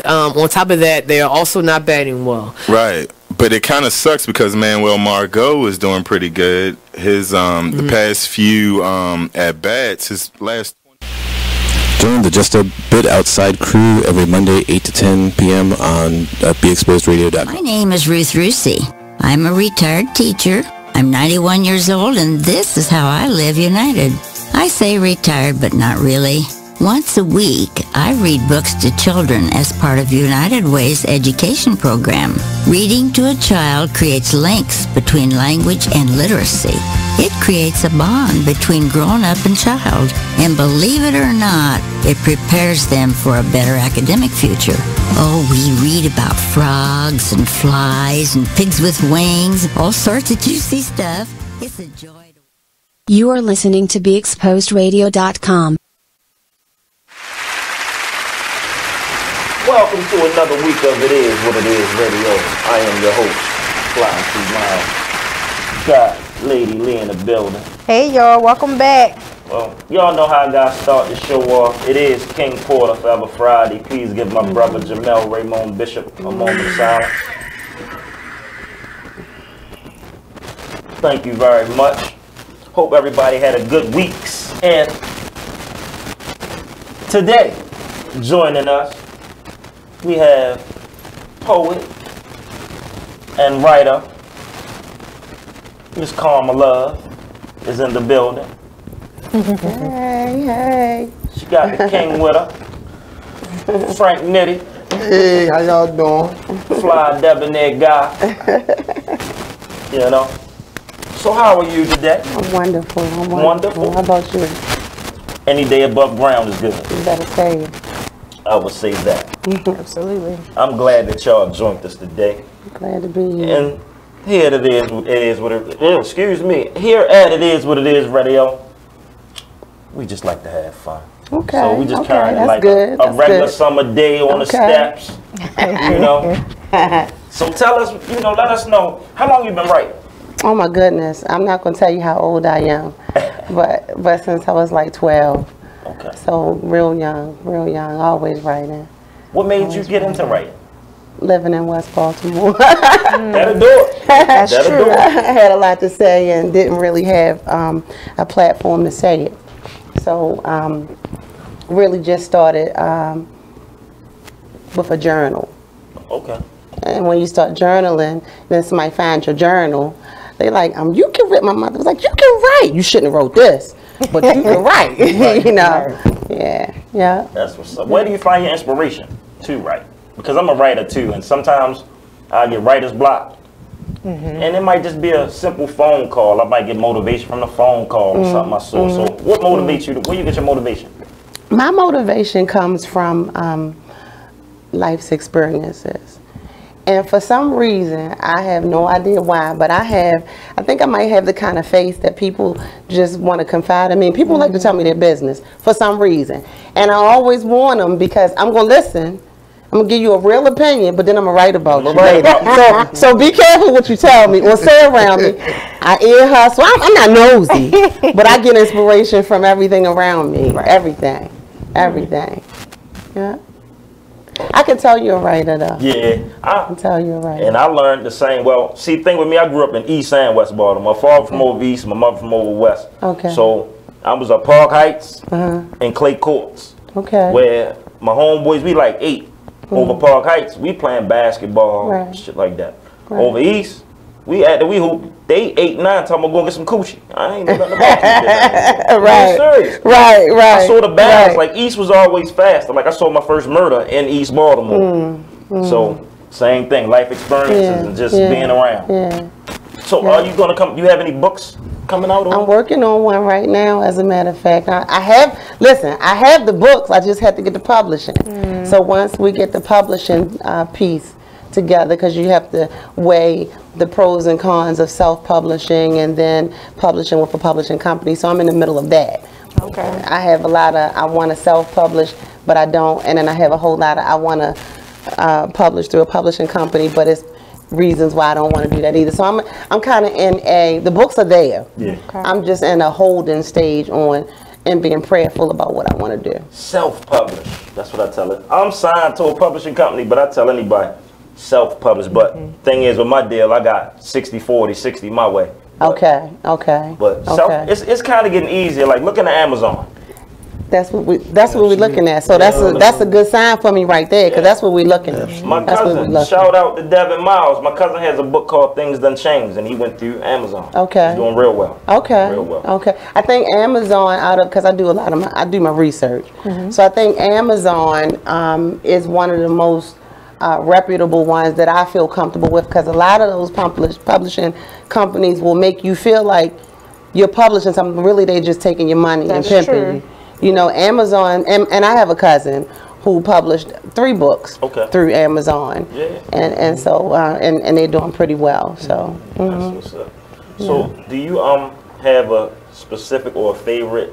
On top of that, they are also not batting well. Right. But it kind of sucks because Manuel Margot is doing pretty good. His the past few at bats, his last. Join the Just a Bit Outside crew every Monday 8 to 10 p.m. on BeExposedRadio.com. My name is Ruth Rusi. I'm a retired teacher. I'm 91 years old, and this is how I live united. I say retired, but not really. Once a week, I read books to children as part of United Way's education program. Reading to a child creates links between language and literacy. It creates a bond between grown-up and child. And believe it or not, it prepares them for a better academic future. Oh, we read about frogs and flies and pigs with wings, all sorts of juicy stuff. It's a joy. You are listening to BeExposedRadio.com. Welcome to another week of It Is What It Is Radio. I am your host, Fly 2 Miles. Got Lady Lee in the building. Hey y'all, welcome back. Well, y'all know how I got to start the show off. It is King Porter Forever Friday. Please give my brother Jamel Raymond Bishop a moment of silence. Thank you very much. Hope everybody had a good week. And today, joining us, we have poet and writer Miss Karma Love is in the building. Hey. She got the king with her. Frank Nitty. Hey, how y'all doing? Fly debonair guy. You know. So how are you today? I'm wonderful. Wonderful. How about you? Any day above ground is good. You better say it. I would say that. Absolutely. I'm glad that y'all joined us today. Glad to be here. And here it is what it is. Excuse me. Here at It Is What It Is Radio, we just like to have fun. Okay. So we just kind of like good. a regular summer day on the steps. You know. So tell us, let us know, how long you been writing? Oh my goodness. I'm not going to tell you how old I am. but since I was like 12. Okay. So real young, always writing. What made you get into writing? Living in West Baltimore. That'll do it. That's That'll true. do it. I had a lot to say and didn't really have a platform to say it. So really just started with a journal. Okay. And when you start journaling, then somebody finds your journal. They like, you can write. My mother was like, you can write. You shouldn't have wrote this, but you can write. Right, you know. Right. Yeah. That's what's up. Where do you find your inspiration to write? Because I'm a writer too, and sometimes I get writer's block. And it might just be a simple phone call. I might get motivation from the phone call or something I saw. So what motivates you? Where you get your motivation? My motivation comes from life's experiences. And for some reason, I have no idea why, but I think I might have the kind of faith that people just want to confide in me. People like to tell me their business for some reason. And I always warn them because I'm going to listen. I'm going to give you a real opinion, but then I'm going to write about you. So be careful what you tell me or say around me. I ear hustle. I'm not nosy, but I get inspiration from everything around me. Right. Everything. Yeah. I can tell you're a writer, though. Yeah. I can tell you're a writer. And I learned the same. Well, see, thing with me, I grew up in East and West Baltimore. My father from over East, my mother from over West. Okay. So I was at Park Heights and Clay Courts. Okay. Where my homeboys, we like 8. Over Park Heights, we playing basketball, shit like that. Right. Over East, we hoop. They 8, 9, talking about going get some coochie. I ain't know nothing about that. Right. Serious. Right. I saw the balance. Like East was always faster. Like I saw my first murder in East Baltimore. So same thing, life experiences and just being around. Yeah. So are you gonna come? You have any books coming out? I'm working on one right now. As a matter of fact, I have the books. I just had to get the publishing. So once we get the publishing piece together, because you have to weigh the pros and cons of self-publishing and then publishing with a publishing company. So I'm in the middle of that. Okay. I have a lot of, I want to self-publish, but I don't. And then I have a whole lot of, I want to publish through a publishing company, but it's reasons why I don't want to do that either. So I'm kind of in the books are there. Yeah. Okay. I'm just in a holding stage on and being prayerful about what I want to do. Self-publish. That's what I tell it. I'm signed to a publishing company, but I tell anybody self-publish. But thing is, with my deal, I got 60-40, 60 my way. But, Okay. But it's kind of getting easier. Like looking at Amazon. That's what we're looking at. So that's a good sign for me right there, because that's what we're looking at. My cousin, shout out to Devin Miles. My cousin has a book called Things Done Changed, and he went through Amazon. Okay. He's doing real well. Okay. Real well. Okay. I think Amazon, because I do I do my research. So I think Amazon is one of the most reputable ones that I feel comfortable with, because a lot of those publishing companies will make you feel like you're publishing something. Really, they're just taking your money and pimping you. You know, Amazon, and I have a cousin who published 3 books through Amazon. Yeah. And so, and they're doing pretty well. So. That's what's up. So, do you have a specific or a favorite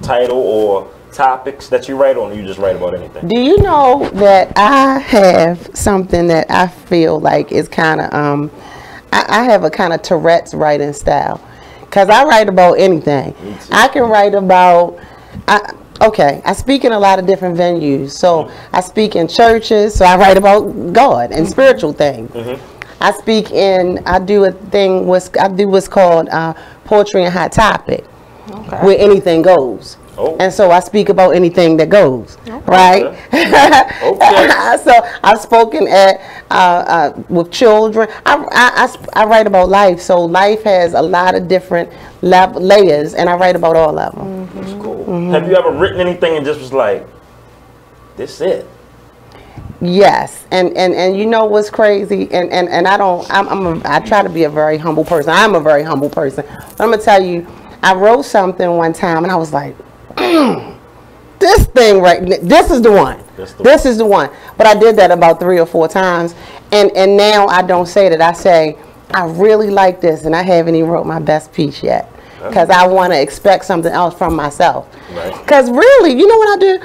title or topics that you write on, or you just write about anything? Do you know that I have something that I feel like is kind of, I have a kind of Tourette's writing style. Because I write about anything. I can write about, I speak in a lot of different venues. So I speak in churches, so I write about God and spiritual things. I speak in, I do what's called poetry and hot topic, where anything goes. And so I speak about anything that goes, right? So I've spoken with children. I write about life. So life has a lot of different layers, and I write about all of them. That's cool. Have you ever written anything and just was like, this it? Yes, and you know what's crazy, and I try to be a very humble person. I'm a very humble person. But I'm gonna tell you, I wrote something one time, and I was like, this thing this is the one. This is the one. But I did that about 3 or 4 times, and now I don't say that. I say, I really like this, and I haven't even wrote my best piece yet, because I want to expect something else from myself. Because really, you know what I do?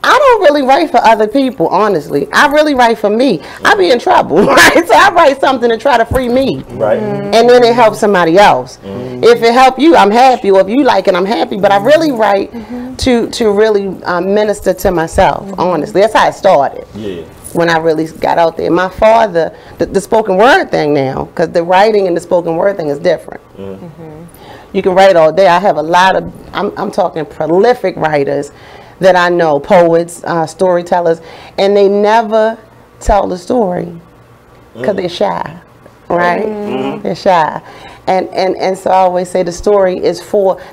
I don't really write for other people, honestly. I really write for me. I be in trouble, right? So I write something to try to free me. Right. And then it helps somebody else. If it helps you, I'm happy. Or if you like it, I'm happy. But I really write to really minister to myself, honestly. That's how it started. Yeah. When I really got out there. My father, the spoken word thing now, because the writing and the spoken word thing is different. You can write all day. I have a lot of, I'm talking prolific writers that I know, poets, storytellers, and they never tell the story because they're shy, right? They're shy. And so I always say the story is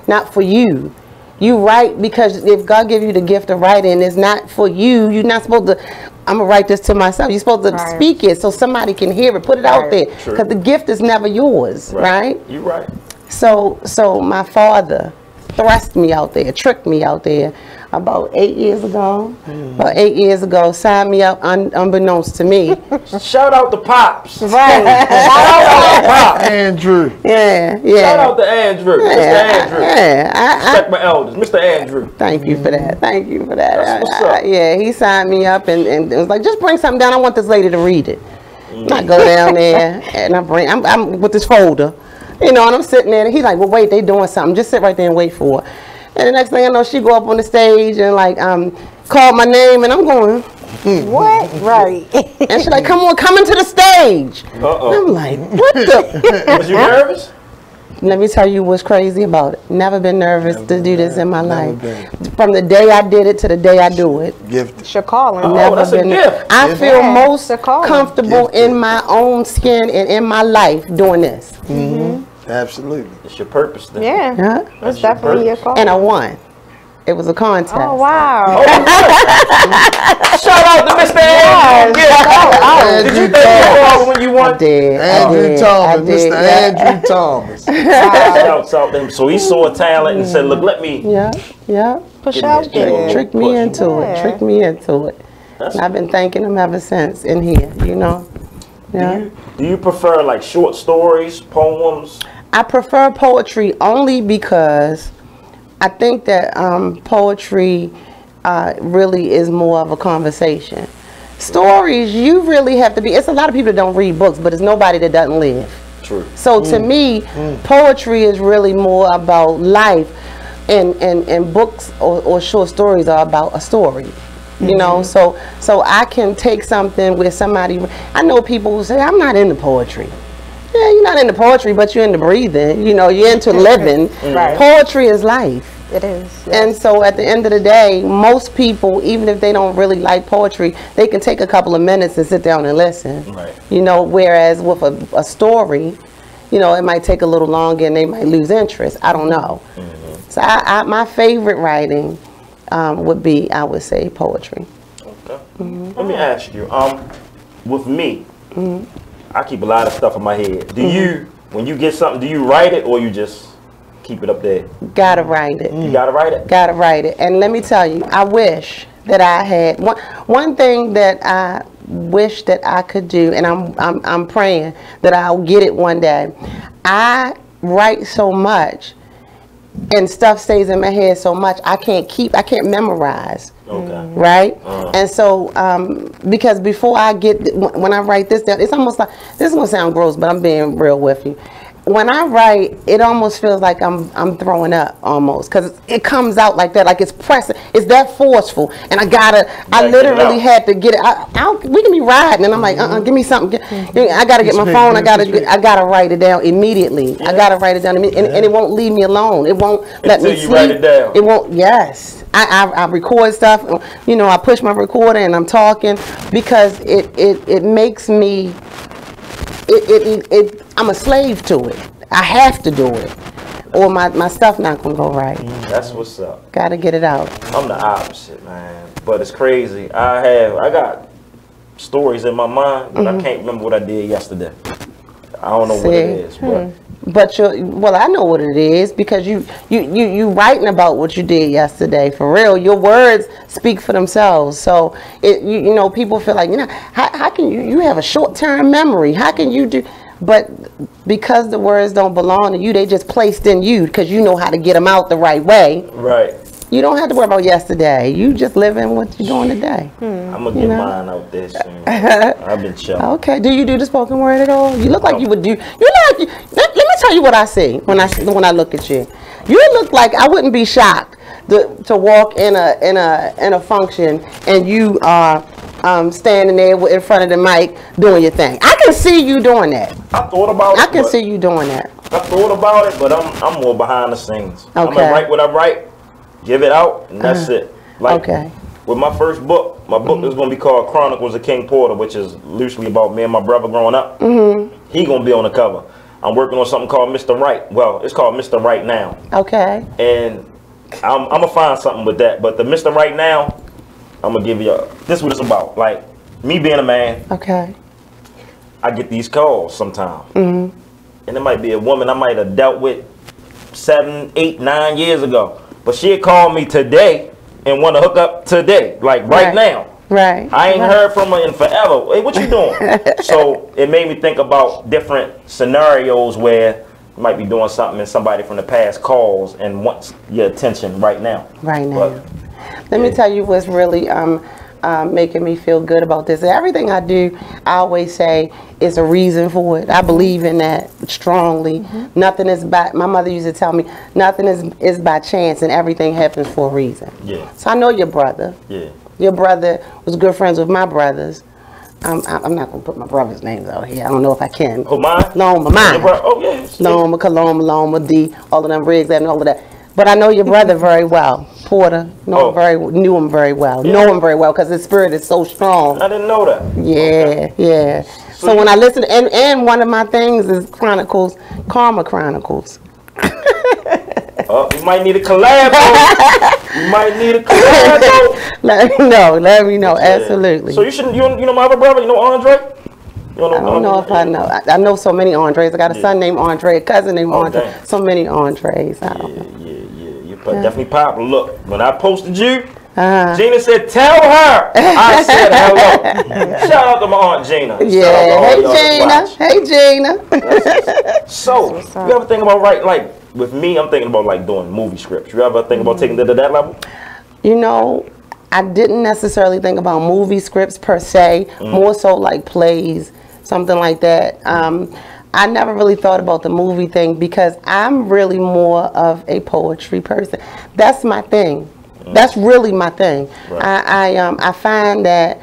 not for you. You write because if God gives you the gift of writing, it's not for you. You're not supposed to, I'm going to write this to myself. You're supposed to speak it so somebody can hear it, put it out there. Because the gift is never yours, right? You're right. So my father thrust me out there, tricked me out there about 8 years ago. About 8 years ago, signed me up unbeknownst to me. Shout out to Pops. Right. Shout out to Pops. Andrew. Yeah. Shout out to Andrew. Mr. Andrew. Respect my elders. Mr. Andrew. Thank you for that. Thank you for that. That's what's up. Yeah, he signed me up and it was like, just bring something down. I want this lady to read it. I go down there and I'm with this folder. You know, and I'm sitting there, and he's like, well, wait, they doing something. Just sit right there and wait for it. And the next thing I know, she go up on the stage and, like, call my name, and I'm going, what? Right. And she's like, come into the stage. I'm like, what the? Was you nervous? Let me tell you what's crazy about it. Never been nervous to do this in my life. From the day I did it to the day I do it. It's your calling. Never been. I feel most comfortable in my own skin and in my life doing this. Absolutely. It's your purpose then. Yeah. That's definitely your calling. And I won. It was a contest. Oh, wow. Shout out to Mr. Andrew. Did you think you won when you won? I did. Andrew Thomas. Mr. Andrew Thomas. Shouts out to him. So he saw a talent and said, look, let me. Yeah. Push out there. Trick me into it. Trick me into it. And I've been thanking him ever since in here, you know. Yeah. Do you prefer like short stories, poems? I prefer poetry only because I think that poetry really is more of a conversation. Stories, you really have to be, it's a lot of people that don't read books, but it's nobody that doesn't live. True. So to me, poetry is really more about life. and books or short stories are about a story. You know, so I can take something where somebody, I know people who say, I'm not into poetry. Yeah, you're not into poetry, but you're into breathing. You know, you're into living. Right. Poetry is life. It is. Yes. And so at the end of the day, most people, even if they don't really like poetry, they can take a couple of minutes and sit down and listen. Right. You know, whereas with a story, you know, it might take a little longer and they might lose interest. I don't know. So my favorite writing would be, I would say, poetry. Okay. Let me ask you, with me, I keep a lot of stuff in my head. Do you, when you get something, do you write it or you just keep it up there? Gotta write it. You gotta write it? Gotta write it. And let me tell you, I wish that I had, one thing that I wish that I could do, and I'm praying that I'll get it one day. I write so much and stuff stays in my head so much, I can't memorize. Okay. Right? And so, because before I get, when I write this down, it's almost like, this is going to sound gross, but I'm being real with you. When I write, it almost feels like I'm throwing up almost, because it comes out like that, like it's pressing, it's that forceful, and I literally had to get it. We can be riding, and I'm like, give me something. I gotta get my phone. I gotta write it down immediately. I gotta write it down, and it won't leave me alone. It won't let me sleep. Until you write it down. It won't. Yes, I record stuff. You know, I push my recorder and I'm talking because it makes me. I'm a slave to it. I have to do it, or my stuff not gonna go right. That's what's up. Gotta get it out. I'm the opposite, man. But it's crazy. I got stories in my mind, but I can't remember what I did yesterday. I don't know what it is, but I know what it is, because you writing about what you did yesterday. For real, your words speak for themselves. So you know, people feel like, you know, how can you have a short-term memory? How can you do? But because the words don't belong to you, they just placed in you because you know how to get them out the right way. Right. You don't have to worry about yesterday. You just live in what you're doing today. I'm gonna get mine out there soon. I've been chilling. Okay. Do you do the spoken word at all? You look like you would do. You look like let me tell you what I see when I look at you. You look like, I wouldn't be shocked to walk in a function and you are standing there in front of the mic doing your thing. I can see you doing that. I thought about it. I can see you doing that. I thought about it, but I'm more behind the scenes. Okay. I'm gonna write what I write, give it out, and that's it. Like, with my first book, my book is gonna be called Chronicles of King Porter, which is loosely about me and my brother growing up. He gonna be on the cover. I'm working on something called Mr. Right. Well, it's called Mr. Right Now. Okay. And I'm gonna find something with that. But the Mr. Right Now, I'm gonna give you this is what it's about. Like, me being a man. Okay. I get these calls sometimes. And it might be a woman I might have dealt with 7, 8, 9 years ago. But she'd call me today and want to hook up today, like right now. Right. I ain't heard from her in forever. Hey, what you doing? So it made me think about different scenarios where you might be doing something and somebody from the past calls and wants your attention right now. Right now. But, let me tell you what's really making me feel good about this. Everything I do, I always say, is a reason for it. I believe in that strongly. Nothing is by, my mother used to tell me, nothing is by chance and everything happens for a reason. Yeah. So I know your brother. Yeah. Your brother was good friends with my brothers. I'm not going to put my brother's names out here. I don't know if I can. Oh, mine? Loma, mine. Oh, yeah. Loma, Coloma, Loma, D, all of them Riggs, and all of that. But I know your brother very well, Porter. Knew him very well. Know him very well because his spirit is so strong. I didn't know that. Yeah, yeah. So when I listen, and one of my things is Chronicles, Karma Chronicles. You might need a collab. You might need a collab. Let me know. Let me know. Absolutely. So you know my other brother. You know Andre. I don't know if I know. I know so many Andres. I got a son named Andre, a cousin named Andre. Dang. So many Andres. I don't know. You definitely popular. Look, when I posted you, Gina said, "Tell her." I said hello. Shout out to my aunt Gina. Yeah. Hey Gina. So you ever think about writing? Like with me, I'm thinking about like doing movie scripts. You ever think about taking it to that level? You know, I didn't necessarily think about movie scripts per se. More so like plays, something like that. I never really thought about the movie thing because I'm really more of a poetry person. That's my thing. That's really my thing. Right. I find that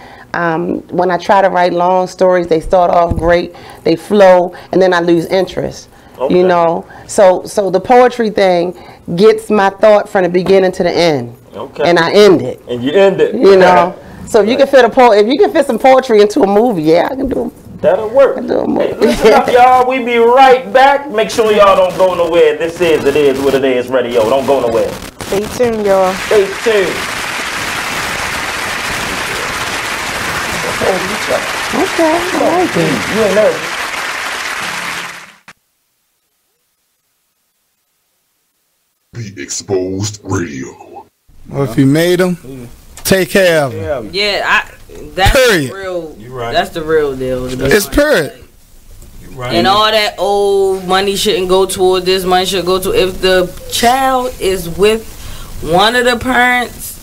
when I try to write long stories, they start off great, they flow, and then I lose interest. Okay. You know, so the poetry thing gets my thought from the beginning to the end. Okay. And I end it. And you end it. You know. So if you can fit if you can fit some poetry into a movie, yeah, I can do it. That'll work. Hey, listen up, y'all. We be right back. Make sure y'all don't go nowhere. This is It Is What It Is Radio. Don't go nowhere. Stay tuned, y'all. Stay tuned. Okay, I like it. You ain't nervous. Be Exposed Radio. Well, if you made them, take care of them. Yeah, that's period. Real. You right. That's the real deal. It's period. Right. And all that old money shouldn't go toward this, money should go to. If the child is with one of the parents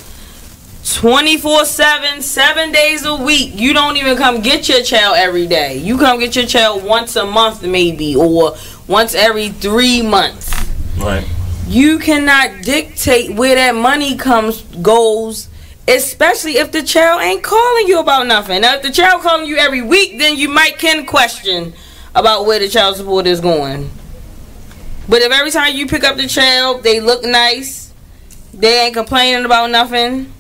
24/7, 7 days a week, you don't even come get your child every day. You come get your child once a month maybe, or once every 3 months. Right. You cannot dictate where that money goes, especially if the child ain't calling you about nothing. Now, if the child calling you every week, then you can question about where the child support is going. But if every time you pick up the child, they look nice, they ain't complaining about nothing,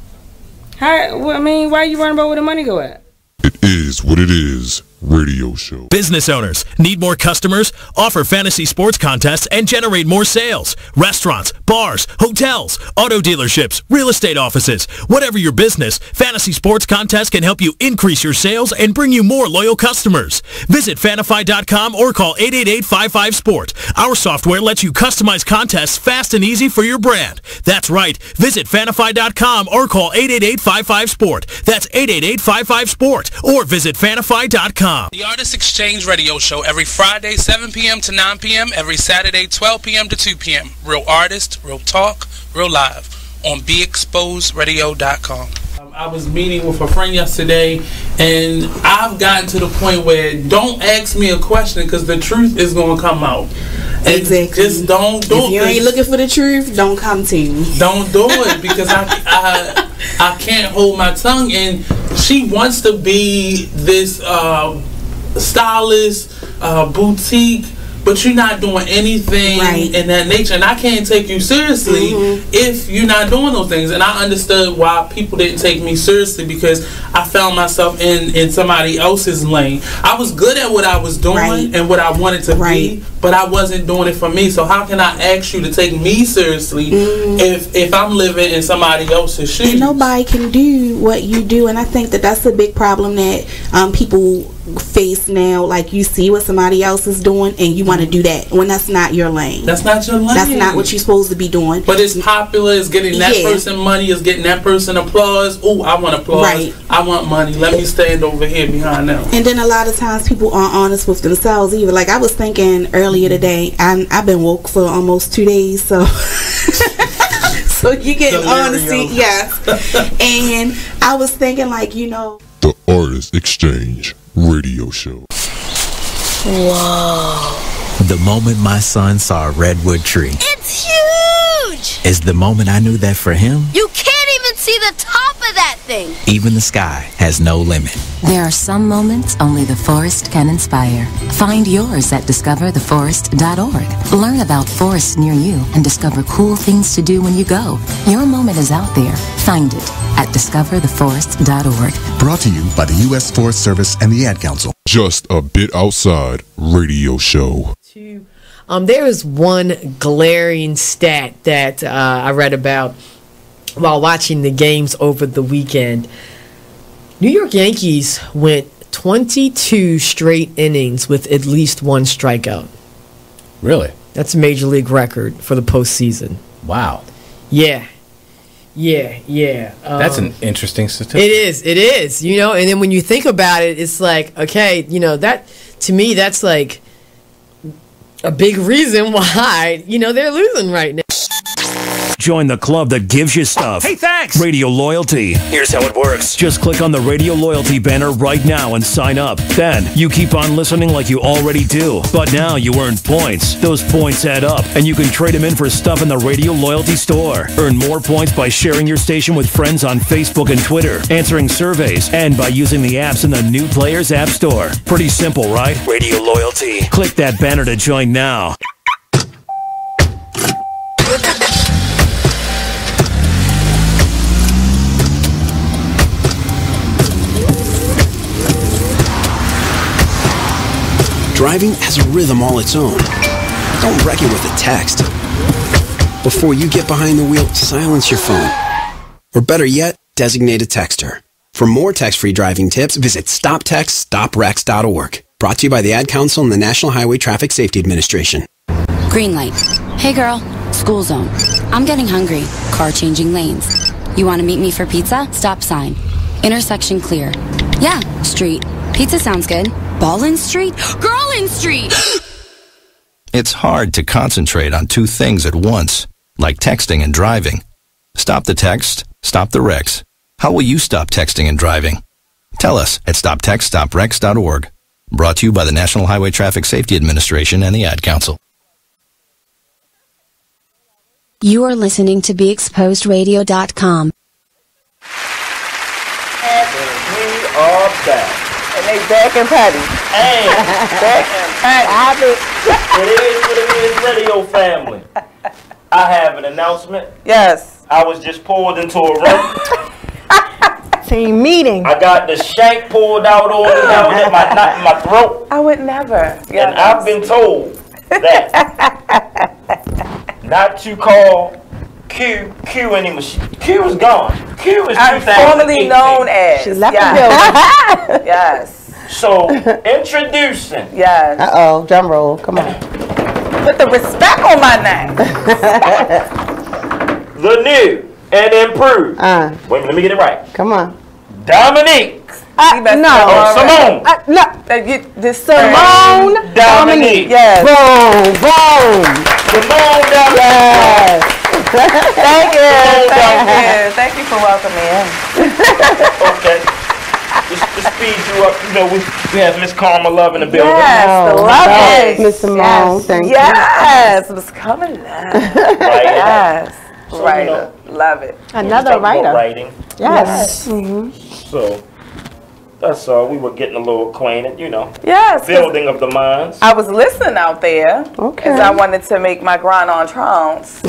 why are you worrying about where the money go at? It Is What It Is radio show. Business owners need more customers? Offer fantasy sports contests and generate more sales. Restaurants, bars, hotels, auto dealerships, real estate offices. Whatever your business, fantasy sports contests can help you increase your sales and bring you more loyal customers. Visit Fanify.com or call 888-55-SPORT. Our software lets you customize contests fast and easy for your brand. That's right. Visit Fanify.com or call 888-55-SPORT. That's 888-55-SPORT or visit Fanify.com. The Artist Exchange Radio Show every Friday, 7 p.m. to 9 p.m. Every Saturday, 12 p.m. to 2 p.m. Real artist, real talk, real live on BeExposedRadio.com. I was meeting with a friend yesterday, and I've gotten to the point where don't ask me a question because the truth is going to come out. And exactly. Just don't do it. If you ain't looking for the truth, don't come to me. Don't do it because I can't hold my tongue. And she wants to be this stylist, boutique, but you're not doing anything in that nature, and I can't take you seriously if you're not doing those things. And I understood why people didn't take me seriously because I found myself in somebody else's lane. I was good at what I was doing and what I wanted to be, but I wasn't doing it for me. So how can I ask you to take me seriously if I'm living in somebody else's shoes? And nobody can do what you do, and I think that that's a big problem that people face now. Like, you see what somebody else is doing and you want to do that when that's not your lane. That's not your lane. That's not what you're supposed to be doing. But it's popular, it's getting that person money, it's getting that person applause. Oh, I want applause. I want money. Let me stand over here behind them. And then a lot of times people aren't honest with themselves either. Like, I was thinking earlier today, I've been woke for almost 2 days, so so you get honesty, and I was thinking, like, the Artist Exchange radio show. Whoa. The moment my son saw a redwood tree. It's huge! Is the moment I knew that for him, You can't even see the top of that thing. even the sky has no limit. There are some moments only the forest can inspire. Find yours at discovertheforest.org. Learn about forests near you and discover cool things to do when you go. Your moment is out there. Find it at discovertheforest.org. Brought to you by the U.S. Forest Service and the Ad Council. Just a Bit Outside radio show. There is one glaring stat that I read about while watching the games over the weekend. New York Yankees went 22 straight innings with at least one strikeout. Really? That's a major league record for the postseason. Wow. Yeah. That's an interesting statistic. It is, and then when you think about it, it's like, okay, that, to me, that's like a big reason why, they're losing right now. Join the club that gives you stuff. Hey, thanks! Radio Loyalty. Here's how it works. Just click on the Radio Loyalty banner right now and sign up. Then, you keep on listening like you already do. But now you earn points. Those points add up, and you can trade them in for stuff in the Radio Loyalty store. Earn more points by sharing your station with friends on Facebook and Twitter, answering surveys, and by using the apps in the New Players App Store. Pretty simple, right? Radio Loyalty. Click that banner to join now. Driving has a rhythm all its own. Don't wreck it with a text. Before you get behind the wheel, silence your phone. Or better yet, designate a texter. For more text-free driving tips, visit stoptextstoprex.org. Brought to you by the Ad Council and the National Highway Traffic Safety Administration. Green light. Hey girl, school zone. I'm getting hungry. Car changing lanes. You want to meet me for pizza? Stop sign. Intersection clear. Yeah, street. Pizza sounds good. Ballin Street? Girlin Street! It's hard to concentrate on two things at once, like texting and driving. Stop the text, stop the wrecks. How will you stop texting and driving? Tell us at stoptextstoprex.org. Brought to you by the National Highway Traffic Safety Administration and the Ad Council. You are listening to BeExposedRadio.com. And we are back. And they back and patty. Hey, back and patty. It is what it is, radio family. I have an announcement. Yes. I was just pulled into a room. Team meeting. I got the shank pulled out on me, now in my throat. I would never. Yes. And I've been told that not to call Q anymore. Q is gone. Q is formerly known as. She left the building. Yes. So, introducing. Yes. Uh-oh, drum roll. Come on. Put the respect on my name. The new and improved. Wait, let me get it right. Come on. Dominique. Simone. The Simone Dominique. Yes. Boom, boom. Simone Dominique. Yes. Thank you for welcoming in. Okay. Just to speed you up, you know, we have Miss Karma Love in the building. Yes, love it. Miss Simone, thank you. Yes, Miss Karma Love. Yes. So, writer. you know, love it. Another writer. Writing. Yes. So, that's all. We were getting a little acquainted, you know. Yes. Building of the minds. I was listening out there. Okay. As I wanted to make my grand entrance.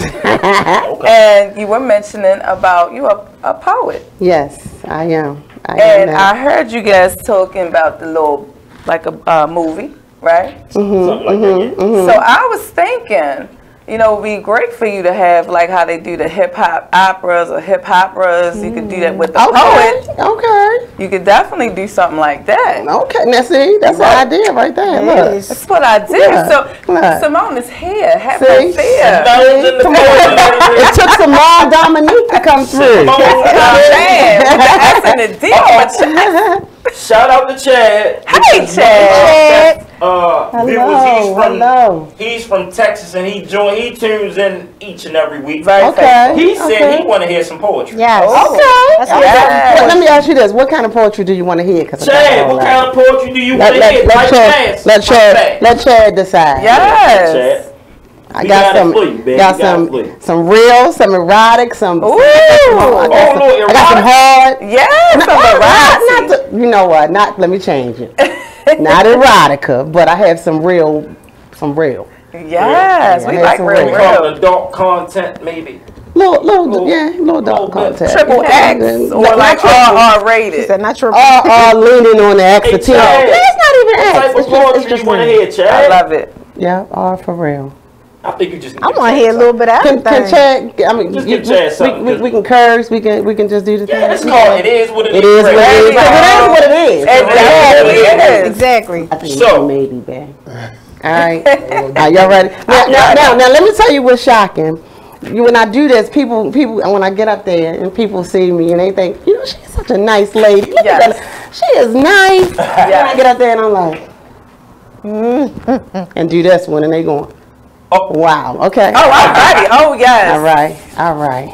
And you were mentioning about you are a poet. Yes, I am. I heard you guys talking about the little, like a movie, right? Something like that. So I was thinking, you know, it would be great for you to have like how they do the hip hop operas or hip operas. You could do that with the poet. Okay. You could definitely do something like that. Okay. Now see, that's the idea right there. Look. That's what I did. Yeah. So Look. Simone is here. Have See? no fear. Come on. It took Simone Dominique to come through. That's in the deal. Shout out to Chad. Hey, Chad. He's from Texas, and he tunes in each and every week. Okay. He said he want to hear some poetry. Yes. Okay. Well, let me ask you this: what kind of poetry do you want to hear? Chad, what kind of poetry do you want to hear? Let Chad decide. Yes. I got some real, some erotic, some. Ooh. I got some hard. Yes. Not you know what? Not. Let me change it. Not erotica, but I have some real. Yes, we like real. Adult content, maybe. Little adult content. Triple X or like R rated. Is that not triple? R leaning on the X or 10. It's not even X. It's just want to hear, Chad. I love it. Yeah, R for real. I think you just. I want to hear a little bit of everything. Can Chad? I mean, just give Chad something. We can curse. We can just do the thing. It's called. It is what it is. It is what it is. Exactly. I think maybe bad. All right. Are y'all ready? Now, let me tell you what's shocking. When I do this, people, when I get up there and people see me and they think, you know, she's such a nice lady. Look at that. She is nice. And I get up there and I'm like, and do this one, and they going. Oh. Wow. Okay. Oh, alrighty. Oh, yes. All right. All right.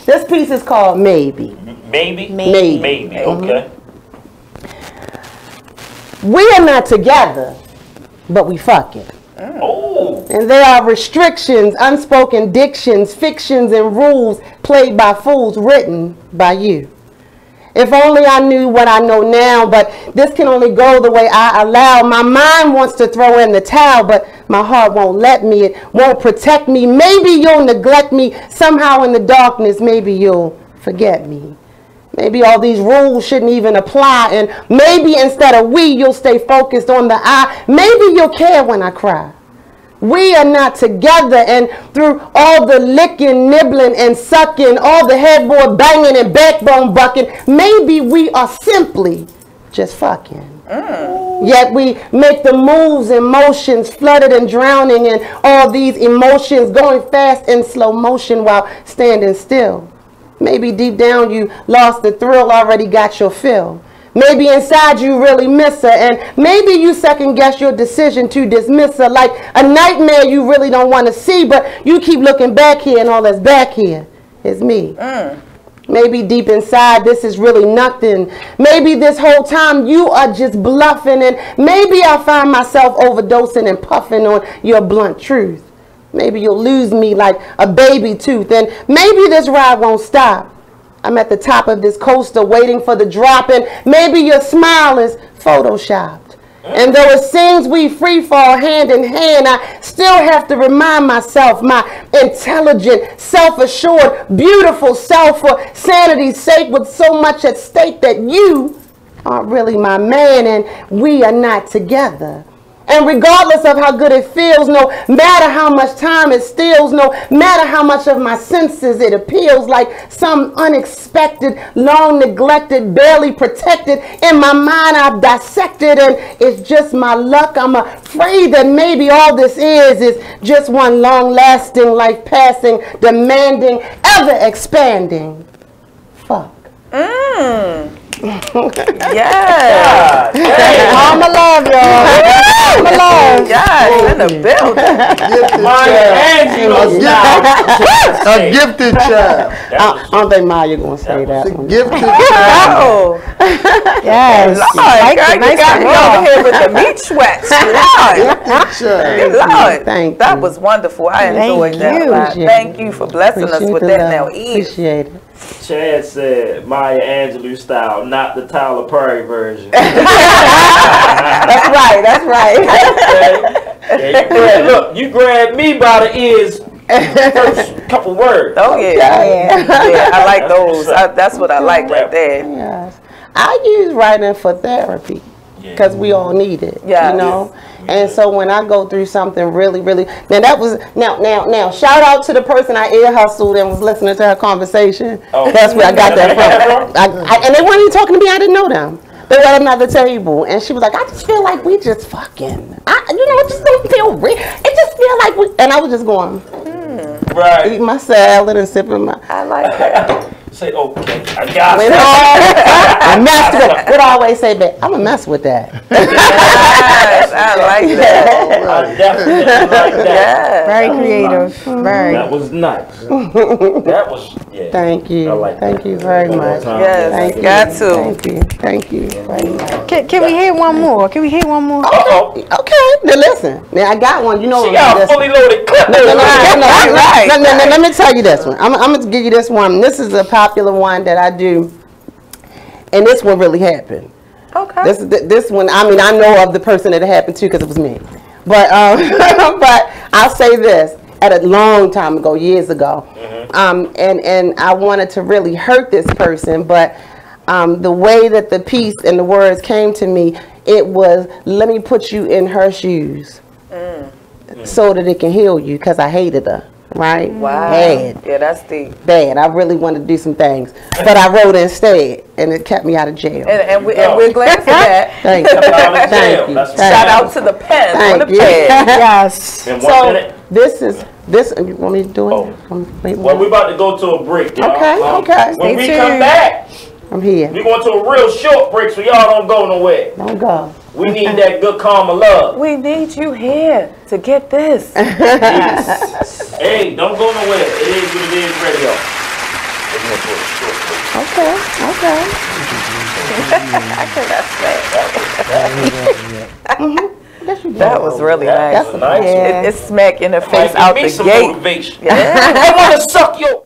This piece is called Maybe. Maybe? Maybe. Okay. We are not together, but we fucking. Oh. And there are restrictions, unspoken dictions, fictions, and rules played by fools written by you. If only I knew what I know now, but this can only go the way I allow. My mind wants to throw in the towel, but my heart won't let me. It won't protect me. Maybe you'll neglect me somehow in the darkness. Maybe you'll forget me. Maybe all these rules shouldn't even apply, and maybe instead of we, you'll stay focused on the I. Maybe you'll care when I cry. We are not together, and through all the licking, nibbling, and sucking, all the headboard banging and backbone bucking, maybe we are simply just fucking. Yet we make the moves and motions, flooded and drowning in all these emotions, going fast in slow motion while standing still. Maybe deep down you lost the thrill, already got your fill. Maybe inside you really miss her, and maybe you second guess your decision to dismiss her like a nightmare you really don't want to see, but you keep looking back here and all that's back here is me. Maybe deep inside this is really nothing. Maybe this whole time you are just bluffing, and maybe I find myself overdosing and puffing on your blunt truth. Maybe you'll lose me like a baby tooth, and maybe this ride won't stop. I'm at the top of this coaster waiting for the drop, and maybe your smile is photoshopped. And though it seems we free fall hand in hand, I still have to remind myself, my intelligent, self-assured, beautiful self, for sanity's sake, with so much at stake, that you aren't really my man and we are not together. And regardless of how good it feels, no matter how much time it steals, no matter how much of my senses it appeals, like some unexpected, long neglected, barely protected, in my mind I've dissected, and it's just my luck. I'm afraid that maybe all this is just one long-lasting, life-passing, demanding, ever-expanding fuck. Yes. I'm alive, y'all. I'm alive. Yes, in the building. A gifted child. I don't think Maya gonna say that one. Gifted child. Yes. Lord, girl, you got me over here with the meat sweats. Lord. Thank you. That was wonderful. I enjoyed that a lot. Thank you for blessing us with that now, Eve. Appreciate it. Chad said Maya Angelou style, not the Tyler Perry version. That's right. That's right. Look, you grabbed me by the ears. First couple words. Oh yeah. Yeah, I like those. That's what I like right there. Yes. I use writing for therapy because we all need it. Yeah. You know. And so when I go through something really, now that was now shout out to the person I ear hustled and was listening to her conversation. Oh. That's where I got that from. And they weren't even talking to me. I didn't know them. They were at another table, and she was like, "I just feel like we just fucking. It just don't feel real. It just feel like we." And I was just going, right, eating my salad and sipping my. I like that. Say okay, I got it. I messed with it. We'd always say, "But I'm gonna mess with that." Yes, I like that. I definitely like that. Yes. Very creative. Very. That was nice. That was Thank you. I like Thank you very much. Yes, thank you. got to. Thank you very much. Can we hear one more? Can we hear one more? Oh, okay. Now listen. Now I got one. You know, she got a fully loaded clip. Let me tell you this one. I'm gonna give you this one. This is a popular one that I do, and this one really happened. Okay. This one. I mean, I know of the person that it happened to because it was me. But but I'll say this. At a long time ago, years ago, and I wanted to really hurt this person, but the way that the piece and the words came to me, it was, let me put you in her shoes so that it can heal you, because I hated her, right? Wow. Bad. Yeah, that's deep. Bad. I really wanted to do some things, but I wrote instead, and it kept me out of jail. And we're glad for that. Thank you. Thank you. Shout out to the pen. Thank on the you. pen. Yes. In 1 So minute. this. You want me to do it? Well, we're about to go to a break, y'all. Okay. When we come back, I'm here. We're going to a real short break, so y'all don't go nowhere. Don't go. We need that good karma love. We need you here to get this. Yes. Hey, don't go nowhere. It is what it is, radio. We're going to a short break. Okay. I cannot say that was really nice. That's nice. It smack in the face out the some gate. Motivation. Yeah. I want to suck your.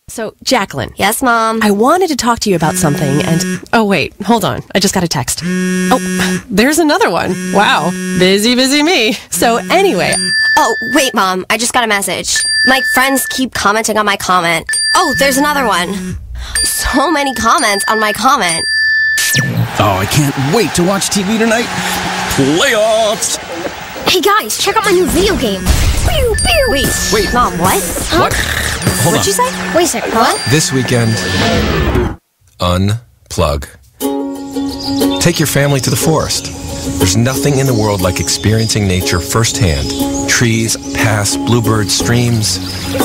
So, Jacqueline. Yes, Mom? I wanted to talk to you about something and... Oh, wait. Hold on. I just got a text. Oh, there's another one. Wow. Busy me. So, anyway... Oh, wait, Mom. I just got a message. My friends keep commenting on my comment. Oh, there's another one. So many comments on my comment. Oh, I can't wait to watch TV tonight. Playoffs! Hey, guys, check out my new video game. Pew, pew. Wait. Mom, what? Huh? What? Hold What'd you say? Wait a second. What? This weekend, unplug. Take your family to the forest. There's nothing in the world like experiencing nature firsthand. Trees, paths, bluebirds, streams.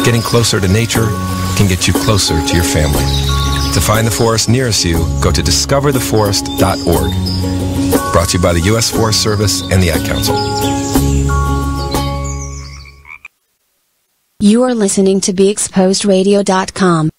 Getting closer to nature can get you closer to your family. To find the forest nearest you, go to discovertheforest.org. Brought to you by the U.S. Forest Service and the Ad Council. You are listening to BeExposedRadio.com.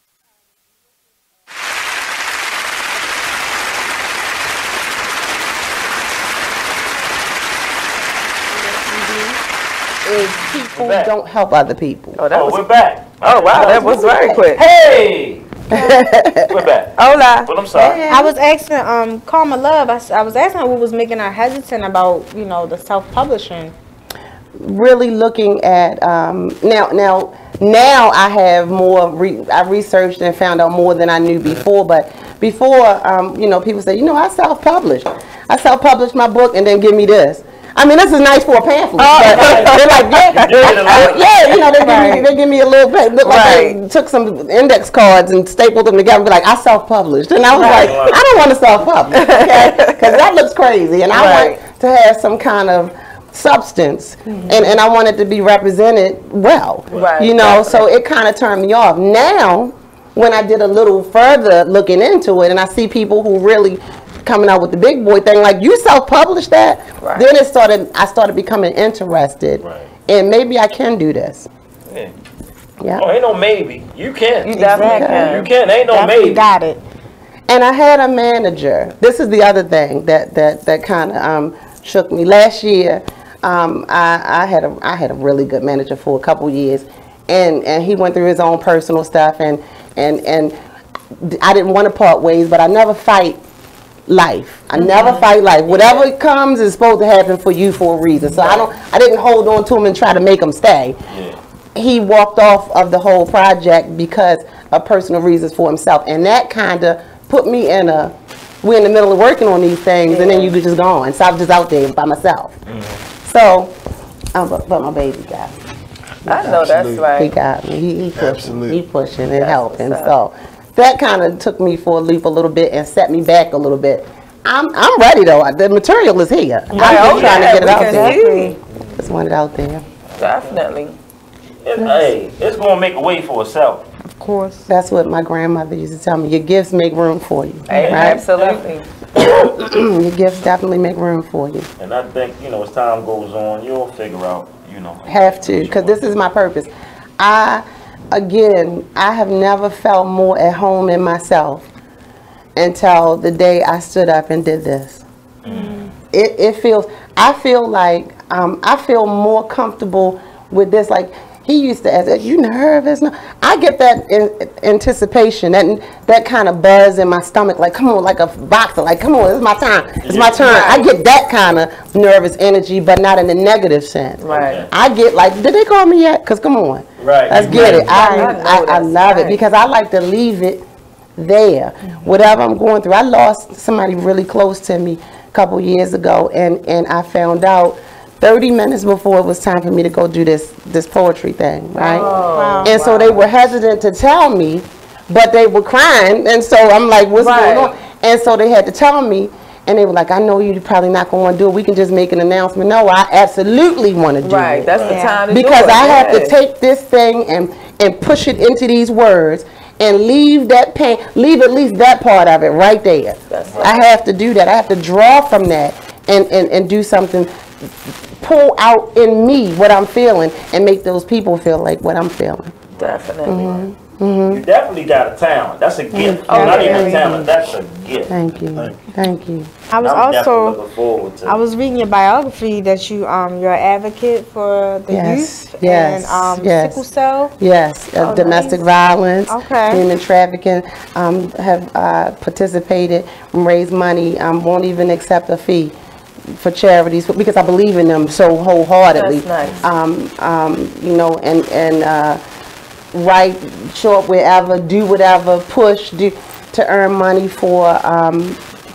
Is people don't help other people. We're back. Oh, wow, that was very quick. Hey! We're back. Hola. Well, I'm sorry. I was asking Karma Love, I was asking her what was making her hesitant about, the self-publishing. Really looking at now I have more. I researched and found out more than I knew before. But before, people say, I self-published. I self-published my book and then give me this. I mean, this is nice for a pamphlet. But they're like, they give me a little bit. Look like they took some index cards and stapled them together and be like, I self-published. And I was like, I don't want to self-publish, okay? Because that looks crazy. And I want to have some kind of substance, and I want it to be represented well. So it kind of turned me off. Now, when I did a little further looking into it, and I see people who really coming out with the big boy thing, like you self-published that, then I started becoming interested, and maybe I can do this. Yeah. Oh, ain't no maybe. You can. You definitely can. You can. Ain't no maybe. Got it. And I had a manager. This is the other thing that kind of shook me. Last year, I had a really good manager for a couple years, and he went through his own personal stuff, and I didn't want to part ways, but I never fight life. I never fight life. Whatever comes is supposed to happen for you for a reason. So I didn't hold on to him and try to make him stay. He walked off of the whole project because of personal reasons for himself, and that kind of put me we're in the middle of working on these things, and then you could just go on. So I was just out there by myself. So, but my baby got me. I know that's right. He got me. He pushing and helping. So that kind of took me for a leap a little bit and set me back a little bit. I'm ready though. The material is here. I'm just trying to get it out there. Just want it out there. Definitely. It's gonna make a way for itself. Of course. That's what my grandmother used to tell me. Your gifts make room for you. Right? Absolutely. Your gifts definitely make room for you. And I think, as time goes on, you'll figure out, Have to, because this is my purpose. I have never felt more at home in myself until the day I stood up and did this. I feel more comfortable with this. Like, he used to ask, "Are you nervous?" No, I get that anticipation, that kind of buzz in my stomach, like, come on, like a boxer, like, come on, it's my time, it's my turn. I get that kind of nervous energy, but not in a negative sense. I get like, did they call me yet? Because come on, let's get it. I love it because I like to leave it there. Whatever I'm going through. I lost somebody really close to me a couple years ago, and I found out 30 minutes before it was time for me to go do this poetry thing, right? Oh, wow. And so they were hesitant to tell me, but they were crying, and so I'm like, what's going on? And so they had to tell me, and they were like, I know you're probably not going to want to do it. We can just make an announcement. No, I absolutely want to do it. Right, that's the time to do it. Because I have to take this thing and push it into these words and leave that pain, leave at least that part of it right there. I have to do that. I have to draw from that and do something, pull out in me what I'm feeling and make those people feel like what I'm feeling. Definitely. You definitely got a talent. That's a gift. Not even a talent. That's a gift. Thank you. Thank you. I was I'm definitely also, looking forward to I was reading your biography that you're an advocate for the youth and sickle cell. Yes, domestic violence, human trafficking. Have participated and raised money. Won't even accept a fee for charities because I believe in them so wholeheartedly. That's nice. You know, and write, show up wherever, do whatever, push, do to earn money for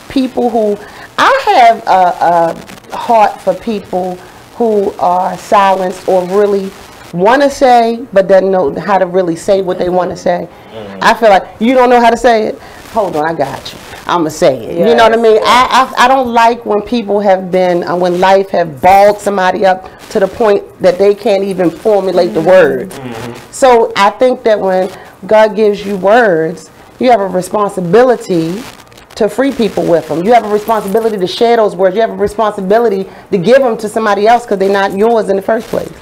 people who, I have a heart for people who are silenced or really want to say but doesn't know how to really say what they want to say. I feel like, you don't know how to say it? Hold on, I got you. I'm going to say it. You know what I mean? I don't like when people have been, when life have balled somebody up to the point that they can't even formulate the words. So I think that when God gives you words, you have a responsibility to free people with them. You have a responsibility to share those words. You have a responsibility to give them to somebody else because they're not yours in the first place.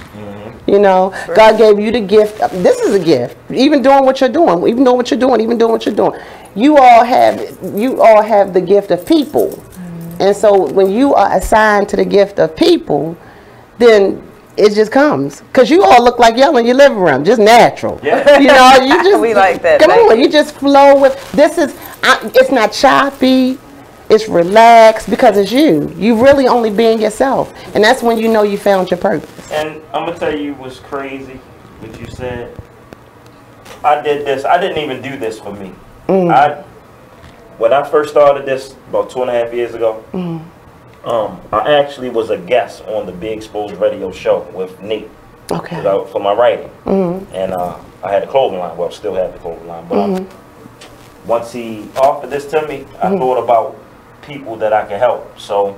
You know, God gave you the gift. This is a gift. Even doing what you're doing, even doing what you're doing, even doing what you're doing. You all have the gift of people. And so when you are assigned to the gift of people, then it just comes. Because you all look like y'all in your living room, just natural. Yeah. You know, you just we like that. Come on, you just flow with this is it's not choppy. It's relaxed because it's you. You really only being yourself. And that's when you know you found your purpose. And I'm going to tell you what's crazy, what you said. I did this. I didn't even do this for me. When I first started this about 2.5 years ago, I actually was a guest on the Big Exposed Radio show with Nate for my writing. And I had a clothing line. Well, still have the clothing line. But once he offered this to me, I thought about people that I could help. So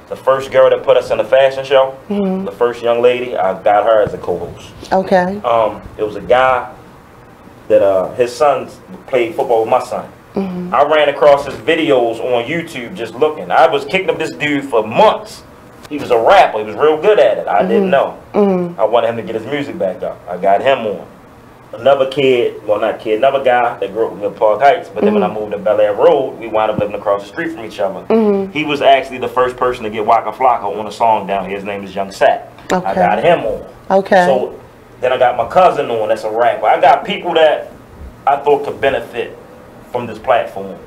the first girl that put us in the fashion show, the first young lady, I got her as a co-host. Okay. It was a guy that his son played football with my son. I ran across his videos on YouTube just looking. I was kicking up this dude for months. He was a rapper. He was real good at it. I didn't know. I wanted him to get his music back up. I got him on. Another kid, well not kid, another guy that grew up in Park Heights, but then when I moved to Bel Air Road, we wound up living across the street from each other. He was actually the first person to get Waka Flocka on a song down here. His name is Young Sat. I got him on. So then I got my cousin on, that's a rapper. I got people that I thought could benefit from this platform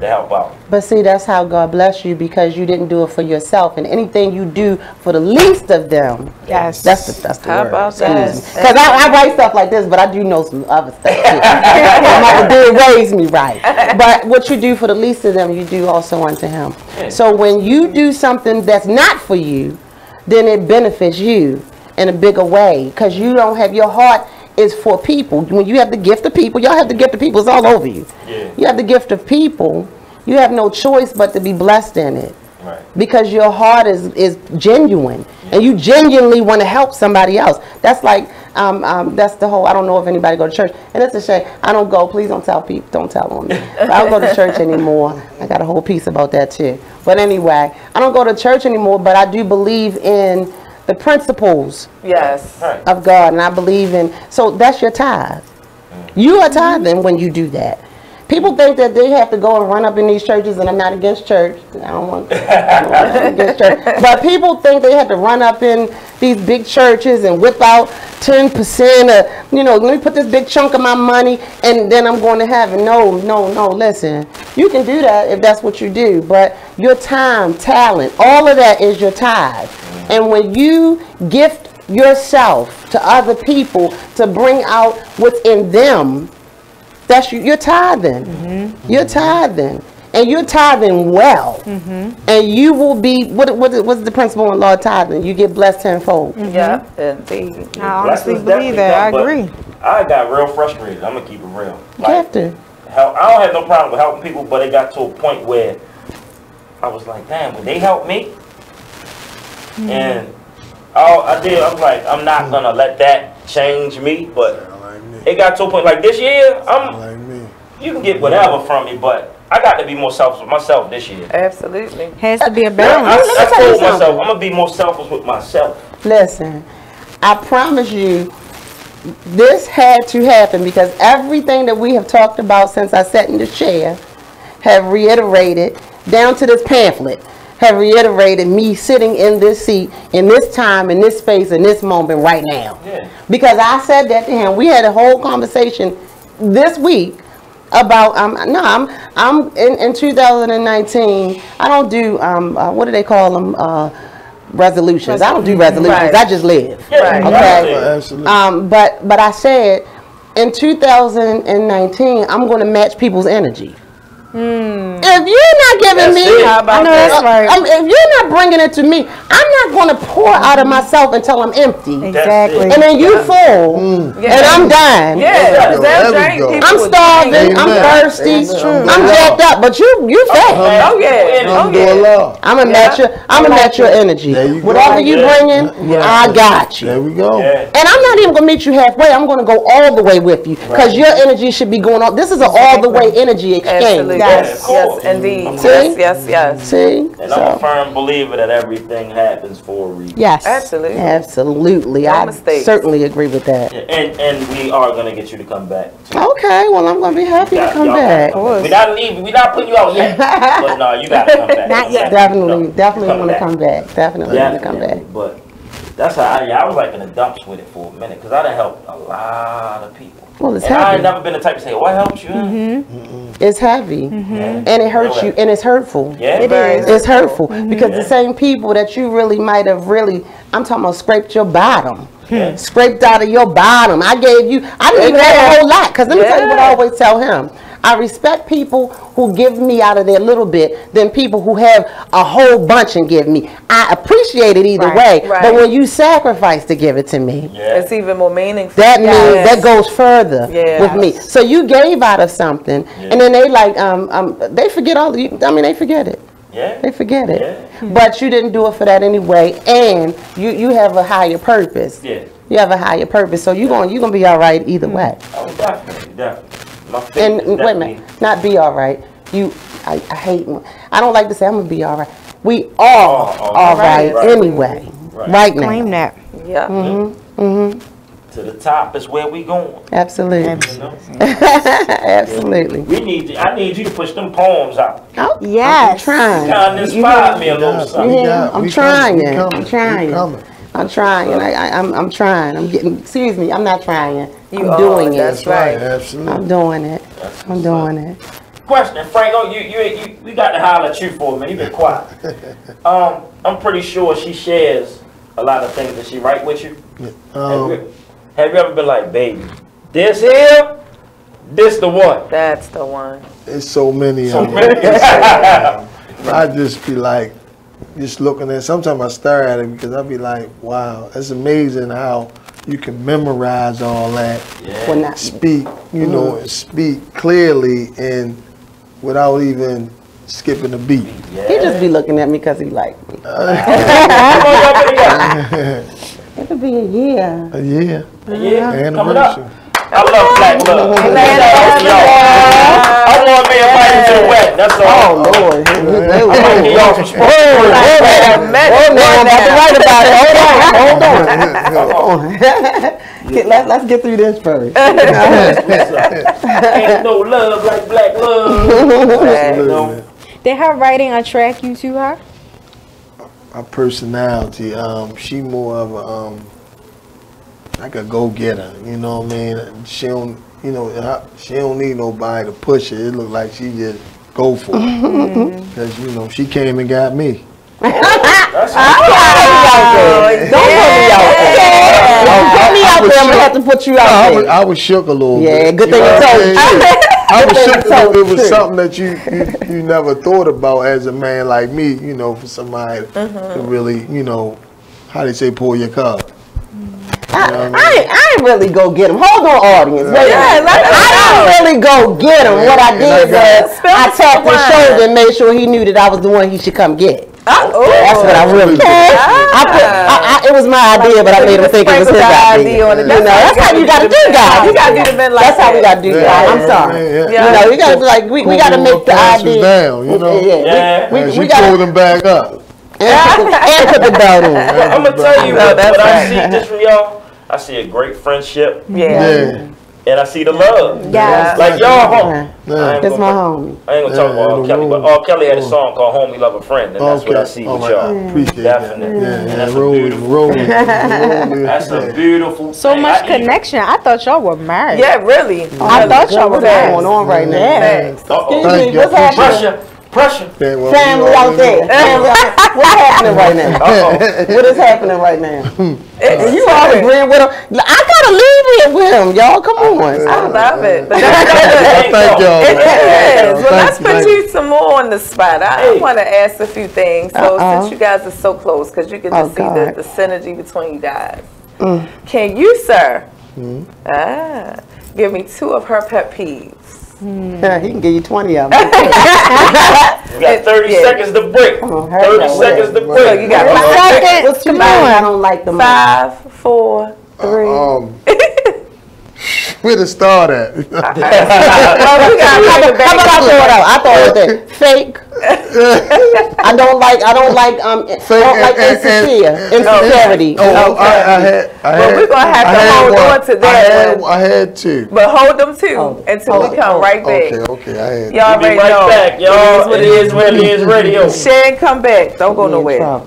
to help out. But see, that's how God bless you, because you didn't do it for yourself, and anything you do for the least of them, that's the how word. about that? Because I write stuff like this, but I do know some other stuff too. My mother did raise me right. But what you do for the least of them, you do also unto him. So when you do something that's not for you, then it benefits you in a bigger way, because you don't have, your heart is for people. When you have the gift of people, y'all have the gift of people, it's all over you. You have the gift of people, you have no choice but to be blessed in it. Because your heart is genuine, and you genuinely want to help somebody else. That's like, that's the whole, I don't know if anybody go to church, and it's a shame. I don't go, please don't tell people, don't tell on me. I don't go to church anymore. I got a whole piece about that too. But anyway, I don't go to church anymore, but I do believe in the principles of God, and I believe in, so that's your tithe. You are tithing when you do that. People think that they have to go and run up in these churches, and I'm not against church. I don't want against church. But people think they have to run up in these big churches and whip out 10% of, you know, let me put this big chunk of my money and then I'm going to heaven. No, listen. You can do that if that's what you do, but your time, talent, all of that is your tithe. And when you gift yourself to other people to bring out what's in them, that's you're tithing. You're tithing. and you're tithing well, and you will be, what's the principle in law of tithing? You get blessed tenfold. Yeah, indeed. I honestly believe that. I agree. I got real frustrated. I'm gonna keep it real. You have to. I don't have no problem with helping people, but it got to a point where I was like, damn, would they help me? And all I did, I was like, I'm not gonna let that change me. But it got to a point like this year, you can get whatever from me, but I got to be more selfish with myself this year. Absolutely. Has to be a balance. I told myself, I'm gonna be more selfish with myself. Listen, I promise you, this had to happen because everything that we have talked about since I sat in the chair have reiterated, down to this pamphlet, have reiterated me sitting in this seat, in this time, in this space, in this moment right now. Yeah. Because I said that to him. We had a whole conversation this week about, I'm in 2019, I don't do, what do they call them, resolutions. I don't do resolutions. Right. I just live. Right. Okay. Absolutely. But I said in 2019 I'm going to match people's energy. If you're not giving me, if you're not bringing it to me, I'm not going to pour out of myself until I'm empty. Exactly. And then you full, and I'm done. Yeah, I'm starving. I'm thirsty. I'm jacked up, but you fat. Oh yeah. I'm gonna match your. I'm gonna match your energy. Whatever you bringing, I got you. There we go. And I'm not even gonna meet you halfway. I'm gonna go all the way with you because your energy should be going on. This is an all the way energy exchange. Yes, indeed. See? Yes. See? And I'm a firm believer that everything happens for a reason. Yes. Absolutely. Absolutely. No I mistakes. certainly agree with that. And we are gonna get you to come back. Okay, well I'm gonna be happy to come back. We're not leaving. We're not putting you out yet. But no, you gotta come back. Not yet. Definitely want to come back. Definitely want to come back. But that's how I was like in the dumps with it for a minute because I done helped a lot of people. Well, it's and heavy. I ain't never been the type to say, "What helped you?" It's heavy, and it hurts you, and it's hurtful. Yeah, it is. It's hurtful because the same people that you really might have I'm talking about scraped your bottom, scraped out of your bottom. I didn't even have a whole lot because let me tell you what I always tell him. I respect people who give me out of their little bit than people who have a whole bunch and give me. I appreciate it either way, but when you sacrifice to give it to me, it's even more meaningful. that means that goes further with me. So you gave out of something, and then they they forget all. They forget it. Yeah. They forget it. But you didn't do it for that anyway, and you have a higher purpose. Yeah. You have a higher purpose, so you're gonna be all right either way. Oh, definitely. And wait a minute, not be all right. I hate. I don't like to say I'm gonna be all right. We are all right anyway. Right now. Claim that. Yeah. To the top is where we going. Absolutely. You know? Absolutely. I need you to push them poems out. Oh, yes. I'm trying. Kind of inspired me a little something. I'm trying. I'm trying. I'm getting. Excuse me. I'm not trying. I'm doing it. That's right. Absolutely. I'm doing it. I'm doing it. Question, Franco, we got to holler at you for a minute. You've been quiet. I'm pretty sure she shares a lot of things that she write with you. Have you ever been like, baby, this here, this the one? That's the one. It's so many of them. I just be like, just looking at it. Sometimes I stare at it because I be like, wow, it's amazing how you can memorize all that. Yeah. Speak, speak clearly and without even skipping a beat. He just be looking at me because he like me. It could be a year. A year. Anniversary. I love black love. I want me invited to the wedding. That's all. Oh Lord. I might give y'all some sports. Hold on. Let's get through this first. Ain't no love like black love. Did her writing attract you to her? Her personality, she more of a like a go-getter, you know what I mean? She don't, she don't need nobody to push her. It look like she just go for it. Because, she came and got me. Don't put me out there. I'm going to have to put you out there. I was shook a little bit. Yeah, good thing you told me. I was sure it was something that you never thought about as a man like me, you know, for somebody to really, you know, how they say, pull your card. I ain't really go get him. Hold on, audience. Wait I didn't really go get him. What I did was I tapped his shoulder and made sure he knew that I was the one he should come get. That's what I really did. It was my idea, but I made him think it was his idea. You know, that's how you got to do, guys. You got to do the men like that. That's how we got to do, guys. I'm sorry. You know, we got to be like, we got to make the idea down. You know, we got to pull them back up and put the belt on. I'm gonna tell you what I see just from y'all. I see a great friendship. Yeah. And I see the love. Yeah. Like y'all home. That's my homie. I ain't gonna talk about R. Kelly, but R. Kelly had a song called Homie Love a Friend, and that's what I see with y'all. Appreciate Definitely. that. And that's a beautiful That's a beautiful So much connection. I thought y'all were married. Yeah, really. I thought y'all were married. What's going on right now? Thank you. What's happening? Pressure. Family out there. What's happening right now? What is happening right now? You all agreeing with him? I gotta leave it with him, y'all. Come on. I love it. But Thank y'all. It is. Well, let's put you some more on the spot. I want to ask a few things. So since you guys are so close, because you can just see the synergy between you guys. Can you, sir, give me 2 of her pet peeves? Yeah, he can give you 20 of them. We got 30 seconds to break. 30 seconds to break. So you got 5 seconds. Come on. I don't like the 5, 4, 3. Where to start at? Well, we got I thought it was fake. I don't like insincerity. But we're gonna have to hold on to that. I had 2. But hold them 2 until we come right back. Okay, I had 2. Y'all We'll be right back, y'all. It is what it is radio. Share and come back. Don't go nowhere.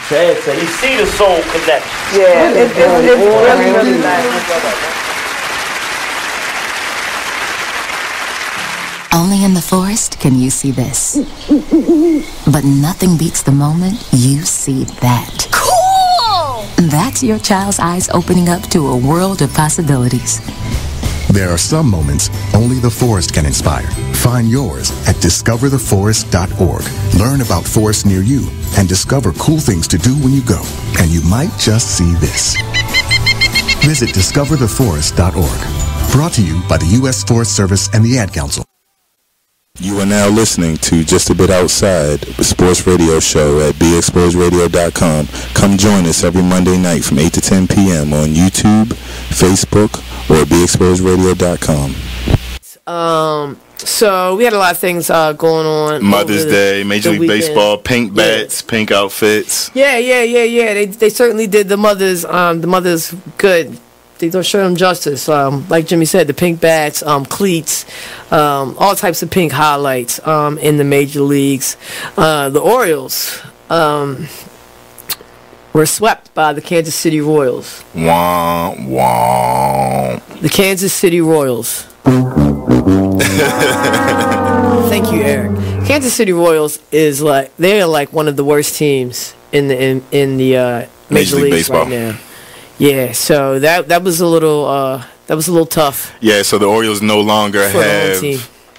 Chad said he see the soul connection. Yeah, it's really nice. Only in the forest can you see this. But nothing beats the moment you see that. Cool! That's your child's eyes opening up to a world of possibilities. There are some moments only the forest can inspire. Find yours at discovertheforest.org. Learn about forests near you and discover cool things to do when you go. And you might just see this. Visit discovertheforest.org. Brought to you by the U.S. Forest Service and the Ad Council. You are now listening to Just a Bit Outside, a sports radio show at BeExposedRadio.com. Come join us every Monday night from 8 to 10 p.m. on YouTube, Facebook, or BeExposedRadio.com. So we had a lot of things going on. Mother's Day, Major League Baseball, pink bats, pink outfits. Yeah. They certainly did the mothers good. They don't show them justice. Like Jimmy said, the pink bats, cleats, all types of pink highlights in the major leagues. The Orioles were swept by the Kansas City Royals. Wah, wah. The Kansas City Royals. Thank you, Eric. Kansas City Royals is they're like one of the worst teams in the major leagues baseball right now. Yeah, so that was a little tough. Yeah, so the Orioles no longer have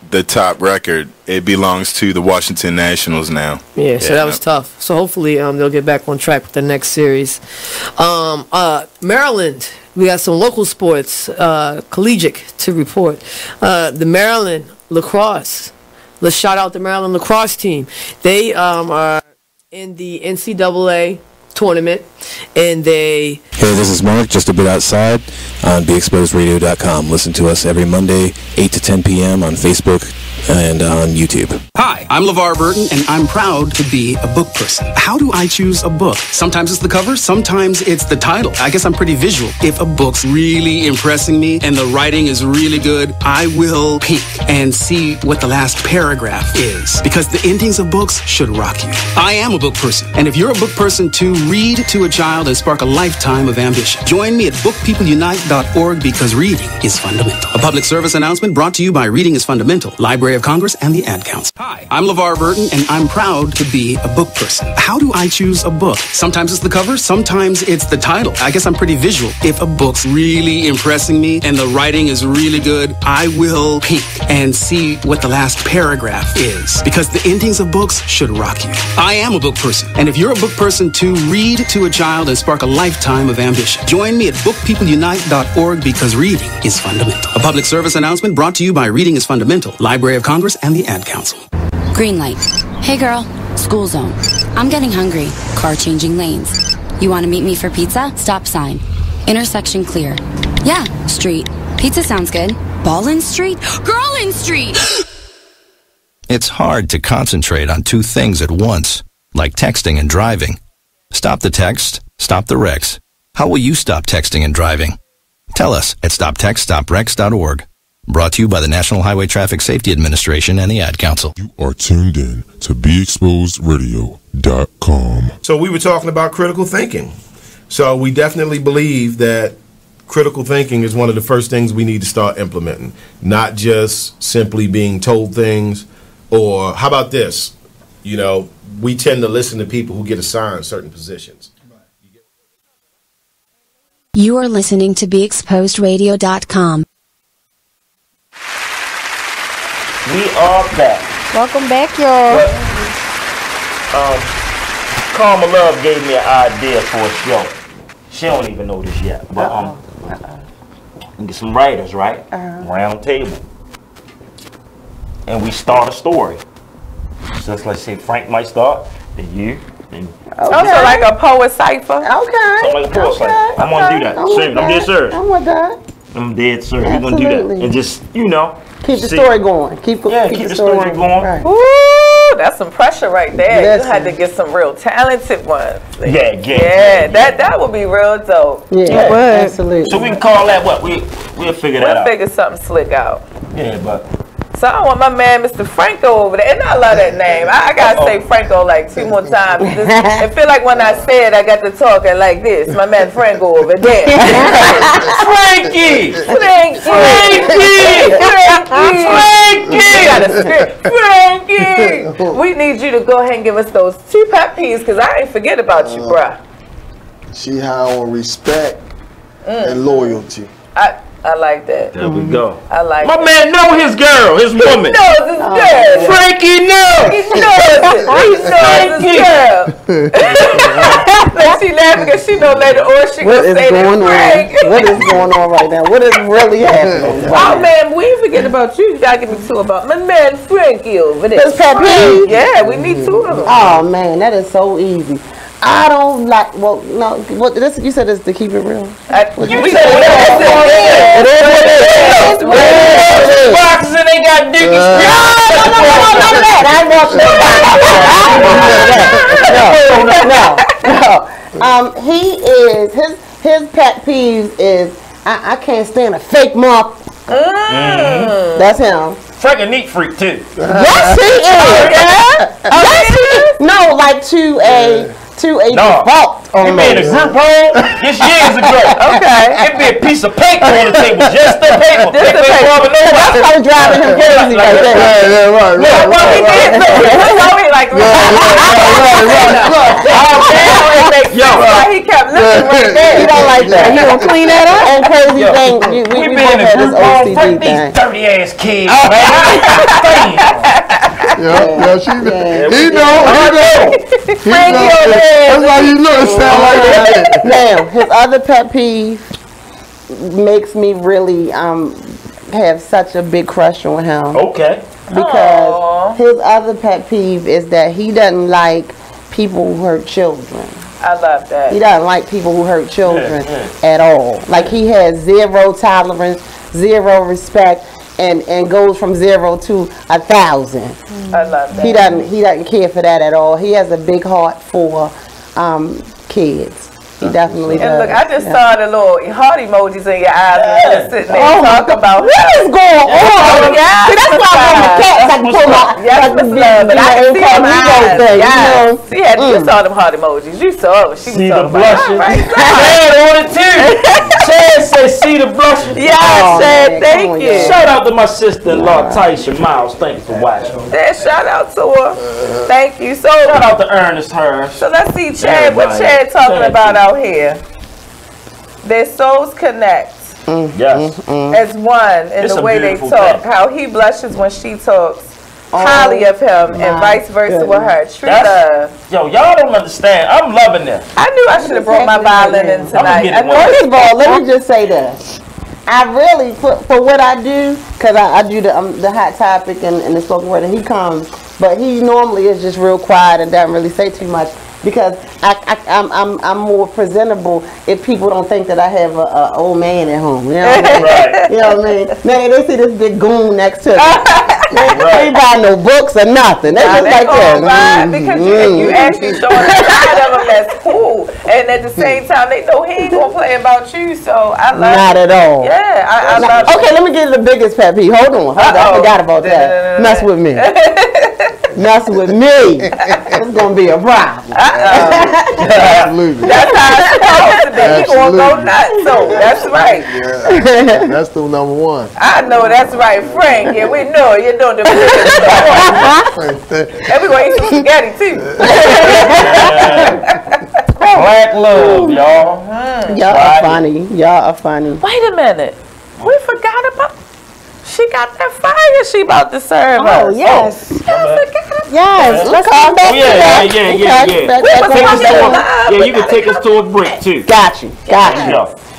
the top record. It belongs to the Washington Nationals now. Yeah, so that was tough. So hopefully they'll get back on track with the next series. Maryland, we got some local sports, collegiate to report. The Maryland lacrosse. Let's shout out the Maryland lacrosse team. They are in the NCAA tournament, and Hey, this is Mark, just a bit outside on BeExposedRadio.com. Listen to us every Monday, 8 to 10 p.m. on Facebook and on YouTube. Hi, I'm LeVar Burton, and I'm proud to be a book person. How do I choose a book? Sometimes it's the cover, sometimes it's the title. I guess I'm pretty visual. If a book's really impressing me and the writing is really good, I will peek and see what the last paragraph is, because the endings of books should rock you. I am a book person, and if you're a book person too, read to a child and spark a lifetime of ambition. Join me at bookpeopleunite.org, because reading is fundamental. A public service announcement brought to you by Reading is Fundamental, Library Library of Congress, and the Ad Council. Hi, I'm LeVar Burton, and I'm proud to be a book person. How do I choose a book? Sometimes it's the cover, sometimes it's the title. I guess I'm pretty visual. If a book's really impressing me and the writing is really good, I will peek and see what the last paragraph is, because the endings of books should rock you. I am a book person, and if you're a book person too, read to a child and spark a lifetime of ambition. Join me at bookpeopleunite.org, because reading is fundamental. A public service announcement brought to you by Reading is Fundamental, Library of Congress, and the Ad Council. Green light. Hey girl, school zone. I'm getting hungry. Car changing lanes. You want to meet me for pizza? Stop sign. Intersection clear. Yeah, street. Pizza sounds good. Ballin Street? Girlin Street! It's hard to concentrate on two things at once, like texting and driving. Stop the text, stop the wrecks. How will you stop texting and driving? Tell us at stoptextstopwrecks.org. Brought to you by the National Highway Traffic Safety Administration and the Ad Council. You are tuned in to BeExposedRadio.com. So we were talking about critical thinking. So we definitely believe that critical thinking is one of the first things we need to start implementing, not just simply being told things. Or how about this? You know, we tend to listen to people who get assigned certain positions. You are listening to BeExposedRadio.com. We are back. Welcome back, y'all. Karma Love gave me an idea for a show. She don't even know this yet. But we get some writers, right? Round table. And we start a story. So let's say Frank might start, then you, then so like a poet cipher? Okay. Something like a poet cipher. I'm gonna do that. I'm dead serious. I'm with that. I'm dead serious. We're gonna do that. And just, you know, keep the story going. Keep the story going. Right. Ooh, that's some pressure right there. Listen. You had to get some real talented ones. Yeah. That would be real dope. Yeah, absolutely. So we can call that what? We'll figure that out. We'll figure something slick out. Yeah, but. So I want my man, Mr. Franco, over there. And I love that name. I gotta say Franco like 2 more times. It feel like when I say it, I got to talking like this. My man Franco over there. Frankie! You got a script. Frankie! We need you to go ahead and give us those 2 pet peeves, because I ain't forget about you, bruh. She high on respect and loyalty. I like that. There we go. I like my man know his girl, his woman. He knows his girl. Frankie knows. He knows his girl. She laughing because she know later on she gonna say that Frank. What is going on right now? What is really happening? Oh man, we ain't forget about you. You gotta give me 2 about my man Frankie over there. His pet peeve? Yeah, we need 2 of them. Oh man, that is so easy. I don't like. Well, no. What this? You said this to keep it real. You said it is. Boxes and they got dickies. No. He is his pet peeve is I can't stand a fake mom. That's him. Frank a neat freak too. Yes, he is. Yes, he is. No, like to a default. It be in a group home. This years ago. Okay. It be a piece of paper on the table, just the paper. That's probably driving him crazy right there. Yeah, right. That's why we did. That's why we like. He kept looking right there. He don't like that. He don't clean that up. And crazy thing. We been in a group home. Frank these dirty ass kids, man. He know. That's why you know it sound like that. Now, his other pet peeve makes me really have such a big crush on him. Okay. Because his other pet peeve is that he doesn't like people who hurt children. I love that. He doesn't like people who hurt children at all. Like he has 0 tolerance, 0 respect. And goes from 0 to 1,000. I love that. He doesn't care for that at all. He has a big heart for kids. He definitely does. And look, I just saw the little heart emojis in your eyes when you were sitting there talking about what is going on. Yeah, see, that's why I want the cats. I can pull my but I can see them eyes. You saw them heart emojis. You saw what she was talking about. Right. On it too. Chad said, see the blush. Yeah, Chad, thank you. Shout out to my sister-in-law, Taisha Miles. Thank you for watching. Yeah, shout out to her. Thank you. So shout out to Ernest Hurst. So let's see, Chad. What Chad talking about out here? Their souls connect. Yes. As one in the way they talk. How he blushes when she talks highly of him, and vice versa with her. True love. Yo, y'all don't understand. I'm loving this. I knew I should have brought my violin in tonight. First of all, let me just say this. I really, for what I do, because I do the hot topic and the spoken word, and he comes, but he normally is just real quiet and doesn't really say too much. Because I'm more presentable if people don't think that I have a old man at home. You know what I mean? Right. You know what I mean? Man, they see this big goon next to me. They ain't buy no books or nothing. They just like that. Because you actually showing a side of them that's cool, and at the same time they know he ain't gonna play about you. So I love Not at all. Yeah, I love. Okay, let me get the biggest pet peeve. Hold on. I forgot about that. Mess with me. Mess with me. It's gonna be a problem. Absolutely. That's how it's supposed to be. He gonna go nuts. So that's right. Yeah. That's the number one. I know that's right, Frank. Yeah, we know you doing the. And we gonna eat some spaghetti too. Black love, y'all. Y'all are funny. Y'all are funny. Wait a minute. We forgot about. She got that fire she about to serve us. Oh, yes. Yes. Let's come back to that. Yeah, you can take us to a break too. Got you.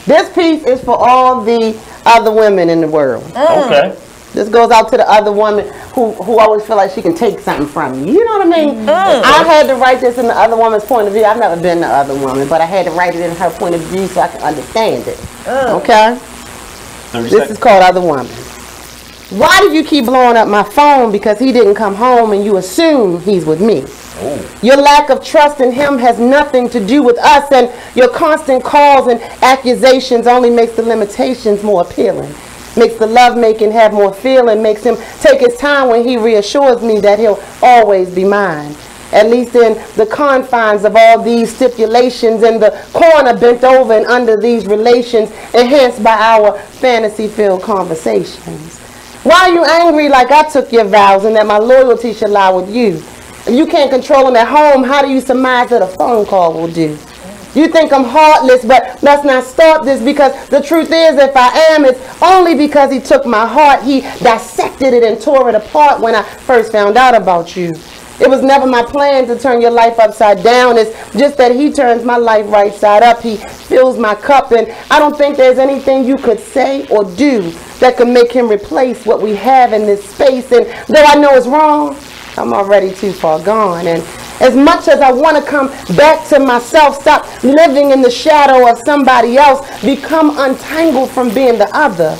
This piece is for all the other women in the world. Okay. This goes out to the other woman who always feel like she can take something from you. You know what I mean? I had to write this in the other woman's point of view. I've never been the other woman, but I had to write it in her point of view so I can understand it. Okay? This is called Other Woman. Why do you keep blowing up my phone because he didn't come home and you assume he's with me? Your lack of trust in him has nothing to do with us, and your constant calls and accusations only makes the limitations more appealing. Makes the lovemaking have more feeling, makes him take his time when he reassures me that he'll always be mine. At least in the confines of all these stipulations, in the corner bent over and under these relations, enhanced by our fantasy-filled conversations. Why are you angry like I took your vows and that my loyalty should lie with you? If you can't control him at home, how do you surmise that a phone call will do? You think I'm heartless, but let's not start this, because the truth is, if I am, it's only because he took my heart. He dissected it and tore it apart when I first found out about you. It was never my plan to turn your life upside down. It's just that he turns my life right side up. He fills my cup, and I don't think there's anything you could say or do that could make him replace what we have in this space. And though I know it's wrong, I'm already too far gone. And as much as I want to come back to myself, stop living in the shadow of somebody else, become untangled from being the other,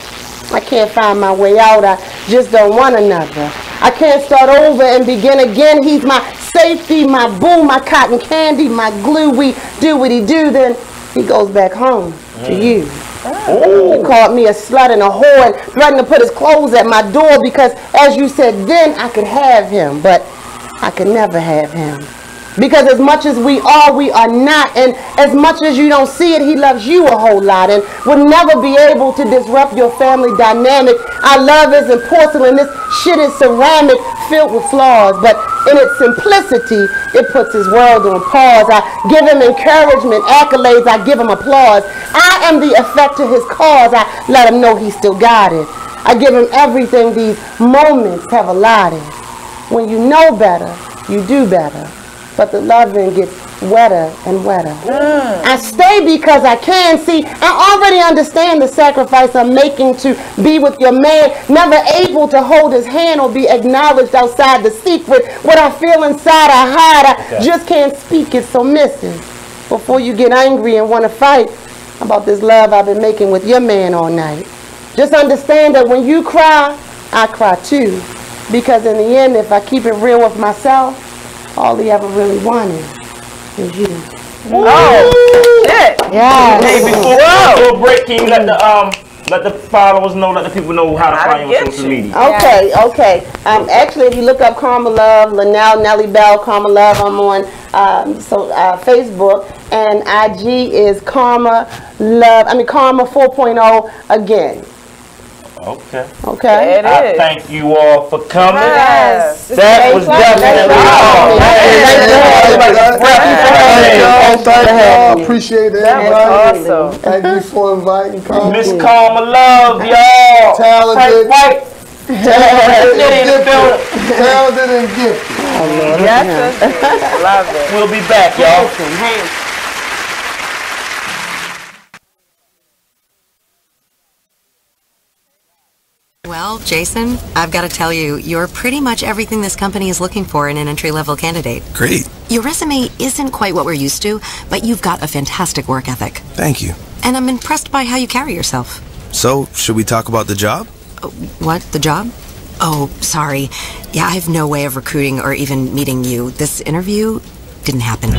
I can't find my way out. I just don't want another. I can't start over and begin again. He's my safety, my boo, my cotton candy, my glue. We do what he do, then he goes back home to you. He called me a slut and a whore and threatened to put his clothes at my door because, as you said then, I could have him, but I could never have him. Because as much as we are not. And as much as you don't see it, he loves you a whole lot and would never be able to disrupt your family dynamic. Our love isn't porcelain. This shit is ceramic filled with flaws. But in its simplicity, it puts his world on pause. I give him encouragement, accolades. I give him applause. I am the effect to his cause. I let him know he still got it. I give him everything these moments have allotted. When you know better, you do better. But the loving gets wetter and wetter. I stay because I can. See, I already understand the sacrifice I'm making to be with your man, never able to hold his hand or be acknowledged outside the secret. What I feel inside, I hide. I just can't speak it, so missus, before you get angry and want to fight about this love I've been making with your man all night, just understand that when you cry, I cry too. Because in the end, if I keep it real with myself, all he ever really wanted is you. Oh, shit. Yeah. Hey, before we break, can you let the followers know, let the people know how to find you on social media? Okay. Actually, if you look up Karma Love, Linnell, Nelly Bell, Karma Love, I'm on Facebook, and IG is Karma 4.0 again. Okay. Okay. I thank you all for coming. Yes. That was definitely I appreciate it. That was awesome. Thank you for inviting Karma. Miss Karma Love, y'all. Talented. White. Talented and gifted. Yes, love it. We'll be back, y'all. Well, Jason, I've got to tell you, you're pretty much everything this company is looking for in an entry-level candidate. Great. Your resume isn't quite what we're used to, but you've got a fantastic work ethic. Thank you. And I'm impressed by how you carry yourself. So, should we talk about the job? What? The job? Oh, sorry. Yeah, I have no way of recruiting or even meeting you. This interview didn't happen.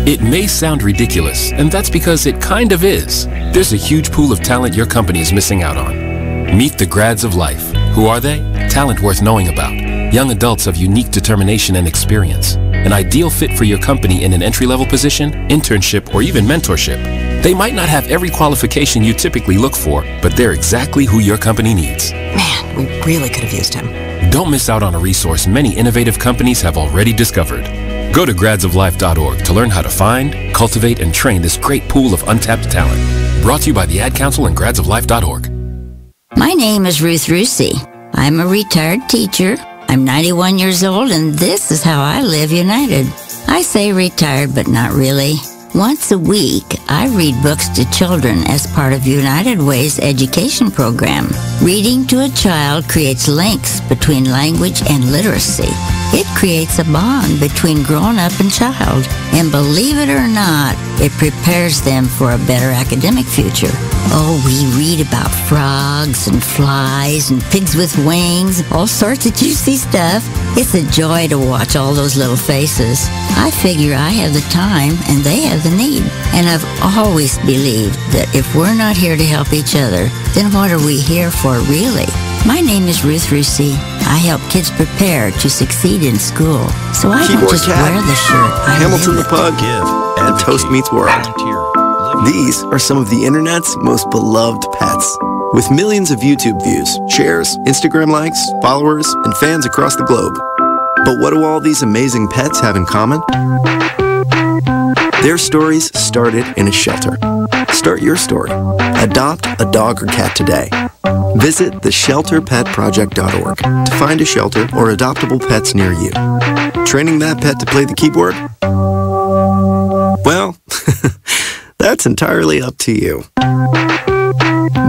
It may sound ridiculous, and that's because it kind of is. There's a huge pool of talent your company is missing out on. Meet the grads of life. Who are they? Talent worth knowing about. Young adults of unique determination and experience. An ideal fit for your company in an entry-level position, internship, or even mentorship. They might not have every qualification you typically look for, but they're exactly who your company needs. Man, we really could have used him. Don't miss out on a resource many innovative companies have already discovered. Go to gradsoflife.org to learn how to find, cultivate, and train this great pool of untapped talent. Brought to you by the Ad Council and gradsoflife.org. My name is Ruth Rusey. I'm a retired teacher. I'm 91 years old, and this is how I live United. I say retired, but not really. Once a week, I read books to children as part of United Way's education program. Reading to a child creates links between language and literacy. It creates a bond between grown-up and child. And believe it or not, it prepares them for a better academic future. Oh, we read about frogs and flies and pigs with wings, all sorts of juicy stuff. It's a joy to watch all those little faces. I figure I have the time and they have the need. And I've always believed that if we're not here to help each other, then what are we here for really? My name is Ruth Rusey. I help kids prepare to succeed in school. So I don't just wear the shirt, I Hamilton live the Pug, and Toast Meets World. These are some of the internet's most beloved pets. With millions of YouTube views, shares, Instagram likes, followers, and fans across the globe. But what do all these amazing pets have in common? Their stories started in a shelter. Start your story. Adopt a dog or cat today. Visit theshelterpetproject.org to find a shelter or adoptable pets near you. Training that pet to play the keyboard? Well, that's entirely up to you.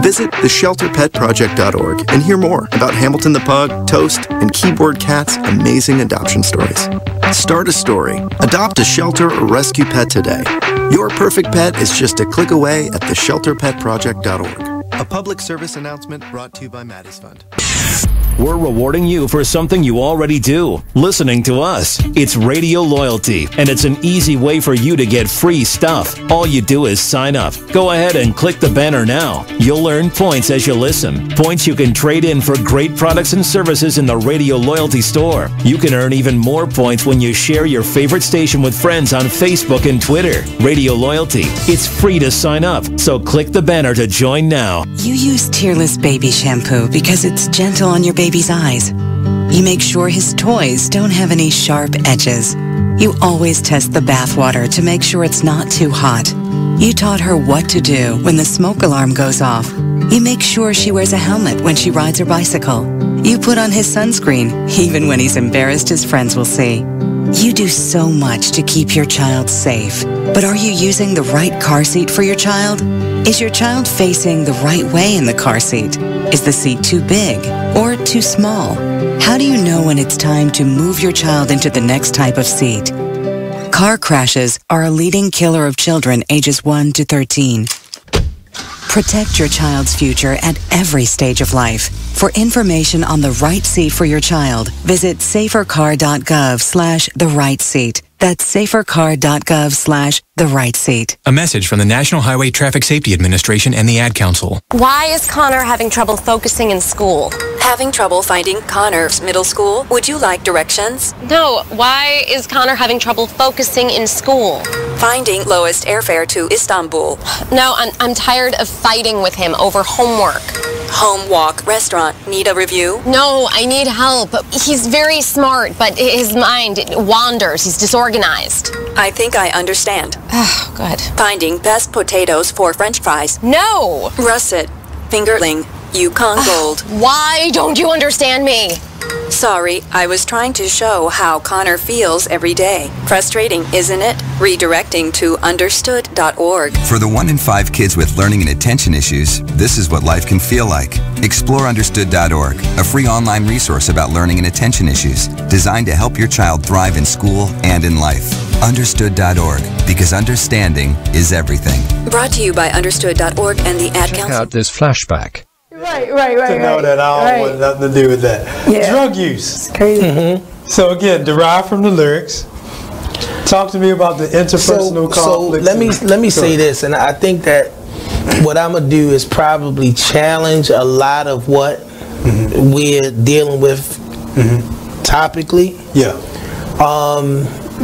Visit theshelterpetproject.org and hear more about Hamilton the Pug, Toast, and Keyboard Cat's amazing adoption stories. Start a story, adopt a shelter or rescue pet today. Your perfect pet is just a click away at theshelterpetproject.org. A public service announcement brought to you by Maddie's Fund. We're rewarding you for something you already do, listening to us. It's Radio Loyalty, and it's an easy way for you to get free stuff. All you do is sign up. Go ahead and click the banner now. You'll earn points as you listen. Points you can trade in for great products and services in the Radio Loyalty store. You can earn even more points when you share your favorite station with friends on Facebook and Twitter. Radio Loyalty. It's free to sign up, so click the banner to join now. You use Tearless Baby Shampoo because it's gentle on your baby's eyes. You make sure his toys don't have any sharp edges. You always test the bath water to make sure it's not too hot. You taught her what to do when the smoke alarm goes off. You make sure she wears a helmet when she rides her bicycle. You put on his sunscreen, even when he's embarrassed his friends will see. You do so much to keep your child safe. But are you using the right car seat for your child? Is your child facing the right way in the car seat? Is the seat too big or too small? How do you know when it's time to move your child into the next type of seat? Car crashes are a leading killer of children ages 1 to 13. Protect your child's future at every stage of life. For information on the right seat for your child, visit safercar.gov/the right seat. That's safercar.gov/the the right seat. A message from the National Highway Traffic Safety Administration and the Ad Council. Why is Connor having trouble focusing in school? Having trouble finding Connor's middle school? Would you like directions? No, why is Connor having trouble focusing in school? Finding lowest airfare to Istanbul. No, I'm tired of fighting with him over homework. Home walk restaurant. Need a review? No, I need help. He's very smart, but his mind wanders. He's disorganized. I think I understand. Oh, good. Finding best potatoes for French fries. No! Russet. Fingerling. Yukon Gold. Why don't you understand me? Sorry, I was trying to show how Connor feels every day. Frustrating, isn't it? Redirecting to understood.org. For the 1 in 5 kids with learning and attention issues, this is what life can feel like. Explore understood.org, a free online resource about learning and attention issues, designed to help your child thrive in school and in life. Understood.org, because understanding is everything. Brought to you by understood.org and the Ad Council. Check out this flashback. Right. To know that I don't want nothing to do with that. Yeah. Drug use. It's crazy. So again, derived from the lyrics. Talk to me about the interpersonal conflict. So let me say this, and I think that what I'm gonna do is probably challenge a lot of what we're dealing with topically. Yeah.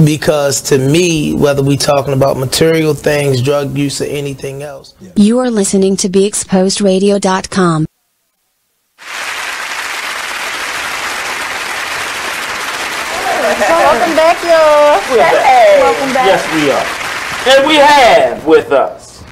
Because to me, whether we're talking about material things, drug use, or anything else. You are listening to BeExposedRadio.com. Welcome back, y'all. Hey. Welcome back. Yes, we are. And we have with us.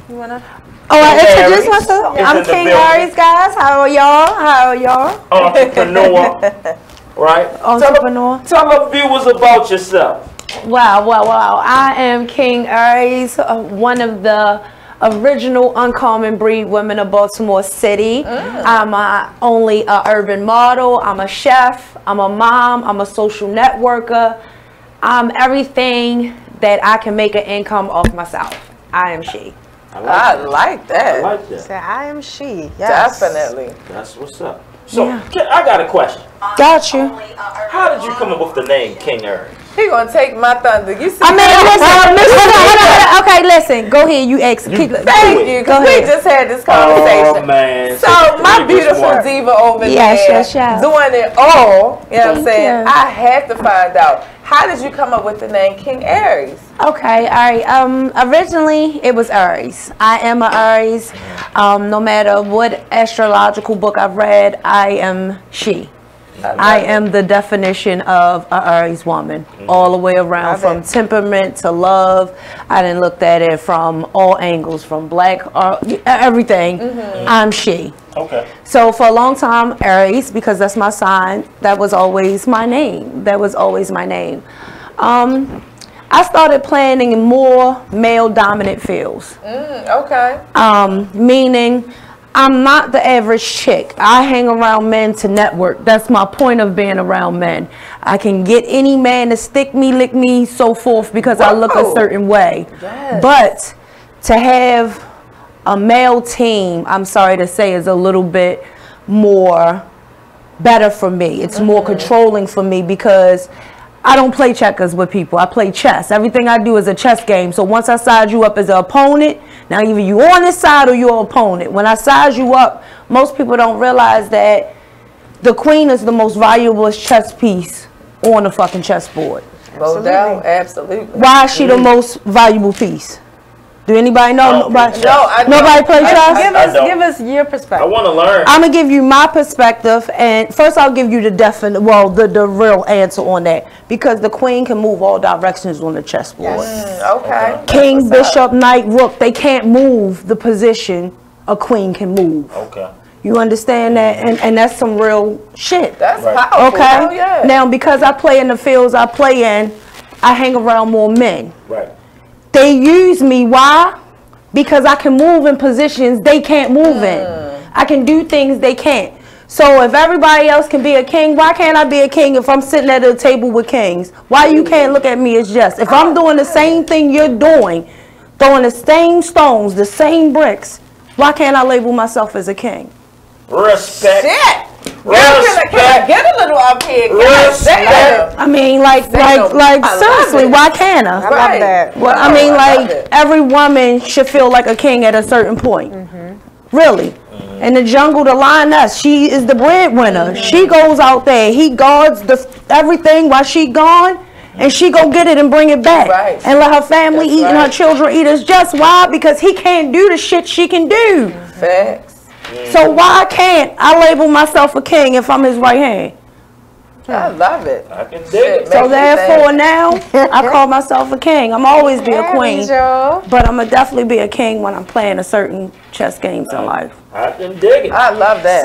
You wanna? Oh, I introduced myself. I'm King Aries, guys. How are y'all? Entrepreneur. Right? Entrepreneur. Tell our viewers about yourself. Wow. I am King Aries, one of the original uncommon breed women of Baltimore City. I'm only an urban model. I'm a chef. I'm a mom. I'm a social networker. I'm everything that I can make an income off myself. I am she. I like that. I like that. So I am she. Yes. Definitely. That's what's up. So, I got a question. Got you. How did you come up with the name King Aries? He gonna take my thunder. You see? Okay, listen. Go ahead. You ask. Thank you. Because we just had this conversation. Oh, man. So my beautiful diva over there doing it all. You know what I'm saying? I have to find out. How did you come up with the name King Aries? Okay, all right. Originally, it was Aries. I am an Aries. No matter what astrological book I've read, I am she. I am the definition of an Aries woman, all the way around, from temperament to love. I didn't look at it from all angles, from black, everything. I'm she. Okay. So for a long time, Aries, because that's my sign, that was always my name. I started playing in more male-dominant fields. Okay. Meaning, I'm not the average chick. I hang around men to network. That's my point of being around men. I can get any man to stick me, lick me, so forth, because I look a certain way. Yes. But to have a male team, I'm sorry to say, is a little bit more better for me. It's more controlling for me, because I don't play checkers with people. I play chess. Everything I do is a chess game. So once I size you up as an opponent, now either you on this side or you're an opponent. When I size you up, most people don't realize that the queen is the most valuable chess piece on the fucking chessboard. No doubt, absolutely. Why is she the most valuable piece? Do anybody know? Nobody play chess? Give us your perspective. I want to learn. I'm gonna give you my perspective, and first I'll give you the real answer on that, because the queen can move all directions on the chessboard. Okay. King, bishop, knight, rook, they can't move the position a queen can move. Okay. You understand that? And that's some real shit. That's powerful. Okay. Hell yeah. Now, because I play in the fields I play in, I hang around more men. Right. They use me. Why? Because I can move in positions they can't move in. I can do things they can't. So if everybody else can be a king, why can't I be a king if I'm sitting at a table with kings? Why you can't look at me as just? If I'm doing the same thing you're doing, throwing the same stones, the same bricks, why can't I label myself as a king? Respect. Shit. Can I get a little up here? I mean, mean, like seriously, why can't I? I love that. Well, I mean, like every woman should feel like a king at a certain point. Really. In the jungle, the lioness, she is the breadwinner. She goes out there. He guards everything while she gone, and she go get it and bring it back. And let her family eat and her children eat. It's just why? Because he can't do the shit she can do. Facts. So why can't I label myself a king if I'm his right hand? I love it. I can dig it. So therefore now, I call myself a king. I'm always be a queen. But I'm going to definitely be a king when I'm playing a certain chess games in life. I can dig it. I love that.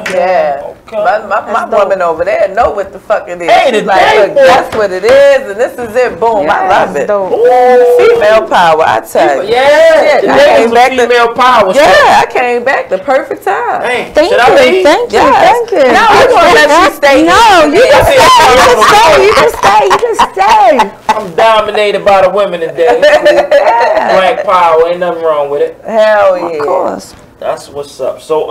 Okay. Yeah. My woman over there know what the fuck it is. Hey, She's like, look, that's what it is, and this is it. Boom. I love it. Female power, I tell you. Yeah. Female power. Yeah, I came back the perfect time. Hey, Thank you. Thank you. No, I'm going to let you stay. No, you can stay. You can stay. You can stay. I'm dominated by the women today. Black power, ain't nothing wrong with it. Hell yeah. Of course. That's what's up. So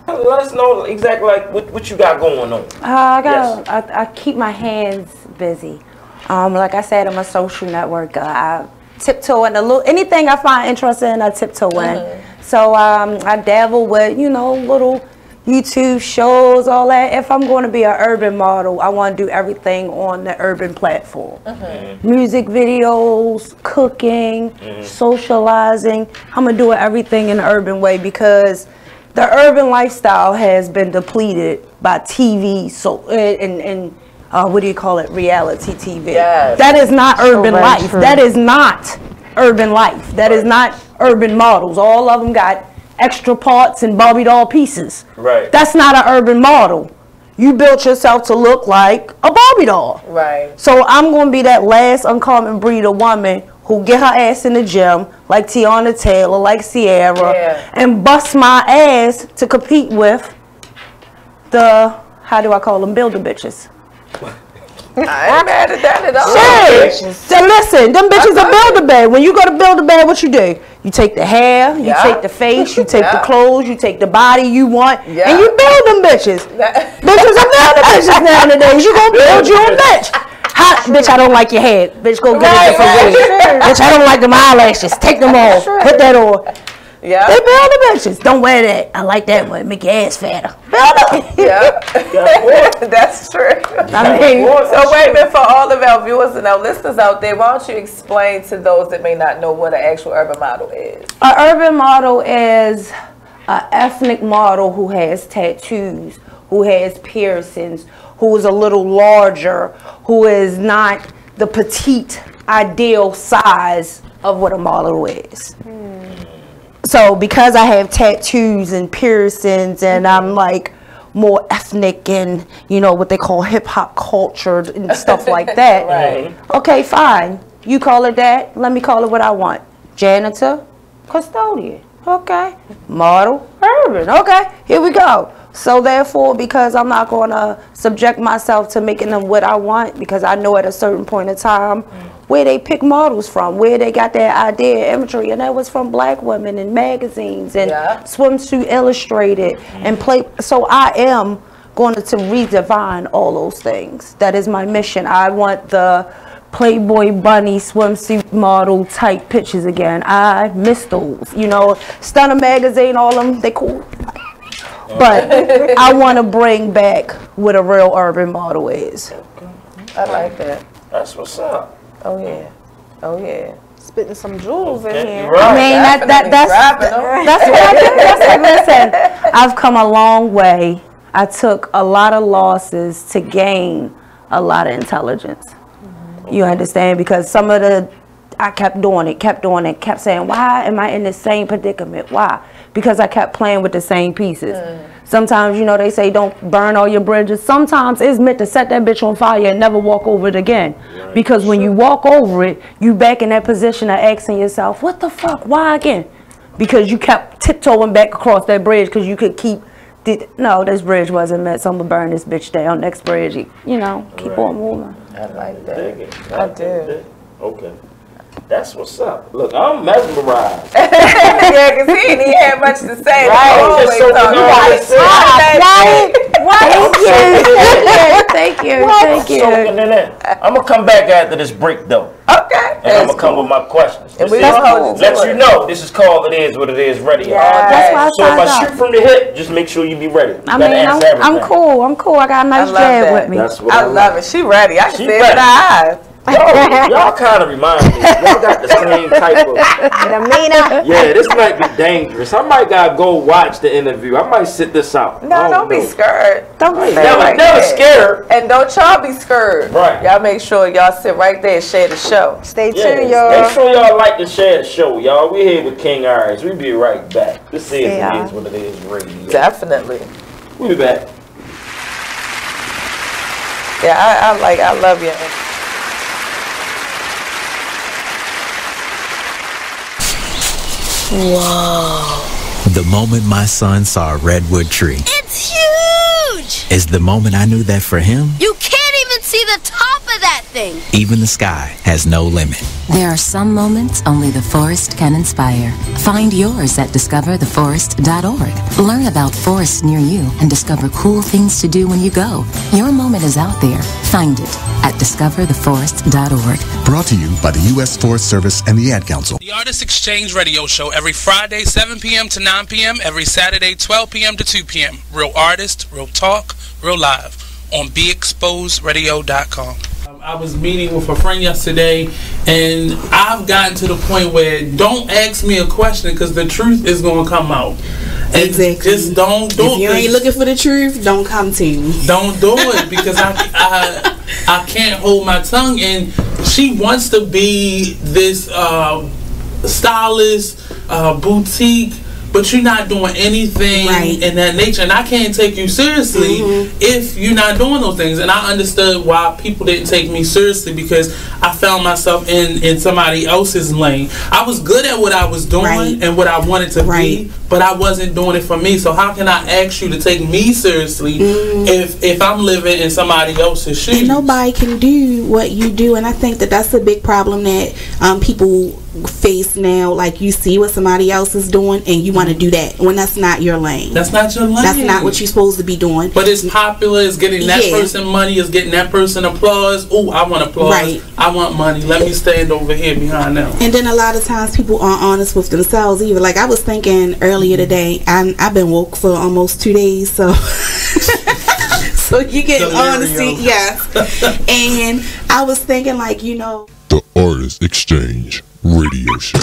let us know exactly like what you got going on. I keep my hands busy. Like I said, I'm a social networker. I tiptoe in anything I find interesting, I tiptoe in. So I dabble with little YouTube shows, all that. If I'm going to be an urban model, I want to do everything on the urban platform. Music videos, cooking, socializing. I'm going to do everything in the urban way because the urban lifestyle has been depleted by TV and what do you call it? Reality TV. Yes. That is not urban life. That is not urban life. That is not urban models. All of them got extra parts and Barbie doll pieces. Right. That's not an urban model. You built yourself to look like a Barbie doll. Right. So I'm going to be that last uncommon breed of woman who get her ass in the gym like Tiana Taylor, like Sierra, and bust my ass to compete with the, how do I call them, builder bitches. I ain't mad at that at all. Shit. So listen, them bitches are build a bed. When you go to build a bed, what you do? You take the hair, you take the face, you take the clothes, you take the body you want, and you build them bitches. Bitches are building bitches nowadays. You gonna build your own bitch. Bitch, I don't like your head. Bitch, go get a different wig. Bitch, I don't like them eyelashes. Take them off. Put that on. Yeah. They build the bitches. Don't wear that. I like that one. Make your ass fatter. Build them. That's true. I mean, so wait a minute, for all of our viewers and our listeners out there, why don't you explain to those that may not know what an actual urban model is? An urban model is an ethnic model who has tattoos, who has piercings, who is a little larger, who is not the petite ideal size of what a model is. So because I have tattoos and piercings and I'm like more ethnic and what they call hip hop culture and stuff like that. Right. Okay, fine. You call it that. Let me call it what I want. Janitor, custodian. Okay. Model, urban. Okay. Here we go. So therefore, because I'm not going to subject myself to making them what I want, because I know at a certain point in time where they pick models from, where they got their idea imagery, and that was from black women in magazines and Swimsuit Illustrated and play. So I am going to redefine all those things. That is my mission. I want the Playboy bunny swimsuit model type pictures again. I miss those. Stunner magazine, all of them, they cool. But I want to bring back what a real urban model is. I like that. That's what's up. Oh yeah. Oh yeah. Spitting some jewels in here. Right. I mean, that's what I do. Listen, I've come a long way. I took a lot of losses to gain a lot of intelligence. You understand? Because some of I kept doing it, kept saying, why am I in the same predicament? Why? Because I kept playing with the same pieces. Sometimes, they say don't burn all your bridges. Sometimes it's meant to set that bitch on fire and never walk over it again. Right. Because when you walk over it, you back in that position of asking yourself, what the fuck? Why again? Because you kept tiptoeing back across that bridge because you could keep, no, this bridge wasn't meant, so I'm going to burn this bitch down. Next bridge, keep on moving. I like that. I do. Okay. That's what's up. Look, I'm mesmerized. Yeah, because he ain't even had much to say. Right. Thank you. I'm gonna come back after this break though. Okay. And I'm gonna come with my questions. And Let you know this is called It Is What It Is Radio. That's why I So if I signed shoot from the hip, just make sure you be ready. I mean, I'm cool. I got a nice jab with me. That's what I love it. She ready. I can see it in her eyes. Y'all kind of remind me. Y'all got the same type of. Yeah, this might be dangerous. I might gotta go watch the interview. I might sit this out. No, don't be scared. Don't be never scared. And don't y'all be scared. Right. Y'all make sure y'all sit right there and share the show. Stay tuned, y'all. Make sure y'all like and share the show, y'all. We here with King Aries. We be right back. This is It Is What It Is Radio. Definitely. We be back. Yeah, I love you. Whoa. The moment my son saw a redwood tree It's huge! is the moment I knew that for him, You can't even see the top of that thing. even the sky has no limit. There are some moments only the forest can inspire. Find yours at discovertheforest.org. Learn about forests near you and discover cool things to do when you go. Your moment is out there. Find it at discovertheforest.org. Brought to you by the U.S. Forest Service and the Ad Council. The Artist Exchange Radio Show every Friday, 7 p.m. to 9 p.m. Every Saturday, 12 p.m. to 2 p.m. Real artist, real talk, real live on BeExposedRadio.com. I was meeting with a friend yesterday, and I've gotten to the point where don't ask me a question because the truth is going to come out. And exactly. Just don't do it. If you ain't looking for the truth, don't come to me. Don't do it because I can't hold my tongue. And she wants to be this stylist, boutique, but you're not doing anything in that nature, and I can't take you seriously if you're not doing those things. And I understood why people didn't take me seriously because I found myself in somebody else's lane. I was good at what I was doing and what I wanted to be, but I wasn't doing it for me. So how can I ask you to take me seriously if I'm living in somebody else's shoes? And nobody can do what you do, and I think that that's a big problem that people face now. Like, you see what somebody else is doing and you want to do that when that's not your lane. That's not your lane. That's not what you're supposed to be doing. But it's popular, it's getting that person money, it's getting that person applause. Oh, I want applause. I want money. Let me stand over here behind them. And then a lot of times people aren't honest with themselves either. Like, I was thinking earlier today, I've been woke for almost 2 days, so so you get honesty, and I was thinking, like, The Artist Exchange Radio Show.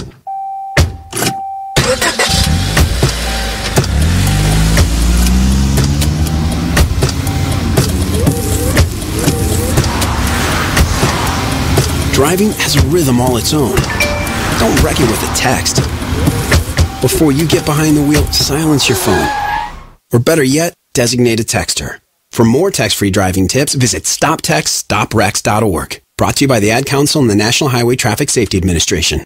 Driving has a rhythm all its own. Don't wreck it with a text. Before you get behind the wheel, silence your phone. Or better yet, designate a texter. For more text-free driving tips, visit stoptextstoprex.org. Brought to you by the Ad Council and the National Highway Traffic Safety Administration.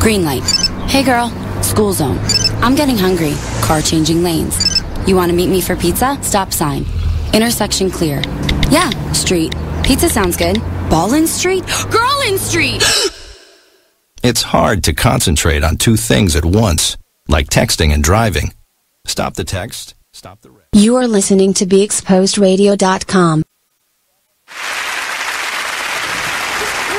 Green light. Hey girl, school zone. I'm getting hungry. Car changing lanes. You want to meet me for pizza? Stop sign. Intersection clear. Yeah, street. Pizza sounds good. Ballin Street? Girlin Street! It's hard to concentrate on two things at once, like texting and driving. Stop the text, stop the rest. You are listening to BeExposedRadio.com.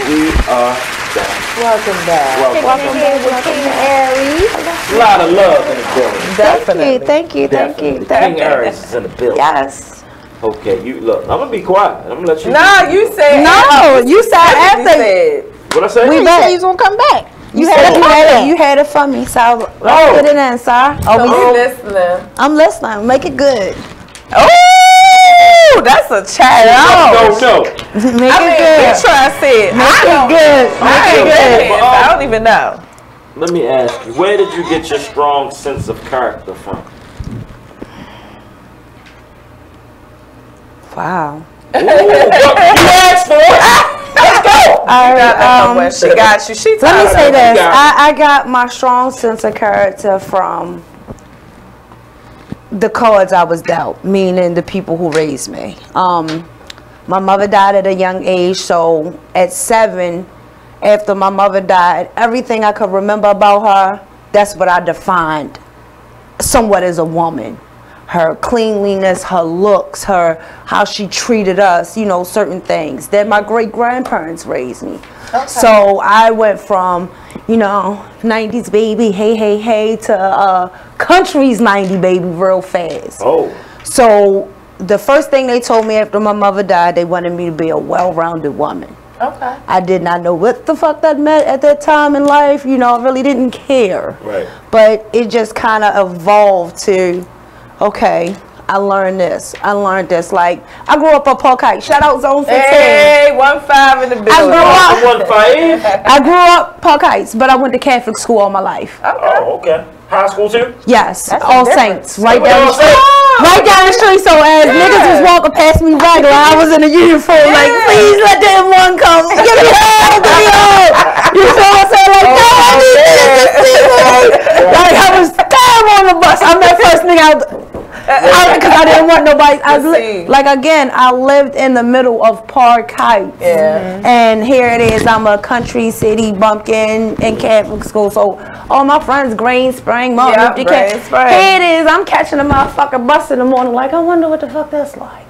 We are back. Welcome back. Welcome back with King Aries. A lot of love in the building. Definitely. Thank you. King Aries is in the building. Yes. Okay, you look. I'm gonna be quiet. I'm gonna let you. No, you said. No, you said after. What I say? We said he's gonna come back. You had it for me, so let's get it in, sir. So listening. I'm listening. Make it good. Oh, that's a challenge. No. Make it good. Try to say it. Make it good. I don't even know. Let me ask you, where did you get your strong sense of character from? Wow. Ooh, you asked for it. Let's go. She got you. She let me say this. I got my strong sense of character from the cards I was dealt, meaning the people who raised me. My mother died at a young age, so at 7, after my mother died, everything I could remember about her, that's what I defined somewhat as a woman. Her cleanliness, her looks, how she treated us, you know, certain things that my great-grandparents raised me. Okay. So I went from, you know, 90s baby, hey, hey, hey, to country's 90 baby real fast. Oh. So the first thing they told me after my mother died, they wanted me to be a well-rounded woman. Okay. I did not know what the fuck that meant at that time in life. You know, I really didn't care. Right. But it just kind of evolved to, okay, I learned this. I learned this. Like, I grew up on Park Heights. Shout out Zone 15. Hey, 1-5 in the building. I grew up Park Heights, but I went to Catholic school all my life. Okay. Oh, okay. High school too? Yes. All Saints. Right down the street. Right down the street. So as niggas was walking past me regular, I was in a uniform like, please let the M1 come. Give me home. Give me home. You feel what I'm saying? Like, no, I need niggas to see me. Like, I was damn on the bus. I'm that first nigga out. Because I didn't want nobody. Like, again, I lived in the middle of Park Heights. Yeah. And here it is. I'm a country city bumpkin in Catholic school. So all my friends, Green Spring, Martin Luther King. Here it is. I'm catching a motherfucking bus in the morning. Like, I wonder what the fuck that's like.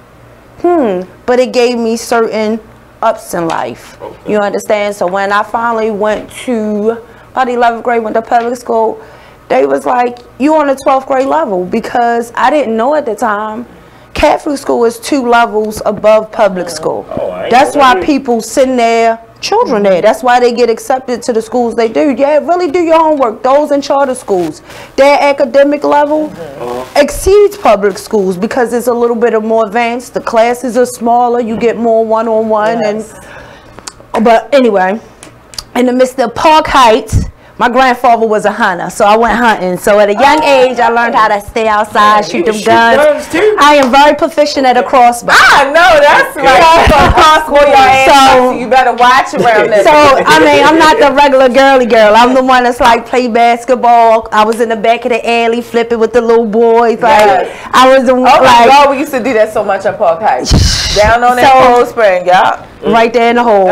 But it gave me certain ups in life. Okay. You understand? So when I finally went to about 11th grade, went to public school, they was like, you on the 12th grade level, because I didn't know at the time Catholic school is 2 levels above public school. That's why people send their children there. That's why they get accepted to the schools they do. Yeah, really do your homework. Those in charter schools, their academic level exceeds public schools because it's a little bit more advanced. The classes are smaller. You get more one-on-one. But anyway, in the midst of Park Heights, my grandfather was a hunter, so I went hunting. So at a young age, I learned how to stay outside, shoot them guns. I am very proficient at a crossbow. I know, that's right. So you better watch around this. So, I mean, I'm not the regular girly girl. I'm the one that's like play basketball. I was in the back of the alley flipping with the little boys. Like, I was the one. Oh my God, we used to do that so much at Park Heights. Down on that Cold Spring, yeah. Right there in the hole.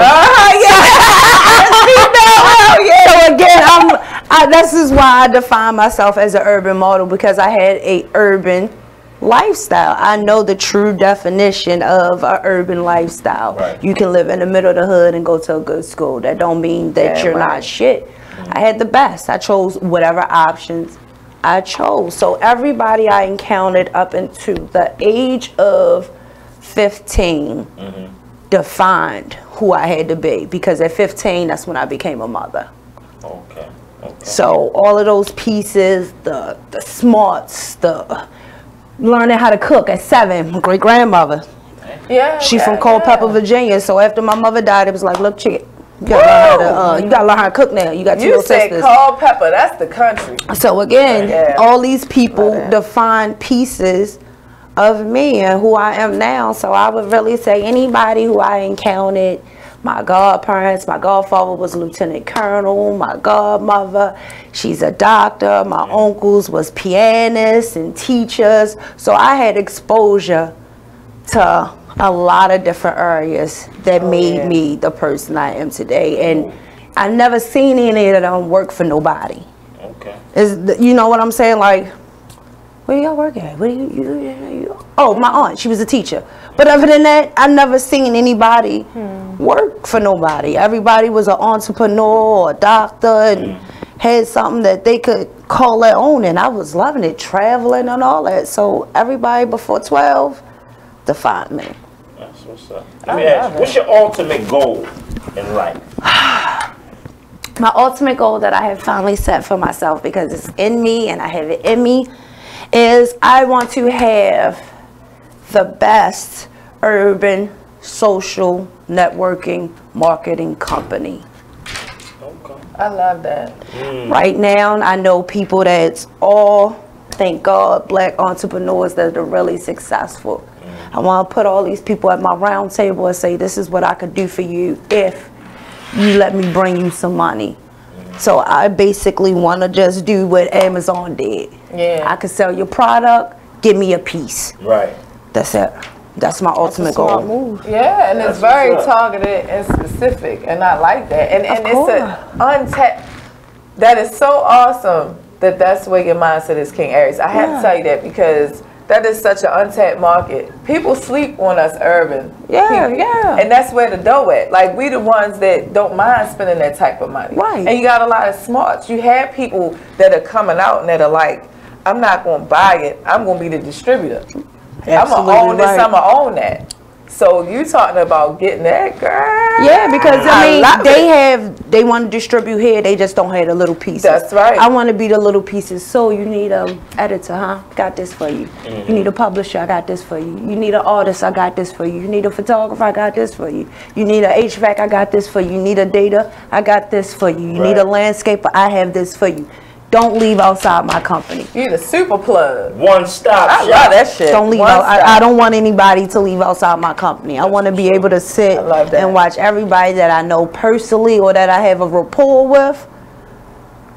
So again, this is why I define myself as an urban model, because I had a urban lifestyle. I know the true definition of an urban lifestyle. Right. You can live in the middle of the hood and go to a good school. That don't mean that you're not shit. I had the best. I chose whatever options I chose. So everybody I encountered up into the age of 15 defined who I had to be, because at 15, that's when I became a mother. Okay. So all of those pieces, the smarts, the learning how to cook at 7, my great grandmother. Yeah. She from Culpeper, Virginia. So after my mother died, it was like, look, chick, you gotta learn how to cook now. You got 2 little sisters. You said Culpeper, that's the country. So again, all these people define pieces of me and who I am now. So I would really say anybody who I encountered, my godparents, my godfather was a lieutenant colonel, my godmother, she's a doctor, my uncles was pianists and teachers. So I had exposure to a lot of different areas that made me the person I am today. And I never seen any of them work for nobody. Okay. You know what I'm saying? Like, where do y'all work at? What do you? Oh, my aunt, she was a teacher. But other than that, I never seen anybody work for nobody. Everybody was an entrepreneur or a doctor and had something that they could call their own. And I was loving it, traveling and all that. So everybody before 12 defined me. That's what's up. Let me ask you, what's your ultimate goal in life? My ultimate goal that I have finally set for myself, because it's in me and I have it in me, is I want to have the best urban social networking marketing company. Okay. I love that. Right now, I know people that's all, thank God, black entrepreneurs that are really successful. I want to put all these people at my round table and say, this is what I could do for you if you let me bring you some money. So I basically want to just do what Amazon did. Yeah. I could sell your product, give me a piece. Right. That's it. That's my ultimate goal. Yeah, and it's very targeted and specific, and I like that. And it's an untapped. That is so awesome that that's where your mindset is, King Aries. I have to tell you that because that is such an untapped market. People sleep on us urban people. And that's where the dough at. Like, we the ones that don't mind spending that type of money. Right. And you got a lot of smarts. You have people that are coming out and that are like, I'm not going to buy it. I'm going to be the distributor. I'm going to own this. I'm going to own that. So you talking about getting that, girl? Yeah, because I mean, they want to distribute here. They just don't have the little pieces. That's right. I want to be the little pieces. So you need a editor, huh? Got this for you. You need a publisher. I got this for you. You need an artist. I got this for you. You need a photographer. I got this for you. You need an HVAC. I got this for you. You need a data. I got this for you. You need a landscaper. I have this for you. Don't leave outside my company. You the super plug. One stop. I love that shit. Don't leave out. I don't want anybody to leave outside my company. I want to be able to sit and watch everybody that I know personally or that I have a rapport with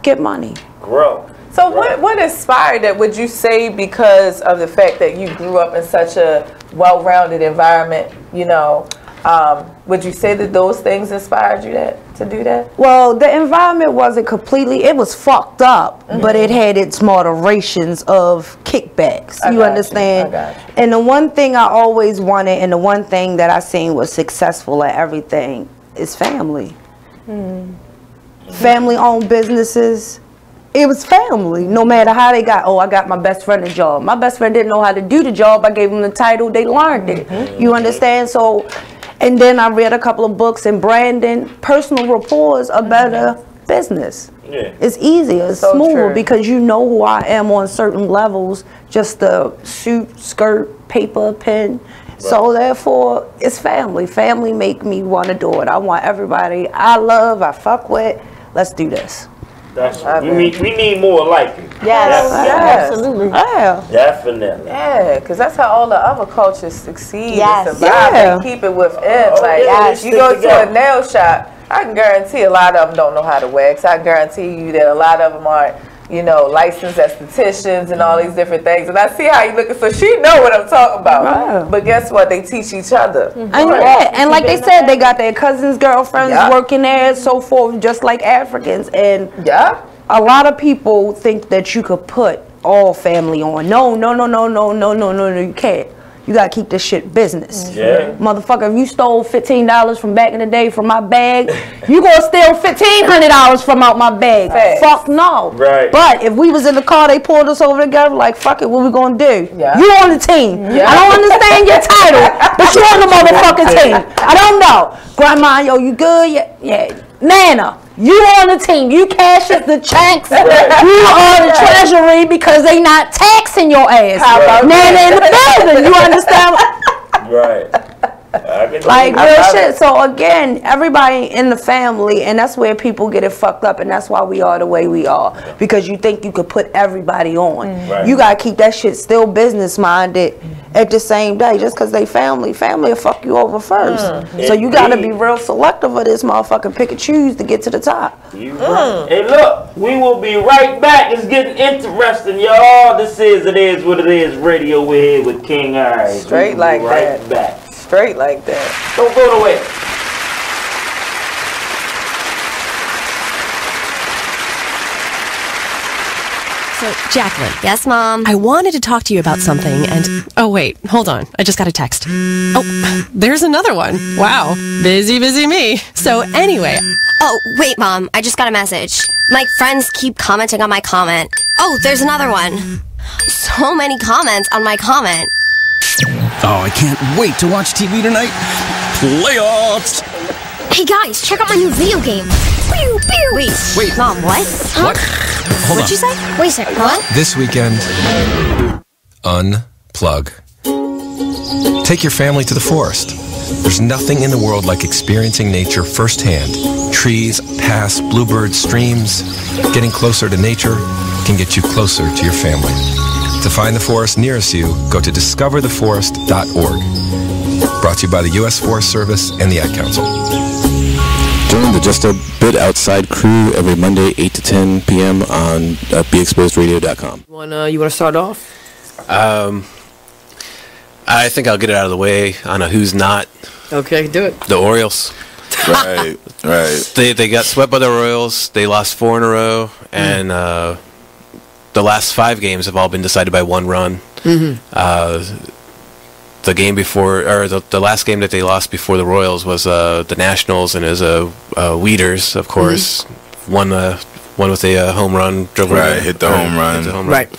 get money. Grow. So what inspired that, would you say, because of the fact that you grew up in such a well-rounded environment, you know, would you say that those things inspired you to do that? Well, the environment wasn't completely, it was fucked up, but it had its moderations of kickbacks. You understand? I got you. And the one thing I always wanted, and the one thing that I seen was successful at everything, is family. Family-owned businesses. It was family, no matter how they got. Oh, I got my best friend a job. My best friend didn't know how to do the job. I gave them the title. They learned it. You understand? So, and then I read a couple of books, and branding, personal rapport is a better business. It's easier, it's smoother because you know who I am on certain levels. Just the suit, skirt, paper, pen. So therefore, it's family. Family make me want to do it. I want everybody I love, I fuck with. Let's do this. We need more like you. Yes, absolutely. Definitely. Yeah, because that's how all the other cultures succeed. Yes. Survive. They keep it within. You go to a nail shop, I can guarantee a lot of them don't know how to wax. I guarantee you that a lot of them aren't, you know, licensed estheticians and all these different things. And I see how you looking, so she know what I'm talking about. But guess what? They teach each other. And like they said, they got their cousins, girlfriends working there, so forth, just like Africans. And a lot of people think that you could put all family on. No, you can't. You gotta keep this shit business. Motherfucker, if you stole $15 from back in the day from my bag, you gonna steal $1,500 from out my bag. Fuck no. But if we was in the car, they pulled us over together, like, fuck it, what we gonna do? You on the team. I don't understand your title, but you on the motherfucking team. I don't know. Grandma, yo, you good? Yeah. Nana, you on the team. You cash up the checks. You on the treasury because they not taxing your ass. Nana in the building. You understand? Like real shit. So again, everybody in the family, and that's where people get it fucked up, and that's why we are the way we are. Because you think you could put everybody on. You gotta keep that shit still business minded at the same day. Just because they family will fuck you over first. So you gotta be real selective of this motherfucker. Pick and choose to get to the top. Hey, look, we will be right back. It's getting interesting, y'all. This is It Is What It Is Radio. We're here with King Aries. Straight like that. Right back. Straight like that. Don't go away. So, Jacqueline. Yes, Mom? I wanted to talk to you about something and... Oh, wait. Hold on. I just got a text. Oh, there's another one. Wow. Busy me. So, anyway... Oh, wait, Mom. I just got a message. My friends keep commenting on my comment. Oh, there's another one. So many comments on my comment. Oh, I can't wait to watch TV tonight. Playoffs! Hey, guys, check out my new video game. Pew, pew. Wait. Mom, what? What? Hold What'd you say? Wait a second, what? This weekend, unplug. Take your family to the forest. There's nothing in the world like experiencing nature firsthand. Trees, paths, bluebirds, streams. Getting closer to nature can get you closer to your family. To find the forest nearest you, go to discovertheforest.org. Brought to you by the U.S. Forest Service and the Ad Council. Join the Just a Bit Outside crew every Monday, 8 to 10 p.m. on BeExposedRadio.com. You wanna start off? I think I'll get it out of the way on a who's not. Okay, do it. The Orioles. Right. They got swept by the Royals. They lost 4 in a row, and the last 5 games have all been decided by 1 run. The game before, or the last game that they lost before the Royals was the Nationals, and it was Weeders, of course, won with a home run. Hit the home run. Right.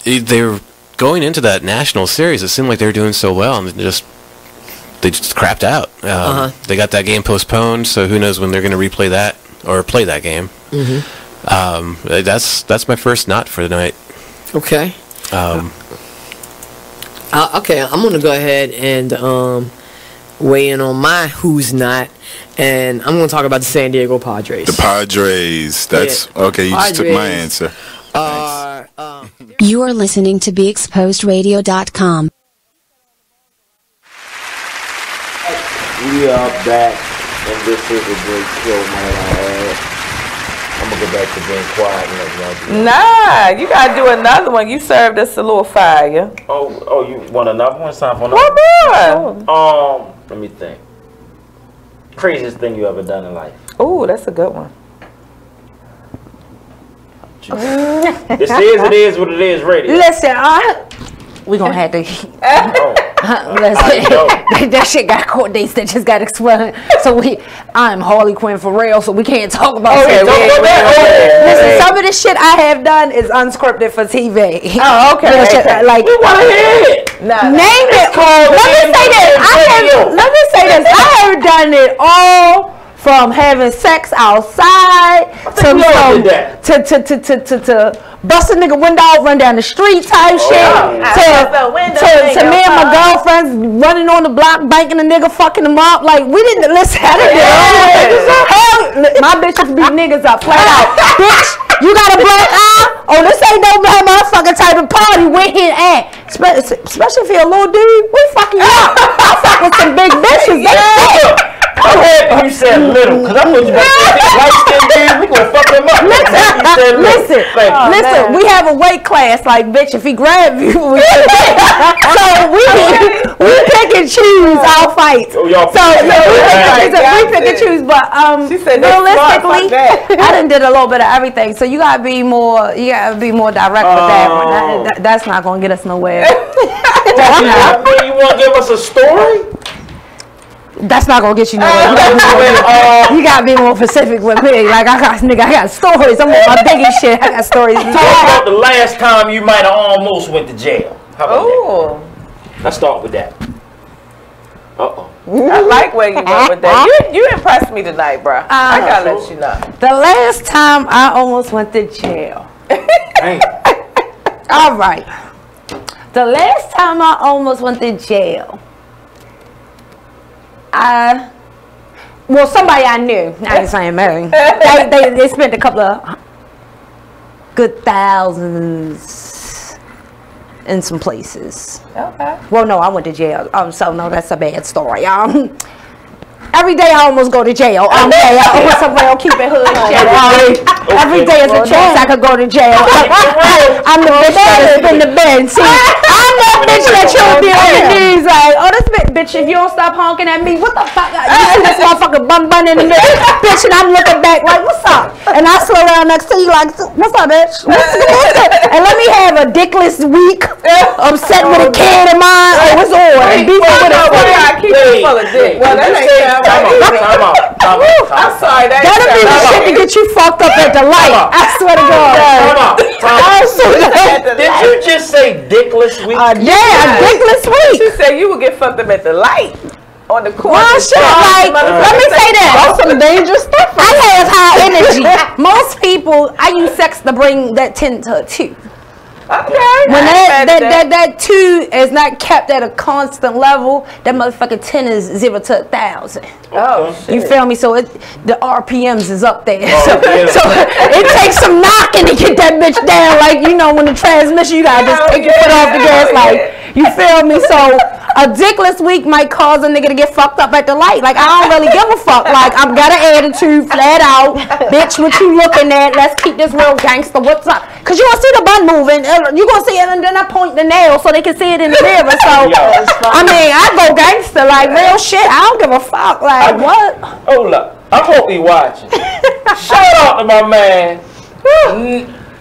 They were going into that National series. It seemed like they were doing so well, and they just crapped out. They got that game postponed, so who knows when they're going to replay that or play that game. That's my first not for the night. Okay. Okay, I'm going to go ahead and weigh in on my who's not, and I'm going to talk about the San Diego Padres. The Padres. That's okay. You just took my answer. You are listening to BeExposedRadio.com. We are back, and this is a great show, man. I'm gonna go back to being quiet and let y'all do that. Nah, you gotta do another one. You served us a little fire. Oh, you want another one? It's time for another one. More. Let me think. Craziest thing you ever done in life? Oh, that's a good one. It is what it is, radio. Listen, we gonna have to. That shit got court dates that just got explained. So I'm Harley Quinn for real, so we can't talk about it. Listen, some of the shit I have done is unscripted for TV. Oh, okay. Like, we want to hear it. Name it. Let me say this. I have done it all. From having sex outside to bust a nigga window out, run down the street type shit, to me and my girlfriends running on the block, banking a nigga, fucking them up. Like, we didn't listen. I didn't do hell, my bitches beat niggas up flat out. Bitch, you got a black eye? Oh, this ain't no bad motherfucking type of party we're here at. Especially if you're a little dude, we fucking up. I fuck with some big bitches. They I'm happy you said little, because I thought you were going to say light-skinned dude, we going to fuck him up. Listen, we have a weight class, like, bitch, if he grab you, we pick and choose our fights. We pick and choose, but realistically, I done did a little bit of everything, so you gotta be more direct with that one. That's not gonna get us nowhere. You want to give us a story? That's not gonna get you nowhere. You gotta be more specific with me. Like, I got stories. I'm on my biggest shit. I got stories. Talk about the last time you might have almost went to jail. How about that? Let's start with that. I like where you went with that. You impressed me tonight, bro. I gotta let you know. The last time I almost went to jail. All right. The last time I almost went to jail. Somebody I knew. I ain't saying Mary. They spent a couple of good thousands in some places. Okay. Well, no, I went to jail. So no, that's a bad story. Every day I almost go to jail. I almost somewhere keep it hood shit. Every day is a chance I could go to jail. I'm the bitch that spin the bed. See, I'm that bitch that you'll be on the news like, oh, this bitch, if you don't stop honking at me, what the fuck? You see this motherfucker bun in the middle, bitch, and I'm looking back like, what's up? And I slow down next to you like, what's up, bitch? And let me have a dickless week, upset with a kid of mine. Oh, what's on? And beef with a keep it full of dick. Well, that ain't I'm sorry. That'll be the shit to get you fucked up at the light. I swear to God. Did you just say dickless week? Yeah, dickless week. She said you would get fucked up at the light. On the court. Well, shit, like, let me say that. That's some dangerous stuff. I have high energy. Most people, I use sex to bring that 10 to a 2. Okay. When that 2 is not kept at a constant level, that motherfucking 10 is 0 to 1,000. Oh, shit. You feel me? So the RPMs is up there. So it takes some knocking to get that bitch down. Like, you know, when the transmission, you gotta just take your foot off the gas. Like, You feel me? So a dickless week might cause a nigga to get fucked up at the light. Like, I don't really give a fuck. Like, I've got an attitude, flat out. Bitch, what you looking at? Let's keep this real gangster. What's up? Because you gonna see the bun moving. You gonna see it, and then I point the nail so they can see it in the mirror. So, I mean, I go gangster. Like, real shit. I don't give a fuck. Like, what? Hold up. I hope he watching. Shout out to my man,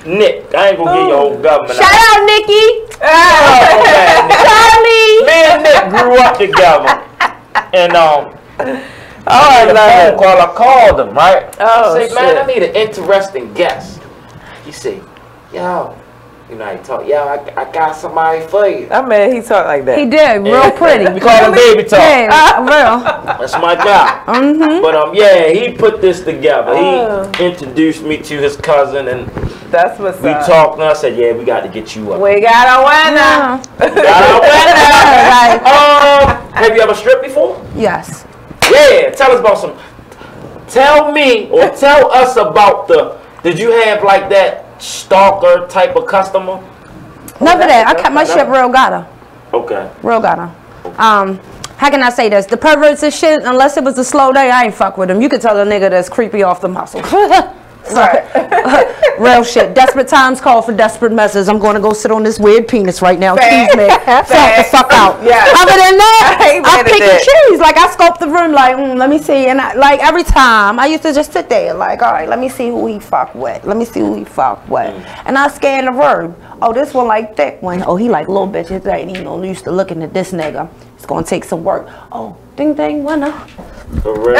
Nick. I ain't gonna give your whole government. Shout out, Nikki. Charlie. Me and Nick grew up together. And I made a phone call. I called him, right? Oh, I say, man, I need an interesting guest. He say, yo, you know how you talk. Yo, I got somebody for you. I mean, he talked like that. He did, real pretty. We call him Baby Talk. Yeah, real. That's my guy. But yeah, he put this together. He introduced me to his cousin, and that's what's we up. talked. And I said, yeah, we got to get you up. We got a winner. Have you ever stripped before? Yes. Yeah. Tell us about some. Tell me or tell us about the. Did you have like that stalker type of customer? None of that. I kept my shit real gutter. Okay. Real gutter. How can I say this? The perverts and shit, unless it was a slow day, I ain't fuck with them. You could tell a nigga that's creepy off the muscle. Real shit. Desperate times call for desperate measures. I'm going to go sit on this weird penis right now. Excuse me. Fuck the fuck out. Yeah. Other than that, I pick and choose. Like, I scope the room like, let me see. And like every time, I used to just sit there like, all right, let me see who he fuck with. Let me see who he fuck with. And I scan the room. Oh, this one like thick one. Oh, he like little bitches. Ain't you know, used to looking at this nigga. It's going to take some work. Oh, ding ding winner. For real.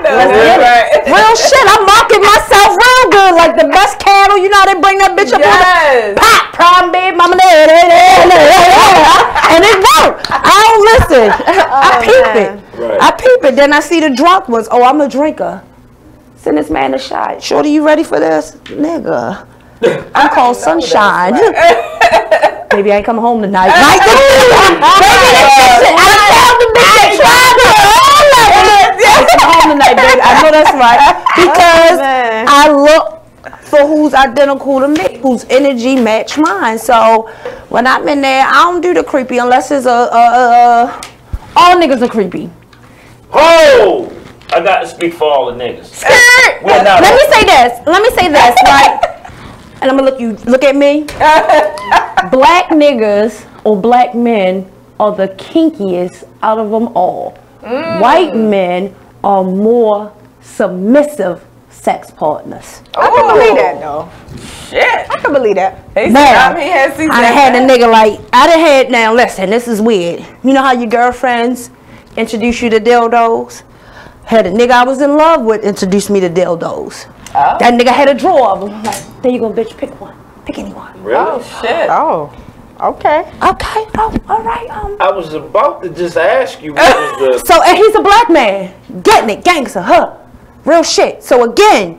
Let's get it. Real shit. I'm marking myself real good, like the best cattle. You know how they bring that bitch up on the pop, prime babe, mama, and it worked. I don't listen. I peep it. Right. I peep it. Then I see the drunk ones. Oh, I'm a drinker. Send this man a shot. Shorty, you ready for this, nigga? I'm called Sunshine. Baby, I ain't coming home tonight. Like, home tonight, baby. I know that's right. Because I look for who's identical to me, whose energy match mine. So when I'm in there, I don't do the creepy unless it's all niggas are creepy. Oh! I got to speak for all the niggas. Let me say this, right? And I'm gonna look at me. Black niggas or black men are the kinkiest out of them all. White men are more submissive sex partners. I can believe that though. Shit. I can believe that. Now, I had a nigga like, now listen, this is weird. You know how your girlfriends introduce you to dildos? Had a nigga I was in love with introduce me to dildos. Oh. That nigga had a drawer of them. Like, there you go, bitch, pick one. Pick anyone. Really? Oh, shit. Oh. Okay. Okay. Oh, all right. I was about to just ask you what was the... So, and he's a black man. Getting it. Gangster. Huh. Real shit. So, again,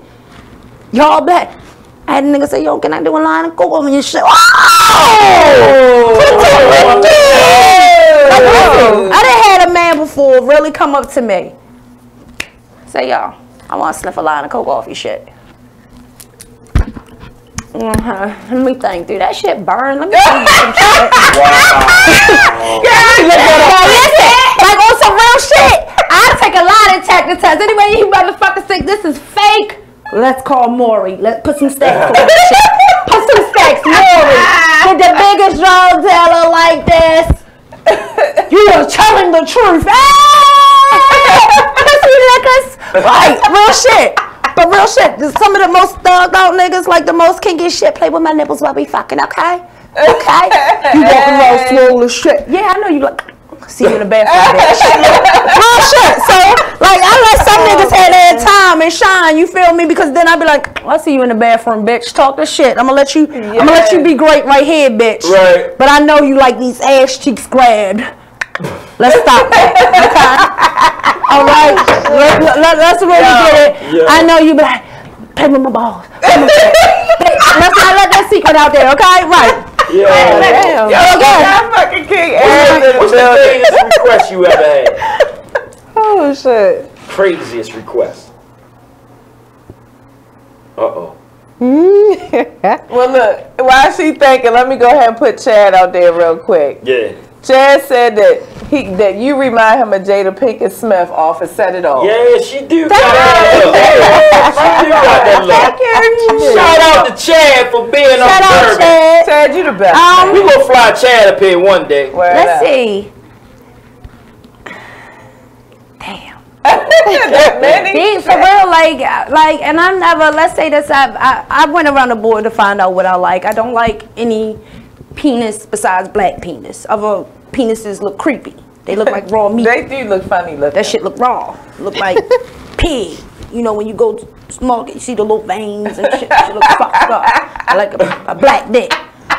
y'all black. I had a nigga say, yo, can I do a line of coke over your shit? Oh! I done had a man before really come up to me. Say, yo, I want to sniff a line of coke off your shit. Let me think, dude. That shit burn. Let me see some shit. Like on some real shit. I take a lie detector test. Anyway, you motherfuckers think this is fake. Let's call Maury. Let's put some stacks on this shit. Put some stacks, Maury. With the biggest drug dealer like this. You are telling the truth. Right, real shit. But real shit, some of the most thugged out niggas, like the most kinky shit, play with my nipples while we fucking, okay? Okay? You walking around swole as shit. Yeah, I know you like, see you in the bathroom, bitch. Real shit. So, like, I let some niggas have their time and shine, you feel me? Because then I be like, I see you in the bathroom, bitch. Talk the shit. I'm gonna let you be great right here, bitch. Right. But I know you like these ass cheeks grabbed. Let's stop that, okay? All right, let's really get it. Yeah. I know you be like, play with my balls. Let's not let that secret out there, okay? Right. Yeah. I'm fucking king. What's the craziest request you ever had? Oh, shit. Craziest request. Uh-oh. Well, look, while she thinking, let me go ahead and put Chad out there real quick. Yeah. Chad said that you remind him of Jada Pinkett Smith off of Set It Off. Yeah, she do got that look. Shout out to Chad for being observant. Chad, you the best. We gonna fly Chad up here one day. Let's see. For real, like, and I never. Let's say this. I went around the board to find out what I like. I don't like any penis besides black penis. Other penises look creepy. They look like raw meat. They do look funny looking. That shit look raw. Look like pig. You know when you go to smoke, you see the little veins and shit. Shit look fucked up. I like a black dick.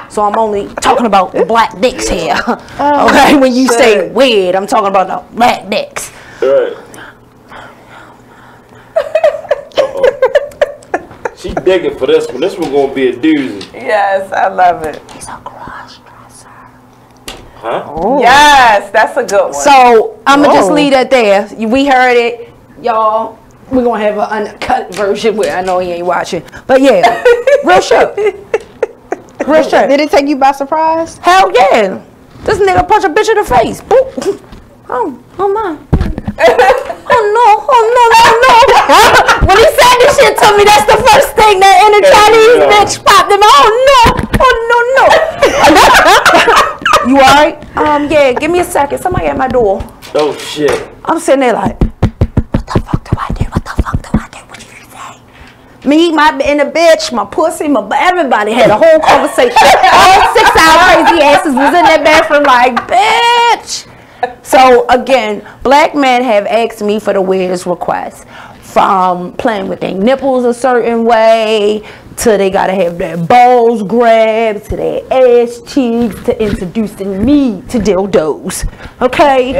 So I'm only talking about the black dicks here. Okay, when you say weird, I'm talking about the black dicks. Right. She digging for this one. This one gonna be a doozy. Yes, I love it. He's a cross dresser. Huh? Ooh. Yes, that's a good one. So I'm gonna just leave that there. We heard it, y'all. We're gonna have an uncut version where I know he ain't watching, but yeah, real shit. Real shit. Did it take you by surprise? Hell yeah! This nigga punch a bitch in the face. Boop. Oh my. Oh no. When he said this shit to me, that's the first thing that inner Chinese bitch popped in my no. You alright? Yeah, give me a second. Somebody at my door. Oh shit. I'm sitting there like, what the fuck do I do? What did you say? Me, and the bitch, my pussy, everybody had a whole conversation. All 6 hour crazy asses was in that bathroom like, bitch. So again, black men have asked me for the weirdest requests, from playing with their nipples a certain way, to they gotta have their balls grabbed, to their ass cheeks, to introducing me to dildos. Okay,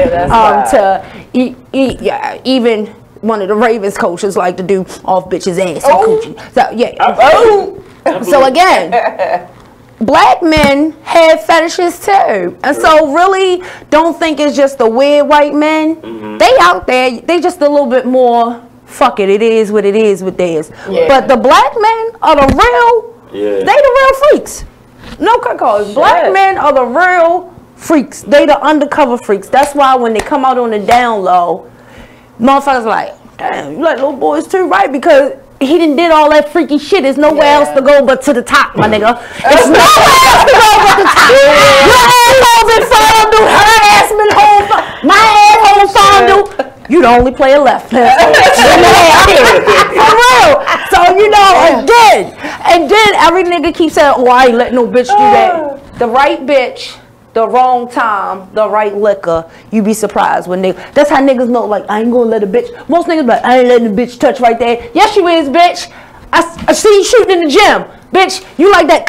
even one of the Ravens coaches like to do off bitches' ass and coochie. So yeah. So again. Black men have fetishes too, and so really don't think it's just the weird white men. They out there, they just a little bit more, fuck it is what it is with theirs. But the black men are the real, they the real freaks. No cause black men are the real freaks. They the undercover freaks. That's why when they come out on the down low, motherfuckers like, damn, you like little boys too, right? Because he done did all that freaky shit. There's nowhere else to go but to the top, my nigga. There's nowhere else to go but the top. Your asshole been fondue. Her ass been whole. My asshole fondue. You the only player left. For real. So you know, and then every nigga keeps saying, "Oh, I ain't letting no bitch do that." The right bitch. The wrong time, the right liquor, you be surprised when that's how niggas know, like, I ain't gonna let a bitch, most niggas be like, I ain't letting a bitch touch right there. Yes, you is, bitch. I see you shooting in the gym. Bitch, you like the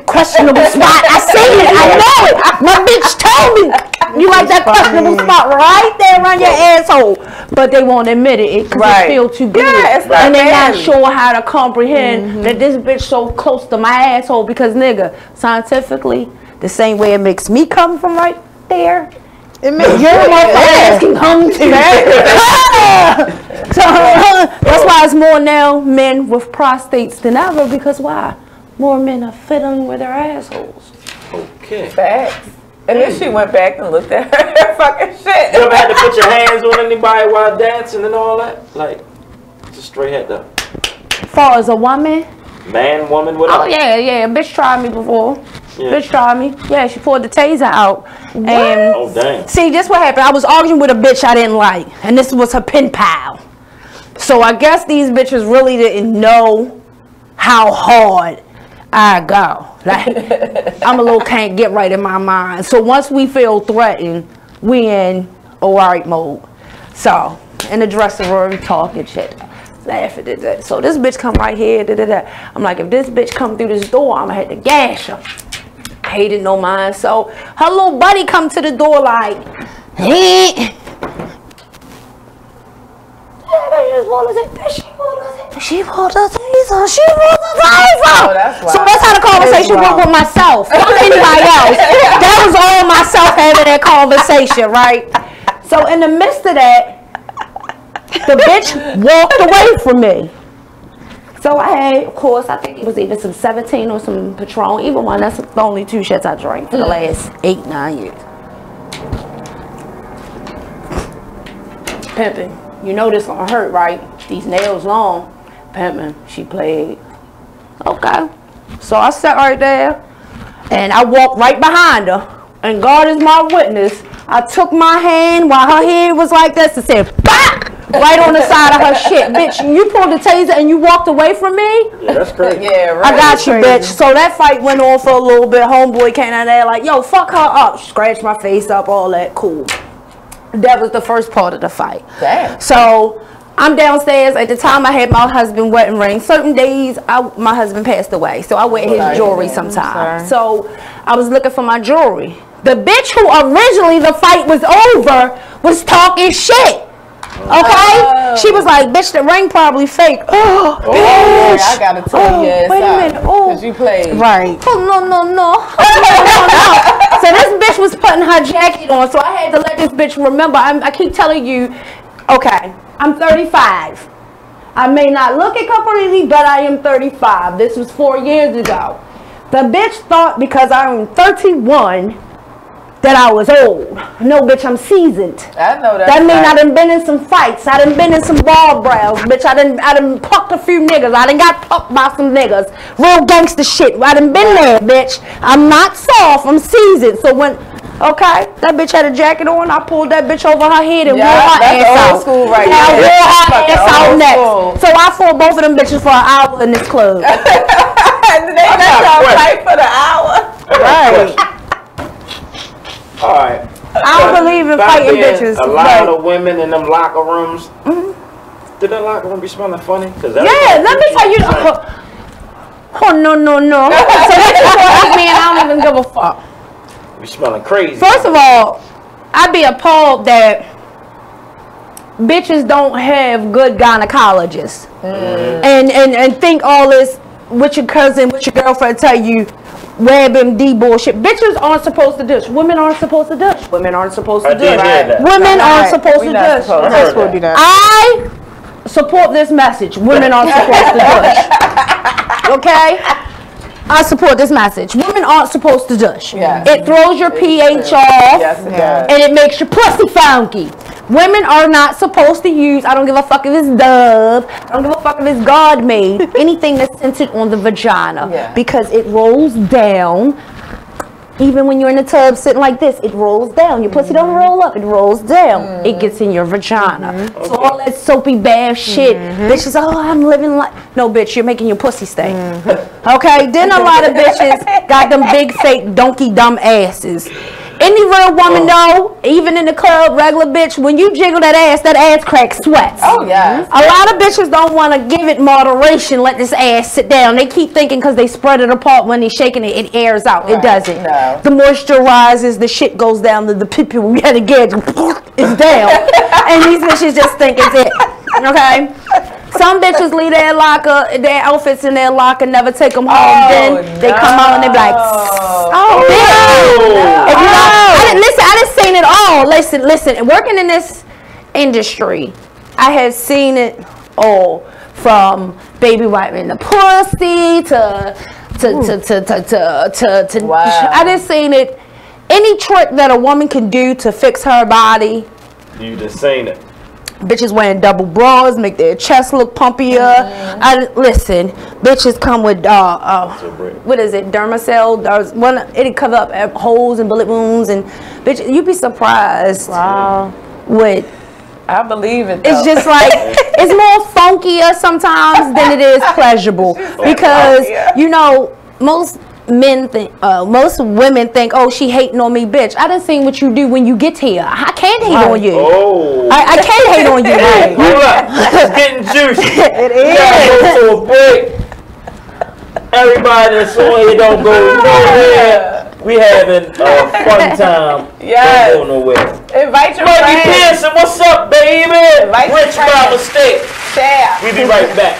questionable spot. I seen it, I know it. My bitch told me you like that questionable spot right there around your asshole. But they won't admit it because they feel too good. And they're not sure how to comprehend that this bitch so close to my asshole because, nigga, scientifically, the same way it makes me come from right there, it makes your ass can come too. So that's why it's more now men with prostates than ever, because why? More men are fiddling with their assholes. Okay. Facts. And then she went back and looked at her fucking shit. You ever had to put your hands on anybody while dancing and all that? Like, just straight head up. As far as a woman? Man, woman, whatever. Oh, yeah. A bitch tried me before. Yeah. Bitch tried me. Yeah, she pulled the taser out. What? And oh, dang. See, this what happened. I was arguing with a bitch I didn't like. And this was her pen pal. So I guess these bitches really didn't know how hard I go. Like, I'm a little can't get right in my mind. So once we feel threatened, we in alright mode. So, in the dressing room, talking shit. Laughing at that. So this bitch come right here. I'm like, if this bitch come through this door, I'm gonna have to gash her. Hated no mind. So her little buddy come to the door like, She pulled the taser. Oh, that's why. So that's how the conversation went with myself. Not anybody else. That was all myself having that conversation, right? So in the midst of that, the bitch walked away from me. So I had, of course, I think it was either some 17 or some Patron. Even one, that's the only 2 shits I drank for the last 8-9 years. Pimpin', you know this gonna hurt, right? These nails long. Pimpin', she played. Okay. So I sat right there, and I walked right behind her. And God is my witness. I took my hand while her head was like this and said, "Bah!" Right on the side of her shit. Bitch, you pulled the taser and you walked away from me? Yeah, that's crazy. Yeah, right. I got you, bitch. So that fight went on for a little bit. Homeboy came out there like, yo, fuck her up. Scratched my face up, all that. Cool. That was the first part of the fight. Damn. So I'm downstairs. At the time, I had my husband wedding ring. Certain days, my husband passed away. So I wear his jewelry sometimes. So I was looking for my jewelry. The bitch who originally the fight was over was talking shit. Okay? She was like, bitch, the ring probably fake. Oh, bitch. I gotta tell you, wait a minute. Oh, because you played. Right. Oh, no. No. So this bitch was putting her jacket on, so I had to let this bitch remember. I keep telling you, okay, I'm 35. I may not look it completely, but I am 35. This was 4 years ago. The bitch thought because I'm 31 that I was old. No, bitch, I'm seasoned. I know that. That mean I done been in some fights. I done been in some ball brows, bitch. I done pucked a few niggas. I done got pucked by some niggas. Real gangster shit. I done been there, bitch. I'm not soft. I'm seasoned. So when, okay, that bitch had a jacket on. I pulled that bitch over her head and wore her ass out. Old school right I there. wore her ass out next. So I fought both of them bitches for an hour in this club. And they let y'all fight for the hour. Right. All right. I don't believe in fighting bitches. A lot of women in them locker rooms. Did that locker room be smelling funny? Yeah, let me tell you. Oh, no. So that's before me and I don't even give a fuck. Be smelling crazy. First of all, I'd be appalled that bitches don't have good gynecologists and think all this with your cousin, with your girlfriend tell you WebMD bullshit. Bitches aren't supposed to douche. Women aren't supposed to douche. Women aren't supposed to douche. Women aren't supposed to douche. I support this message. Women aren't supposed to douche. Okay? I support this message. Women aren't supposed to douche. It throws your pH off and it makes your pussy funky. Women are not supposed to use, I don't give a fuck if it's Dove, I don't give a fuck if it's God made, anything that's centered on the vagina. Because it rolls down. Even when you're in the tub sitting like this, it rolls down. Your pussy don't roll up, it rolls down. It gets in your vagina. So all that soapy bath shit, bitches, oh, I'm living like, no bitch, you're making your pussy stink. Okay, then a lot of bitches got them big fake donkey dumb asses. Any real woman know, even in the club, regular bitch, when you jiggle that ass crack sweats. Oh, yeah. A lot of bitches don't want to give it moderation, let this ass sit down. They keep thinking because they spread it apart when they're shaking it, it airs out. It doesn't. No. The moisture rises, the shit goes down, the pee-pee, we had to get it's down. And these bitches just think it's it. Okay? Some bitches leave their outfits in their locker, never take them home. Then they come out and they be like, I done seen it all. Listen. Working in this industry, I have seen it all. From baby wiping the pussy to I done seen it. Any trick that a woman can do to fix her body. You just seen it. Bitches wearing double bras, make their chest look pumpier. Listen, bitches come with what is it? Dermacell. There's one. It'll cover up holes and bullet wounds, and bitch, you'd be surprised. Wow. What? I believe it. Though. It's just like it's more funkier sometimes than it is pleasurable because you know most women think, oh, she hating on me, bitch. I done seen what you do when you get here. I can't hate on you. Oh. I can't hate on you. Hey, hold up. It's getting juicy. It is. We gotta go to a break. Everybody that's on here don't go nowhere. We having a fun time. Yes. Don't go nowhere. Invite your Mikey friends. Pearson, what's up, baby? Invite Rich by mistake. Share. We be right back.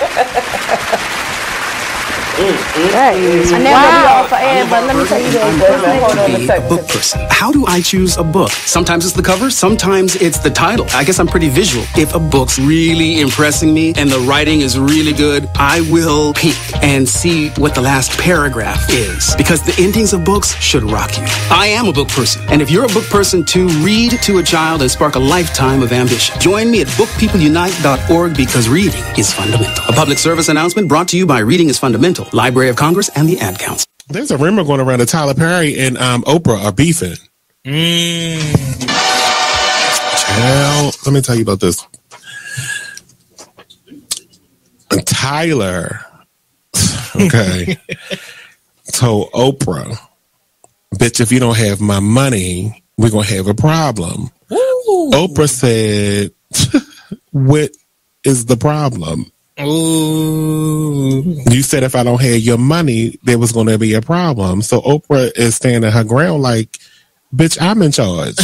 I never be all for air, but let me tell you this. A book person. How do I choose a book? Sometimes it's the cover, sometimes it's the title. I guess I'm pretty visual. If a book's really impressing me and the writing is really good, I will peek and see what the last paragraph is. Because the endings of books should rock you. I am a book person. And if you're a book person too, read to a child and spark a lifetime of ambition. Join me at bookpeopleunite.org because reading is fundamental. A public service announcement brought to you by Reading is Fundamental, Library of Congress, and the Ad Council. There's a rumor going around that Tyler Perry and Oprah are beefing. Well, let me tell you about this. Tyler, okay, told Oprah, bitch, if you don't have my money, we're going to have a problem. Ooh. Oprah said, what is the problem? Ooh. You said if I don't have your money, there was going to be a problem. So Oprah is standing her ground like, bitch, I'm in charge.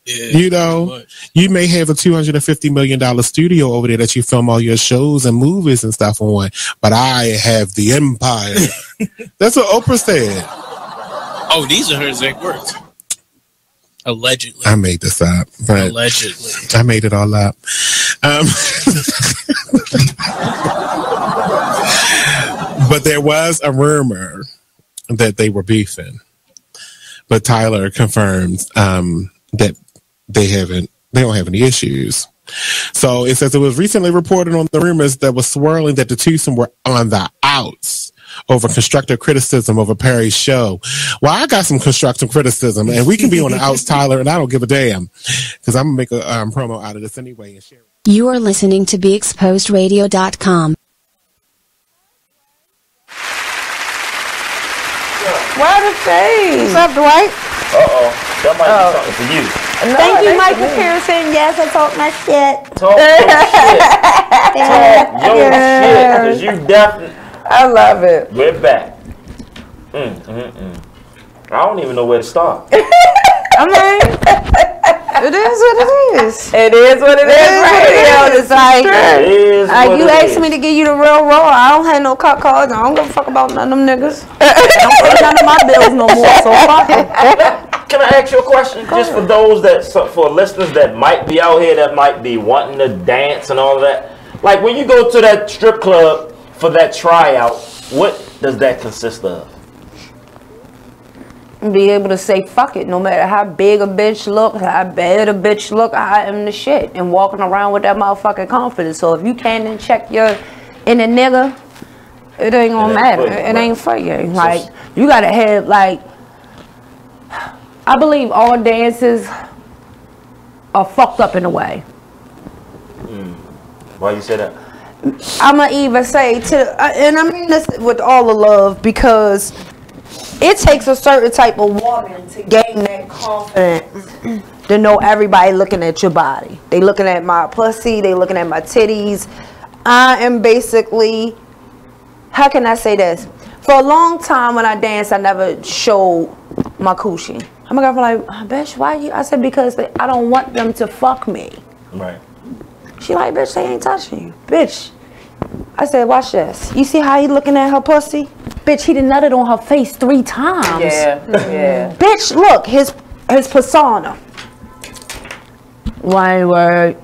Yeah, you know, you may have a $250 million studio over there that you film all your shows and movies and stuff on, but I have the empire. That's what Oprah said. Oh, these are her exact words. Allegedly. I made this up. But allegedly. I made it all up. But there was a rumor that they were beefing. But Tyler confirms that they don't have any issues. So it says it was recently reported on the rumors that was swirling that the twosome were on the outs over constructive criticism over Perry's show. Well, I got some constructive criticism, and we can be on the outs, Tyler, and I don't give a damn because I'm going to make a promo out of this anyway and share it. You are listening to BeExposedRadio.com. Why the face? What's up, Dwight? That might be something for you. No, thank you, Michael Pearson. Yes, I talk my shit. Talk your shit. Because you definitely. I love it. We're back. I don't even know where to start. I mean, it is what it is. It is what it is. Right? It's like, it is what you it asked is. me to give you the real raw. I don't have no cut cards. I don't give a fuck about none of them niggas. I don't pay none of my bills no more. So fuck them. Can I ask you a question? Just for those for listeners that might be out here that might be wanting to dance and all of that. Like when you go to that strip club for that tryout, what does that consist of? Be able to say fuck it, no matter how big a bitch look, how bad a bitch look, I am the shit, and walking around with that motherfucking confidence. So if you can't check your inner nigga, it ain't gonna matter. It ain't for you. Like you gotta have like. I believe all dances are fucked up in a way. Why you say that? I'ma even say and I mean this with all the love because it takes a certain type of woman to gain that confidence to know everybody looking at your body. They looking at my pussy, they looking at my titties. I am basically, how can I say this? For a long time when I danced, I never showed my coochie. My girlfriend like, bitch, why you? I said, because I don't want them to fuck me. Right. She like, bitch, they ain't touching you. Bitch. I said, watch this. You see how he looking at her pussy? Bitch, he done nutted on her face 3 times. Yeah. Bitch, look, his persona. One word.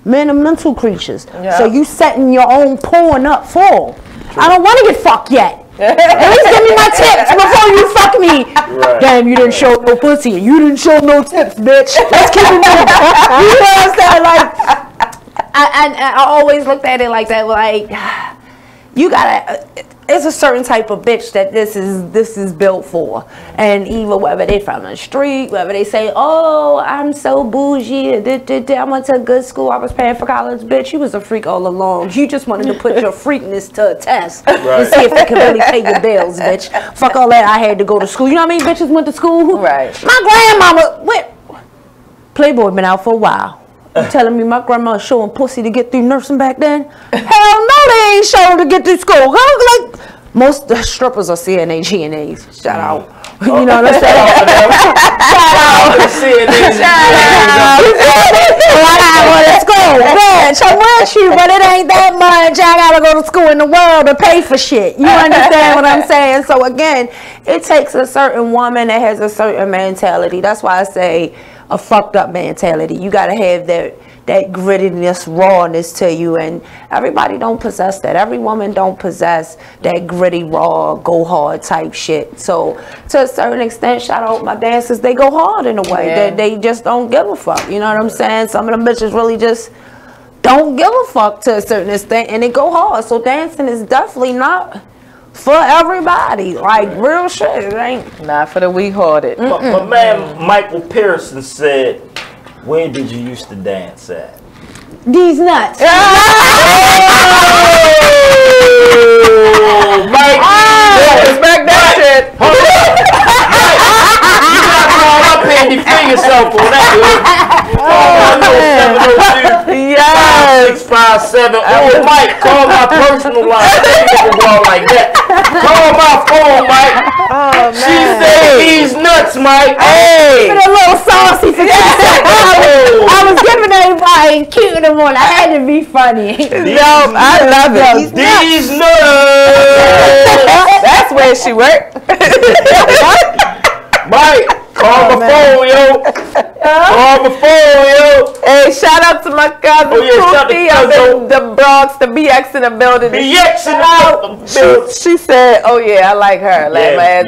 Men are mental creatures. Yeah. So you setting your own porn up full. I don't want to get fucked yet. At least give me my tips before you fuck me. Right. Damn, you didn't show no pussy. You didn't show no tips, bitch. Let's keep it moving. You know what I'm saying? Like, I always looked at it like that. Like, you gotta. It's a certain type of bitch that this is built for, and even whether they from the street, whether they say, "Oh, I'm so bougie," I went to a good school, I was paying for college, bitch. You was a freak all along. You just wanted to put your freakness to a test and see if they could really pay your bills, bitch. Fuck all that. I had to go to school. You know how many bitches went to school? Right. My grandmama went. Playboy been out for a while. You telling me my grandma showing pussy to get through nursing back then? Hell no, they ain't showing to get through school. Like most the strippers are CNA, GNAs. Shout out. You know what I'm saying? Shout out to CNA. Shout out. Let's go. got you, but it ain't that much. I gotta go to school in the world to pay for shit. You understand what I'm saying? So again, it takes a certain woman that has a certain mentality. That's why I say a fucked up mentality. You gotta have that grittiness, rawness to you, and everybody don't possess that. Every woman don't possess that gritty, raw, go hard type shit. So to a certain extent, shout out my dancers, they go hard in a way that they just don't give a fuck. You know what I'm saying? Some of them bitches really just don't give a fuck to a certain extent, and they go hard. So dancing is definitely not for everybody. Like real shit, it ain't not for the weak-hearted. My man Michael Pearson said, where did you used to dance at? These nuts. Oh, Mike. Respect that shit. Hold on. You got to call up here and defend yourself on that, dude. Yes. 657. Oh, Mike, call my personal line. Don't go like that. Call my phone, Mike. Oh, man. She said these nuts, Mike. Hey. Keep it a little saucy for 2 seconds. I was giving everybody cute in the morning. I had to be funny. Yo, I love it. These nuts. That's where she worked. Mike, call my phone, yo. Call my phone, yo. Hey, shout out to my cousin Pookie up in the Bronx, the BX in the building. BX in the building. She said, oh yeah, I like her. Like my ass.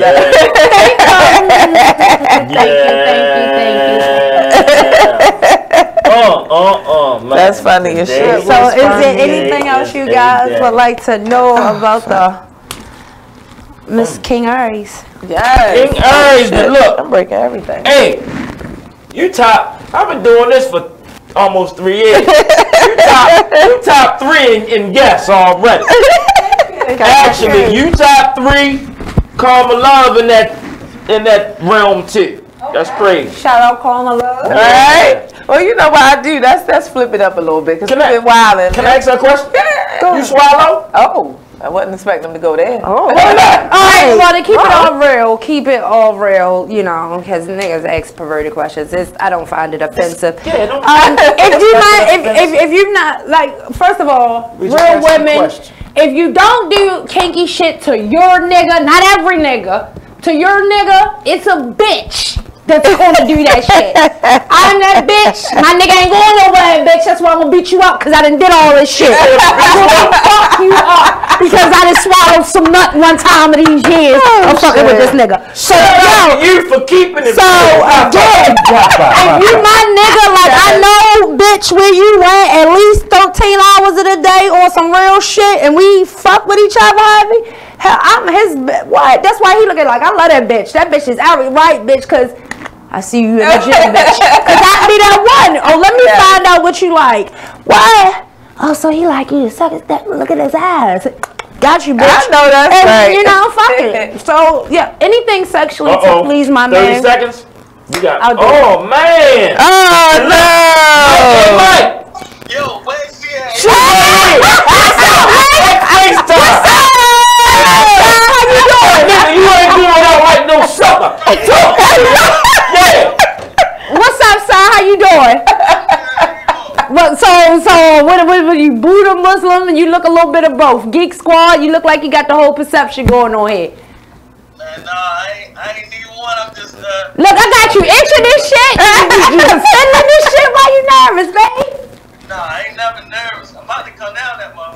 Man. That's funny as shit. So is there anything else you guys would like to know about the Miss King Aries? Yes. King Aries, but look. I'm breaking everything. Hey, I've been doing this for almost 3 years. you top 3 in guests already. Actually, you top 3 Karma Love in that realm too. That's crazy. Shout out Karma Love. All right. Well, you know what I do. That's flip it up a little bit because we've been wilding. Can I ask a question? Yeah. You swallow? Oh, I wasn't expecting them to go there. Oh. Why not? All right, well, to keep it all real, you know, because niggas ask perverted questions. I don't find it offensive. Yeah, don't. If you're not, like, first of all, real women, if you don't do kinky shit to your nigga, not every nigga, to your nigga, it's a bitch that's gonna do that shit. I'm that bitch. My nigga ain't going nowhere, bitch. That's why I'm gonna beat you up, because I done did all this shit. I'm gonna fuck you up because I done swallowed some nut one time of these years. I'm fucking with this nigga. So you for keeping it. So again, if you my nigga, like I know, bitch, where you at least 13 hours of the day on some real shit, and we fuck with each other, heavy. Hell, I'm his. What? That's why he looking like I love that bitch. That bitch is Aries, right, bitch? Because I see you in the gym, bitch. Cause I be that one. Oh, let me find out what you like. Why? Oh, so he like you to suck his dick. Look at his eyes. Got you, bitch. I know that's right. You know, fuck it. So yeah, anything sexually to please my 30 man. seconds. You got. Oh man. Oh no. Hey, Mike. Yo, where's the You ain't doing that like no sucker. Yeah. What's up, son? How you doing? What you Buddha, Muslim, and you look a little bit of both. Geek Squad, you look like you got the whole perception going on here. Man, nah, I ain't need one. I'm just Look, I got you itching this shit. You defending this shit while you nervous, babe. Nah, I ain't never nervous. I'm about to come down that motherfucker.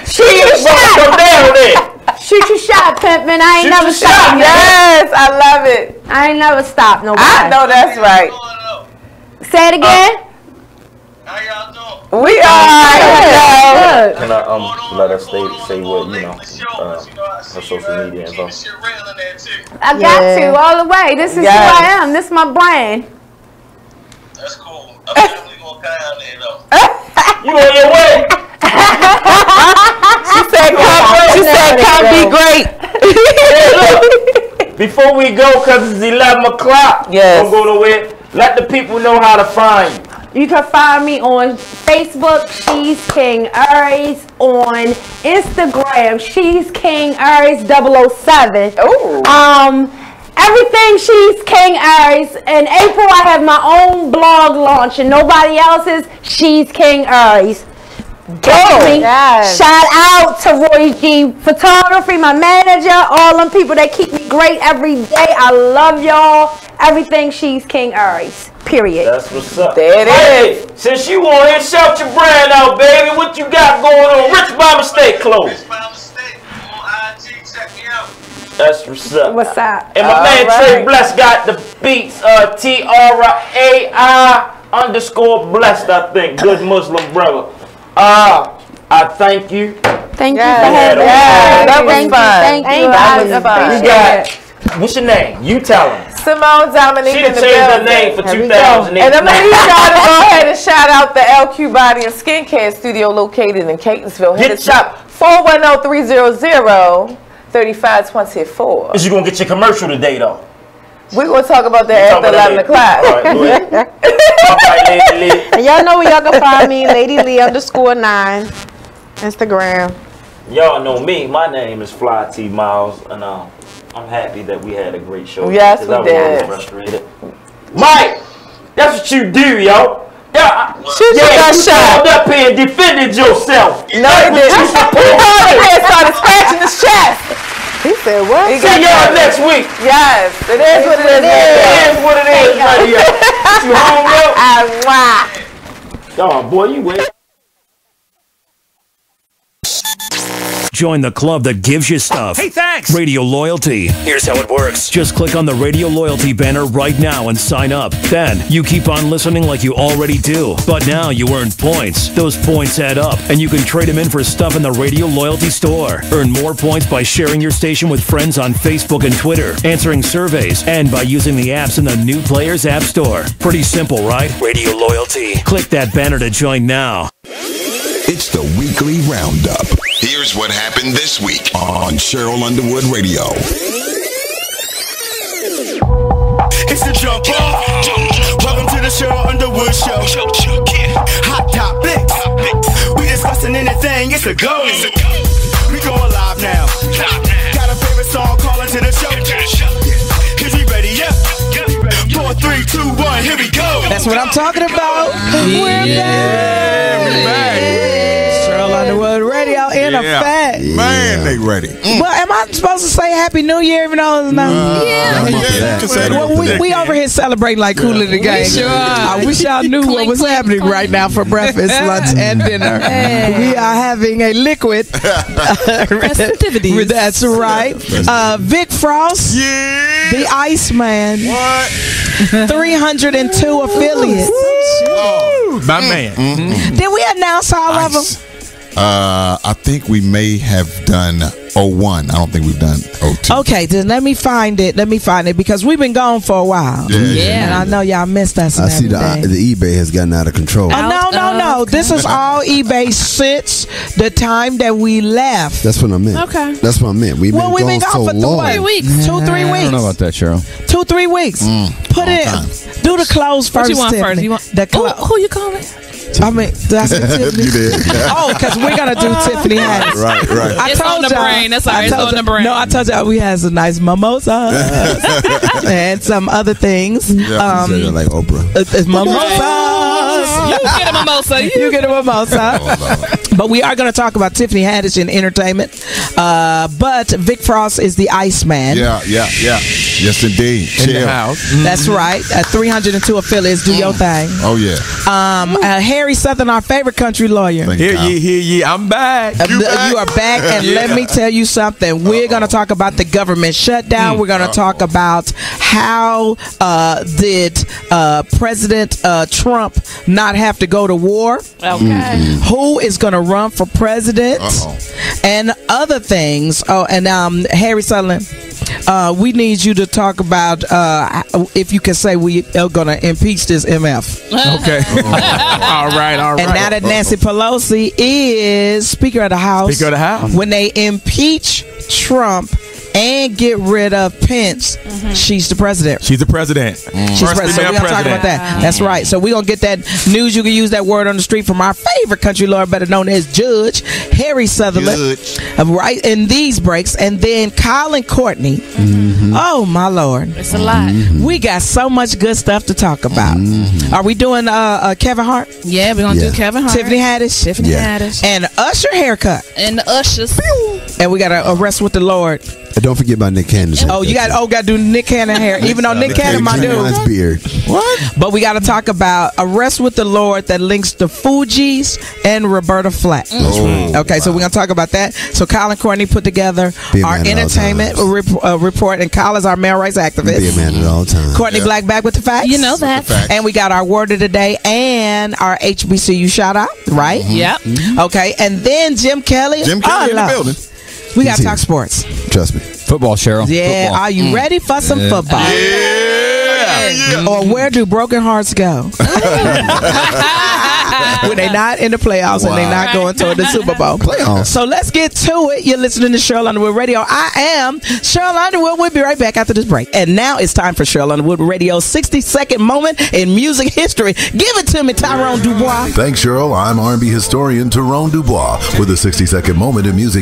Shoot your shot. Come down there. Shoot your shot, pimp, man. I ain't never your stopped. shot. Yes, I love it. I ain't never stopped nobody. I know that's right. Say it again. How y'all doing? We are. Can I let her say what, you know, her social media info? I got to all the way. This is who I am. This is my brand. That's cool. I'm definitely gonna come down there though. You on your way? She said, come be great. Hey, look, before we go, because it's 11 o'clock, yes. don't go nowhere. Let the people know how to find you. You can find me on Facebook, She's King Aries. On Instagram, She's King Aries 007. Ooh. Everything She's King Aries. In April, I have my own blog launch and nobody else's. She's King Aries. Text me. Yes. Shout out to Roy G Photography, my manager, all them people that keep me great every day. I love y'all. Everything She's King Aries. Period. That's what's up. There it is. Hey, since you on here, shout your brand out, baby. What you got going on? Rich by Mistake clothes. That's what's up. What's up? And my man Trey Bless got the beats. TRAI_Blessed, I think. Good Muslim brother. I thank you. Thank you for Yes. having me. That was fun. Thank you. That was fun. You got, what's your name? You tell him. Simone, Dominique, She in the changed her building. name for Here we 2008. go. And I'm going to need y'all to go ahead and shout out the LQ Body and Skincare Studio located in Catonsville. Hit the shop 410-300-3524. Is you going to get your commercial today, though? We're going to talk about that after 11 o'clock. All right, go ahead. All right, Lady Lee. And y'all know where y'all can find me, Lady Lee_9, Instagram. Y'all know me. My name is Fly T Miles, and I'm happy that we had a great show. Yes, we I was did. really frustrated. Mike, that's what you do, yo. Yeah, Shoot your gun you shot. called up here and defended yourself. No, he didn't. He called up here and started scratching his chest. He said what? See y'all next week. Yes, it is what it is. It is what it is, buddy. You home, yo? Oh, boy, you wait. Join the club that gives you stuff. Hey, thanks. Radio Loyalty. Here's how it works. Just click on the Radio Loyalty banner right now and sign up. Then you keep on listening like you already do. But now you earn points. Those points add up, and you can trade them in for stuff in the Radio Loyalty store. Earn more points by sharing your station with friends on Facebook and Twitter, answering surveys, and by using the apps in the New Players App Store. Pretty simple, right? Radio Loyalty. Click that banner to join now. It's the weekly roundup. Here's what happened this week on Cheryl Underwood Radio. It's the jump off. Welcome to the Cheryl Underwood Show. Hot topics. We discussing anything. It's a go. We going live now. Got a favorite song calling to the show. Is we ready? Yep. 4, 3, 2, 1. Here we go. That's what I'm talking about. We're back. Cheryl Underwood Radio in effect. Man, they ready. Well, am I supposed to say Happy New Year even though it's not? Well, we over here celebrating like Kool in the Gang. Sure are. I wish y'all knew what was happening right now for breakfast, lunch, and dinner. We are having a liquid festivities. That's right. Vic Frost, the Iceman. What? 302 affiliates. My man. Did we announce all of them? I think we may have done 01. I don't think we've done 02. Okay, then let me find it because we've been gone for a while. Yeah. And I know y'all missed us. I see the eBay has gotten out of control. No. This is all eBay since the time that we left. That's what I meant. Okay. That's what I meant. We've been We've been gone gone so for long. 3 weeks. 2-3 weeks. I don't know about that, Cheryl. 2-3 weeks. Put it. Do the clothes first. What you want Tiffany. first? You want the clothes? Who you calling? I mean, did I say Tiffany? You did. Oh, because we're gonna do Tiffany Haddish. Right. It's on the brain. That's all right. It's on the brain. No, I told y'all we had some nice mimosas and some other things. Yeah, like Oprah. It's mimosas. You get a mimosa. You get a mimosa. But we are going to talk about Tiffany Haddish in entertainment. But Vic Frost is the Iceman. Yeah. Yes, indeed. In the house. That's right. 302 affiliates. Do your thing. Oh, yeah. Harry Southern, our favorite country lawyer. Hear ye, I'm back. You are back, and let me tell you something. We're going to talk about the government shutdown. We're going to talk about how did President Trump not have to go to war. Okay. Who is going to run for president? And other things. Oh, and Harry Sutherland, we need you to talk about if you can say we are going to impeach this MF. Okay. All right. And now that Nancy Pelosi is Speaker of the House. Speaker of the House. When they impeach Trump, and get rid of Pence, she's the president. She's the president. She's president. So we're gonna talk about that. That's right. So we're gonna get that news. You can use that word on the street from our favorite country lawyer, better known as Judge Harry Sutherland. Right in these breaks, and then Kyle and Courtney. Oh my Lord, it's a lot. We got so much good stuff to talk about. Are we doing Kevin Hart? Yeah, we're gonna do Kevin Hart. Tiffany Haddish. And Usher haircut. And the Ushers. And we got to Rest with the Lord. And don't forget about Nick Cannon's. Oh, you got to do Nick Cannon hair. Even though Nick Cannon my dude. Beard. What? But we got to talk about a Rest with the Lord that links the Fugees and Roberta Flack. Okay, so we're gonna talk about that. So Kyle and Courtney put together our entertainment report, and Kyle is our male rights activist. Be a man at all times. Courtney Black back with the facts. You know that. And we got our word of the day and our HBCU shout out, right? Yep. Okay, and then Jim Kelly. Jim Kelly in the building. We got to talk sports. Trust me. Football, Cheryl. Yeah. Football. Are you ready for some football? Yeah. Or where do broken hearts go? When they not in the playoffs and they not going toward the Super Bowl. Playoffs. So let's get to it. You're listening to Cheryl Underwood Radio. I am Cheryl Underwood. We'll be right back after this break. And now it's time for Cheryl Underwood Radio's 60-second moment in music history. Give it to me, Tyrone Dubois. Thanks, Cheryl. I'm R&B historian Tyrone Dubois with a 60-second moment in music